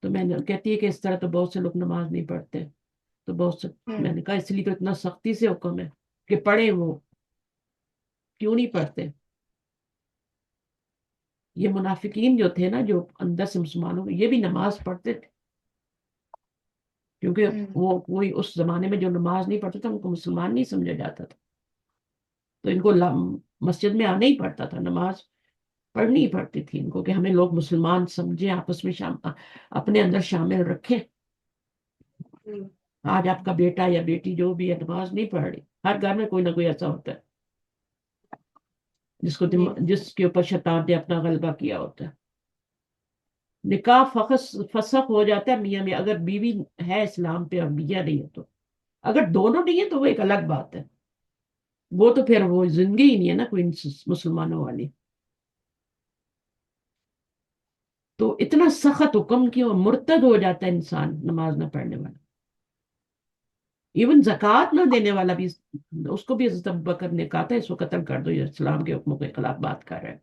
तो मैंने कहती है कि इस तरह तो बहुत से लोग नमाज नहीं पढ़ते, तो बहुत से, हम्म। मैंने कहा इसलिए तो इतना सख्ती से हुक्म है कि पढ़े वो, क्यों नहीं पढ़ते? ये मुनाफिकीन जो थे ना, जो अंदर से मुसलमानों, ये भी नमाज पढ़ते थे, क्योंकि کیونکہ ہوں وہ کوئی اس زمانے میں جو نماز نہیں پڑھتا تھا ان کو مسلمان نہیں سمجھا جاتا تھا، تو ان کو مسجد میں آنا ہی پڑتا تھا، نماز پڑھنی ہی پڑتی تھی ان کو کہ ہمیں لوگ مسلمان سمجھیں، آپس میں اپنے اندر شامل رکھیں۔ ہوں آج آپ کا بیٹا یا بیٹی جو بھی ہے نماز نہیں پڑھ رہی، ہر گھر میں کوئی نہ کوئی ایسا ہوتا ہے جی جس کے اوپر شیطان نے اپنا غلبہ کیا ہوتا ہے۔ نکاح فسخ ہو جاتا ہے میاں میں، اگر بیوی ہے اسلام پہ اور میاں نہیں ہے تو، اگر دونوں نہیں ہے تو وہ ایک الگ بات ہے، وہ تو پھر وہ زندگی ہی نہیں ہے نا کوئی مسلمانوں والی۔ تو اتنا سخت حکم کیوں، مرتد ہو جاتا ہے انسان نماز نہ پڑھنے والا۔ ایون زکوٰۃ نہ دینے والا بھی، اس کو بھی حضرت ابوبکر نے کہا تھا اس کو قتل کر دو، یہ اسلام کے حکموں کے خلاف بات کر رہے ہیں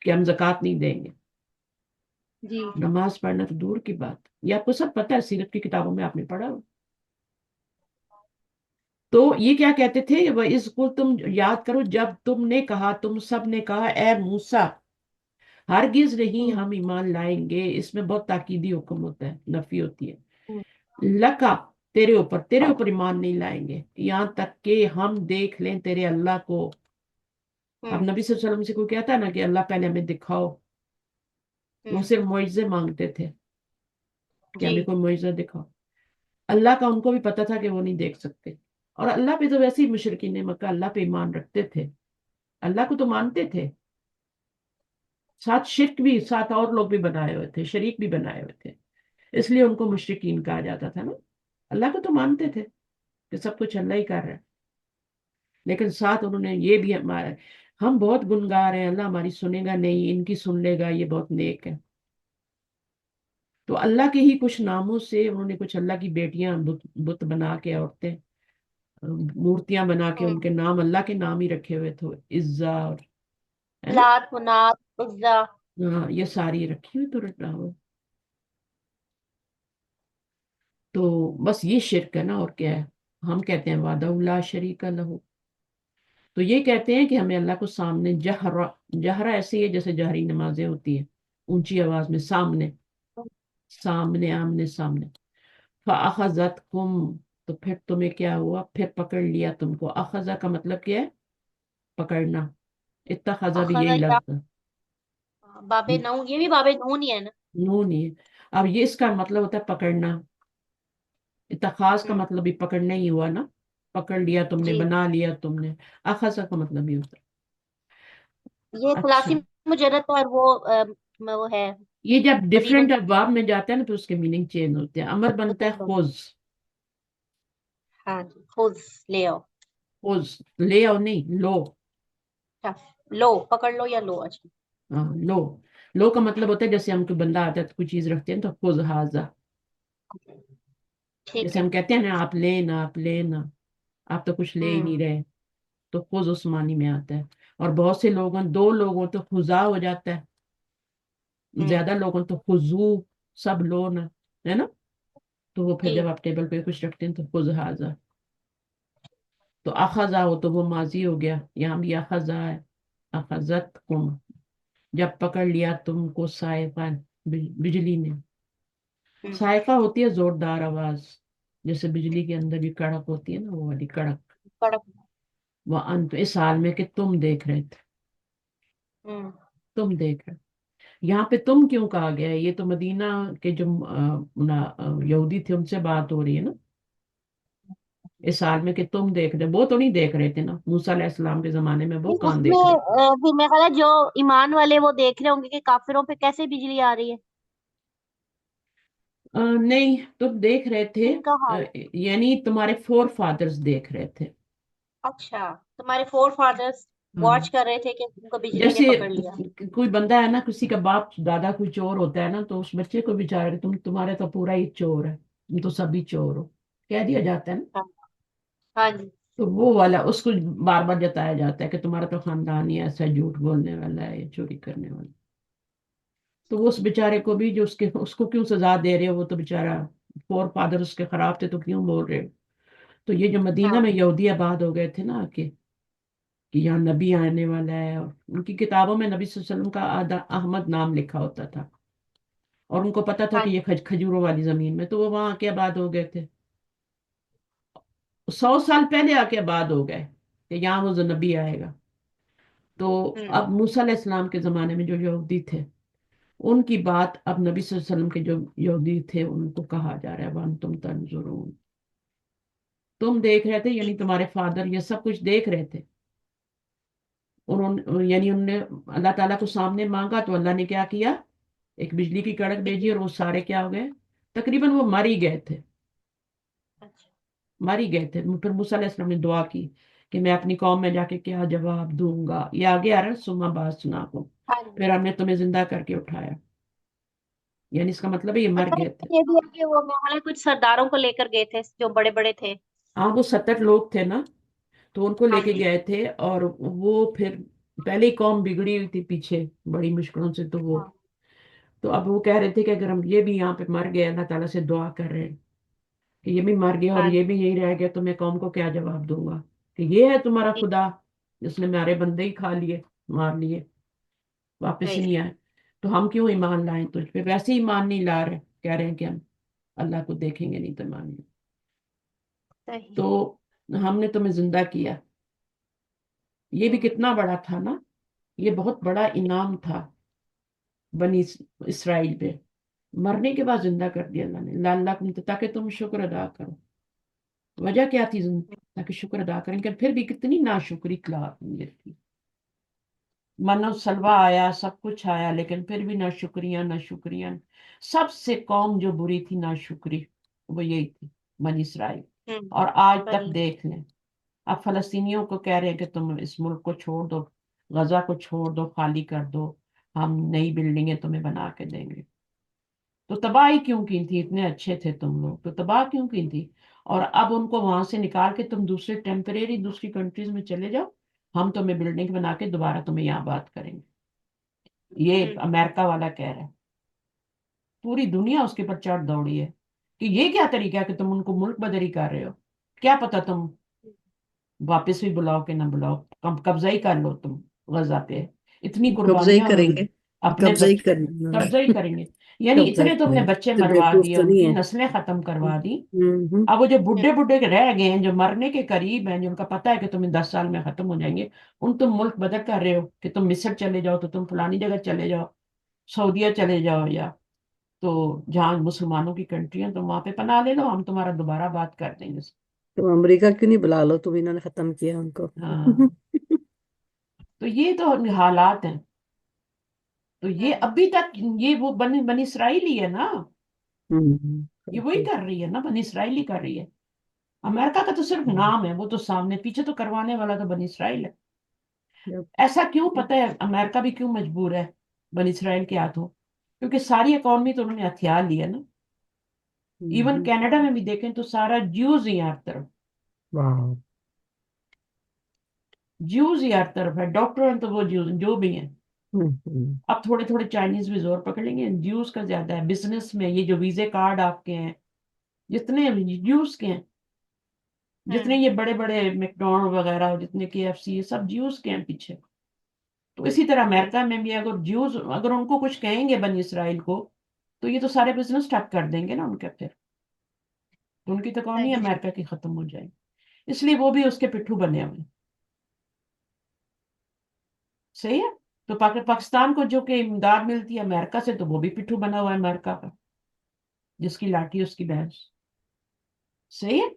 کہ ہم زکوٰۃ نہیں دیں گے۔ جی نماز پڑھنا تو دور کی بات، یہ آپ کو سب پتہ ہے، سیرت کی کتابوں میں آپ نے پڑھا ہو۔ تو یہ کیا کہتے تھے، اس کو تم یاد کرو جب تم نے کہا، تم سب نے کہا اے موسیٰ ہرگز نہیں ہم ایمان لائیں گے، اس میں بہت تاکیدی حکم ہوتا ہے، نفی ہوتی ہے، لکا تیرے اوپر ایمان نہیں لائیں گے یہاں تک کہ ہم دیکھ لیں تیرے اللہ کو۔ اب نبی صلی اللہ علیہ وسلم سے کوئی کہتا ہے نا کہ اللہ پہلے ہمیں دکھاؤ، وہ صرف معجزے مانگتے تھے کہ جی ہمیں کوئی معجزہ دکھاؤ۔ اللہ کا ان کو بھی پتا تھا کہ وہ نہیں دیکھ سکتے، اور اللہ پہ تو ویسے ہی مشرکین مکہ اللہ پہ ایمان رکھتے تھے، اللہ کو تو مانتے تھے، ساتھ شرک بھی، ساتھ اور لوگ بھی بنائے ہوئے تھے، شریک بھی بنائے ہوئے تھے، اس لیے ان کو مشرکین کہا جاتا تھا نا۔ اللہ کو تو مانتے تھے کہ سب کچھ اللہ ہی کر رہا ہے، لیکن ساتھ انہوں نے یہ بھی ہمارا، ہم بہت گنگار ہیں، اللہ ہماری سنے گا نہیں، ان کی سن لے گا، یہ بہت نیک ہے۔ تو اللہ کے ہی کچھ ناموں سے انہوں نے کچھ اللہ کی بیٹیاں بت بنا کے، عورتیں مورتیاں بنا کے ان کے نام اللہ کے نام ہی رکھے ہوئے تھے، عزا اور ہے نا، لات منات عزا۔ ہاں یہ ساری رکھی ہوئی تو رٹا ہوا۔ تو بس یہ شرک ہے نا، اور کیا ہے، ہم کہتے ہیں وعدہ لا شریک لہ، تو یہ کہتے ہیں کہ ہمیں اللہ کو سامنے جہرا ایسی ہے جیسے جہری نمازیں ہوتی ہیں، اونچی آواز میں سامنے سامنے آمنے سامنے۔ فَأَخَذَتْكُمْ تو پھر تمہیں کیا ہوا، پھر پکڑ لیا تم کو، اخذہ کا مطلب کیا ہے، پکڑنا، اتخذہ بھی اخذ یہی یا لفظ ہے، بابے نون، یہ بھی بابے نون ہی ہے نا۔ نون ہی ہے۔ اب یہ اس کا مطلب ہوتا ہے پکڑنا، اتخاذ کا ہوں، مطلب بھی پکڑنا ہی ہوا نا، پکڑ لیا تم نے، جی بنا لیا تم نے، اخذہ کا مطلب یہ ہوتا یہ ہے۔ اچھا، ثلاثی مجرد اور وہ ہے یہ جب مدینہ ڈفرینٹ ابواب میں جاتا ہے نا تو اس کے میننگ چینج ہوتے ہیں، امر بنتا ہے میں۔ خوز، ہاں جی، خود لے آؤ، خوز لے آؤ نہیں لو، اچھا، لو پکڑ لو یا لو، اچھا ہاں لو، لو کا مطلب ہوتا ہے جیسے ہم کوئی بندہ آتا ہے تو کوئی چیز رکھتے ہیں تو خوز حاضہ، ٹھیک جیسے ہے۔ ہم کہتے ہیں نا آپ لینا، آپ لینا، آپ تو کچھ لے ہی نہیں رہے، تو خوز اس معنی میں آتا ہے۔ اور بہت سے لوگوں، دو لوگوں تو خزا ہو جاتا ہے، زیادہ لوگوں تو خزو، سب لو نا، ہے نا، تو وہ پھر جی جب آپ ٹیبل پہ کچھ رکھتے ہیں تو خز حاضہ، تو اخذا ہو تو وہ ماضی ہو گیا، یہاں بھی اخذا ہے، اخذت کم جب پکڑ لیا تم کو صاعقہ بجلی نے، صاعقہ ہوتی ہے زوردار آواز، جیسے بجلی کے اندر بھی کڑک ہوتی ہے نا، وہ والی کڑک، کڑک۔ وہ انت اس حال میں کہ تم دیکھ رہے تھے، تم دیکھ رہے، یہاں پہ تم کیوں کہا گیا ہے، یہ تو مدینہ کے جو یہودی تھے ان سے بات ہو رہی ہے نا، اس حال میں کہ تم دیکھ رہے، وہ تو نہیں دیکھ رہے تھے نا، موسیٰ علیہ السلام کے زمانے میں وہ اس کہاں میں دیکھ رہے تھے۔ پھر میں خیال ہے جو ایمان والے وہ دیکھ رہے ہوں گے کہ کافروں پہ کیسے بجلی آ رہی ہے، نہیں تم دیکھ رہے تھے، ان کا حال۔ یعنی تمہارے فور فادرز دیکھ رہے تھے، اچھا، تمہارے فور فادرز ہاں، واچ کر رہے تھے کہ ان کو بجلی نے جیسے پکڑ لیا۔ کوئی بندہ ہے نا، کسی کا باپ دادا کوئی چور ہوتا ہے نا، تو اس بچے کو بھی چاہ رہے تمہارے تو پورا ہی چور ہے، تم تو سبھی چور ہو، کہہ دیا جاتا ہے نا، ہاں ہاں جی، تو وہ والا اس کو بار بار جتایا جاتا ہے کہ تمہارا تو خاندان ہی ایسا جھوٹ بولنے والا ہے یا چوری کرنے والا، تو وہ اس بیچارے کو بھی جو اس کو کیوں سزا دے رہے ہو، وہ تو بیچارہ فور فادر اس کے خراب تھے تو کیوں بول رہے ہو۔ تو یہ جو مدینہ ہاں میں یہودی آباد ہو گئے تھے نا آ کے، کہ یہاں نبی آنے والا ہے، اور ان کی کتابوں میں نبی صلی اللہ علیہ وسلم کا احمد نام لکھا ہوتا تھا، اور ان کو پتا تھا ہاں کہ یہ کھجوروں والی زمین میں، تو وہ وہاں آ کے آباد ہو گئے تھے، 100 साल पहले आके आबाद हो गए कि यहाँ वो जो नबी आएगा। तो अब मूसा अलैहिस्सलाम के जमाने में जो यहूदी थे, उनकी बात अब नबी सल्लल्लाहु अलैहि वसल्लम के जो यहूदी थे उनको कहा जा रहा है, वन तुम तंजुरून, तुम देख रहे थे, यानी तुम्हारे फादर ये सब कुछ देख रहे थे। उन्होंने यानी उन्होंने अल्लाह ताला को सामने मांगा तो अल्लाह ने क्या किया, एक बिजली की कड़क भेजी और वो सारे क्या हो गए, तकरीबन वो मर ही गए थे, अच्छा। मर ही गए थे। फिर मूसा अलैहिस्सलाम ने दुआ की कि मैं अपनी कौम में जाके क्या जवाब दूंगा, ये आगे आ रहा है, सुमा बात सुना को, हाँ जी। फिर हमने तुम्हें जिंदा करके उठाया, यानी इसका मतलब है ये मर अच्छा, गए थे। ये भी है कि वो मोहल्ले कुछ सरदारों को लेकर गए थे जो बड़े बड़े थे। हाँ वो 70 लोग थे ना, तो उनको हाँ लेके जी। गए थे, और वो फिर पहले ही कौम बिगड़ी हुई थी पीछे बड़ी मुश्किलों से, तो वो, हाँ। तो अब वो कह रहे थे कि अगर हम ये भी यहाँ पे मर गए, अल्लाह ताला से दुआ कर रहे हैं कि ये भी मर गया और हाँ ये भी यही रह गया, तो मैं कौम को क्या जवाब दूंगा कि ये है तुम्हारा जी। खुदा जिसने हमारे बंदे ही खा लिए, मार लिए, वापस ही सही। नहीं आए, तो हम क्यों ईमान लाएं तुझ पे। वैसे ही ईमान नहीं ला रहे, कह रहे हैं कि हम अल्लाह को देखेंगे नहीं तो मानेंगे। सही। तो हमने तुम्हें जिंदा किया, ये भी कितना बड़ा था ना, ये बहुत बड़ा इनाम था बनी इसराइल पे। मरने के बाद जिंदा कर दिया अल्लाह ने, लअल्लकुम, ताकि तुम शुक्र अदा करो। वजह क्या थी, ताकि शुक्र अदा करें, कि फिर भी कितनी नाशुक्री थी। मनो सलवा आया, सब कुछ आया, लेकिन फिर भी ना शुक्रिया ना शुक्रिया। सबसे कौम जो बुरी थी नाशुक्री, वो यही थी, बनी इसराइल। और आज तक वही। देख लें, अब फलस्तीनियों को कह रहे हैं कि तुम इस मुल्क को छोड़ दो, गजा को छोड़ दो, खाली कर दो, हम नई बिल्डिंगें तुम्हें बना के देंगे। तो तबाही क्यों की थी, इतने अच्छे थे तुम लोग, तो तबाह क्यों की थी। और अब उनको वहां से निकाल के तुम दूसरे टेम्परेरी दूसरी कंट्रीज में चले जाओ, हम तुम्हें बिल्डिंग बना के दोबारा तुम्हें यहाँ बात करेंगे। ये अमेरिका वाला कह रहा है, पूरी दुनिया उसके ऊपर चढ़ दौड़ी है कि ये क्या तरीका है कि तुम उनको मुल्क बदरी कर रहे हो। क्या पता तुम वापस भी बुलाओ कि ना बुलाओ, कब्जा ही कर लो तुम गजा पे। इतनी कब्जा ही कुर्बानियां उन्होंने करेंगे, अपने कब्जा ही करना, कब्जा ही करेंगे, यानी कब्जा ही इतने तुमने करेंगे, बच्चे तो मरवा बेवकूफ दिए, तो नहीं उनकी है। नस्लें खत्म करवा दी। हम्म। अब वो जो बुढ़े बुढ़े रह गए हैं, जो मरने के करीब हैं, जिनका पता है कि तुम्हें 10 साल में खत्म हो जाएंगे, उन तुम मुल्क बदल कर रहे हो कि तुम मिस्र चले जाओ, तो तुम फलानी जगह चले जाओ, सऊदीया चले जाओ, या तो जहाँ मुसलमानों की कंट्री है तुम वहां पे पनाह ले लो, हम तुम्हारा दोबारा बात कर देंगे। तो अमेरिका क्यों नहीं बुला लो तुम, इन्होंने खत्म किया उनको। हाँ, तो ये तो हालात हैं। तो ये अभी तक ये वो बनी बनी इसराइली है ना, ये वही बिल्कुल। कर रही है ना, बनी इसराइली कर रही है। अमेरिका का तो सिर्फ नाम है, वो तो सामने, पीछे तो करवाने वाला तो बनी इसराइल है। Yep. ऐसा क्यों, पता है अमेरिका भी क्यों मजबूर है बनी इसराइल के हाथों, क्योंकि सारी इकॉनमी तो उन्होंने हथियार लिया ना। इवन हम्म। कनाडा में भी देखें तो सारा ज्यूज ही हर तरफ, वाह। ज्यूज ही हर तरफ है, डॉक्टर हैं तो वो ज्यूज जो भी हैं। हम्म। अब थोड़े थोड़े चाइनीज भी जोर पकड़ लेंगे, ज्यूज का ज्यादा है बिजनेस में, ये जो वीजे कार्ड आपके हैं जितने ज्यूज के हैं, जितने ये बड़े बड़े मैकडोनल्ड वगैरह, जितने KFC, ये सब ज्यूज के हैं पीछे। तो इसी तरह अमेरिका में भी अगर ज्यूज, अगर उनको कुछ कहेंगे बनी इसराइल को, तो ये तो सारे बिजनेस ठप कर देंगे ना उनके, फिर तो उनकी तो इकॉनमी सही। अमेरिका की खत्म हो जाएगी। इसलिए वो भी उसके पिट्ठू बने हुए हैं। सही है। तो पाकिस्तान को जो कि इमदाद मिलती है अमेरिका से, तो वो भी पिट्ठू बना हुआ है अमेरिका का, जिसकी लाठी उसकी भैंस। सही है।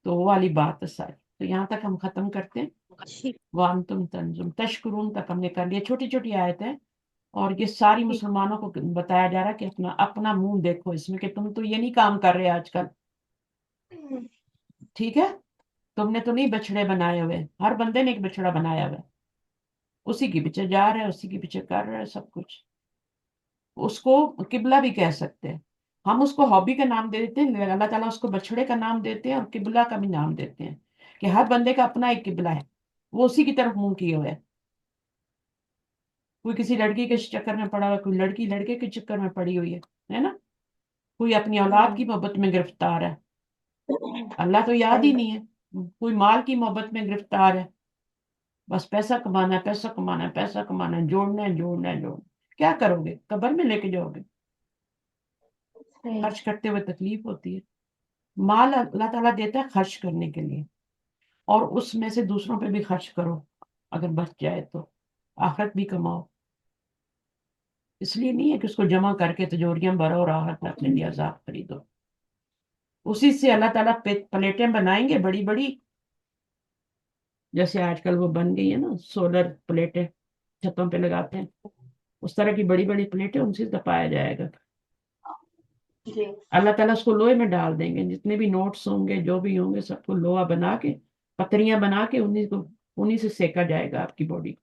तो वो वाली बात है सारी। तो यहाँ तक हम खत्म करते हैं। ठीक। वान तुम तंजुम तशकुरून तक हमने कर लिया, छोटी छोटी आयतें हैं। और ये सारी ठीक। मुसलमानों को बताया जा रहा है कि अपना अपना मुंह देखो इसमें, कि तुम तो ये नहीं काम कर रहे आजकल, ठीक है। तुमने तो नहीं बछड़े बनाए हुए, हर बंदे ने एक बछड़ा बनाया हुआ है, उसी के पीछे जा रहे हैं, उसी के पीछे कर रहे हैं सब कुछ। उसको किबला भी कह सकते हैं। हम उसको हॉबी का नाम दे देते हैं, अल्लाह ताला उसको बछड़े का नाम देते हैं और किबला का भी नाम देते हैं, कि हर बंदे का अपना एक किबला है, वो उसी की तरफ मुंह किए हुए है। कोई किसी लड़की के चक्कर में पड़ा हुआ है, कोई लड़की लड़के के चक्कर में पड़ी हुई है ना। कोई अपनी औलाद की मोहब्बत में गिरफ्तार है, अल्लाह तो याद ही नहीं है। कोई माल की मोहब्बत में गिरफ्तार है, बस पैसा कमाना है, पैसा कमाना है, पैसा कमाना है, जोड़ना है, जोड़ना है, जोड़ना है। क्या करोगे, कब्र में लेके जाओगे, सही। खर्च करते हुए तकलीफ होती है। مال اللہ تعالیٰ دیتا ہے خرچ کرنے کے لیے، اور اس میں سے دوسروں پہ بھی خرچ کرو اگر بچ جائے تو، آخرت بھی کماؤ۔ اس لیے نہیں ہے کہ اس کو جمع کر کے تجوریاں بھرو اور آخرت میں اپنے لیے عذاب خریدو۔ اسی سے اللہ تعالیٰ پلیٹیں بنائیں گے بڑی بڑی، جیسے آج کل وہ بن گئی ہے نا سولر پلیٹیں چھتوں پہ لگاتے ہیں، اس طرح کی بڑی بڑی پلیٹیں، ان سے دبایا جائے گا۔ جی اللہ تعالیٰ اس کو لوہے میں ڈال دیں گے، جتنے بھی نوٹس ہوں گے جو بھی ہوں گے سب کو لوہا بنا کے پتریاں بنا کے انہیں سے سیکا جائے گا آپ کی باڈی۔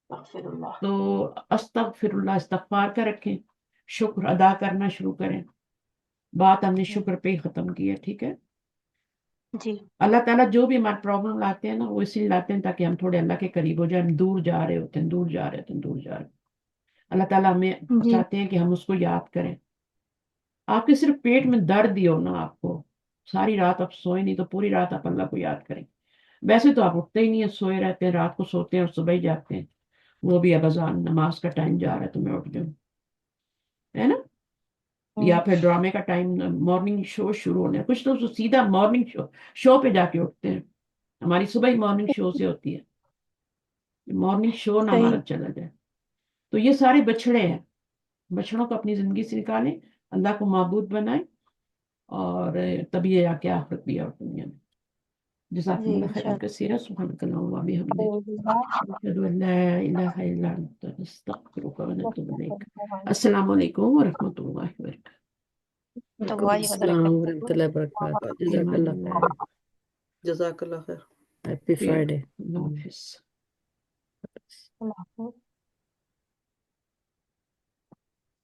استغفر اللہ۔ تو استغفر اللہ، استغفار کا رکھیں، شکر ادا کرنا شروع کریں۔ بات ہم نے شکر پہ ہی ختم کی ہے، ٹھیک ہے؟ جی اللہ تعالیٰ جو بھی ہمارے پرابلم لاتے ہیں نا وہ اس لیے لاتے ہیں تاکہ ہم تھوڑے اللہ کے قریب ہو جائیں، ہم دور جا رہے ہوتے ہیں، دور جا رہے ہوتے ہیں، دور جا رہے ہیں۔ اللہ تعالیٰ ہمیں جی چاہتے ہیں کہ ہم اس کو یاد کریں۔ آپ کے صرف پیٹ میں درد ہی ہو نا، آپ کو ساری رات آپ سوئے نہیں تو پوری رات آپ اللہ کو یاد کریں۔ ویسے تو آپ اٹھتے ہی نہیں ہیں، سوئے رہتے ہیں، رات کو سوتے ہیں اور صبح ہی جاگتے ہیں، وہ بھی اب اذان نماز کا ٹائم جا رہا ہے تو میں اٹھ جاؤں، ہے نا؟ یا پھر ڈرامے کا ٹائم، مارننگ شو شروع ہونے، کچھ تو سیدھا مارننگ شو پہ جا کے اٹھتے ہیں۔ ہماری صبح ہی مارننگ شو سے ہوتی ہے، مارننگ شو نہ صحیح۔ ہمارا چلا جائے۔ تو یہ سارے بچھڑے ہیں، بچڑوں کو اپنی زندگی سے نکالیں، اللہ کو معبود بنائیں، اور تبھی یہ آ کے آخرت بھی اور دنیا میں۔ جزاکم جی اللہ خیرا کثیرا، سبحانک اللہم وبحمدک، اشہد ان لا الہ الا انت، نستغفرک ونتوب الیک۔ السلام علیکم ورحمۃ اللہ وبرکاتہ۔ وعلیکم السلام ورحمۃ اللہ وبرکاتہ، جزاک ایمان اللہ اللہ، خیر، جزاک اللہ خیر۔ ہیپی پھر فرائیڈے۔ اللہ حافظ۔ اللہ حافظ۔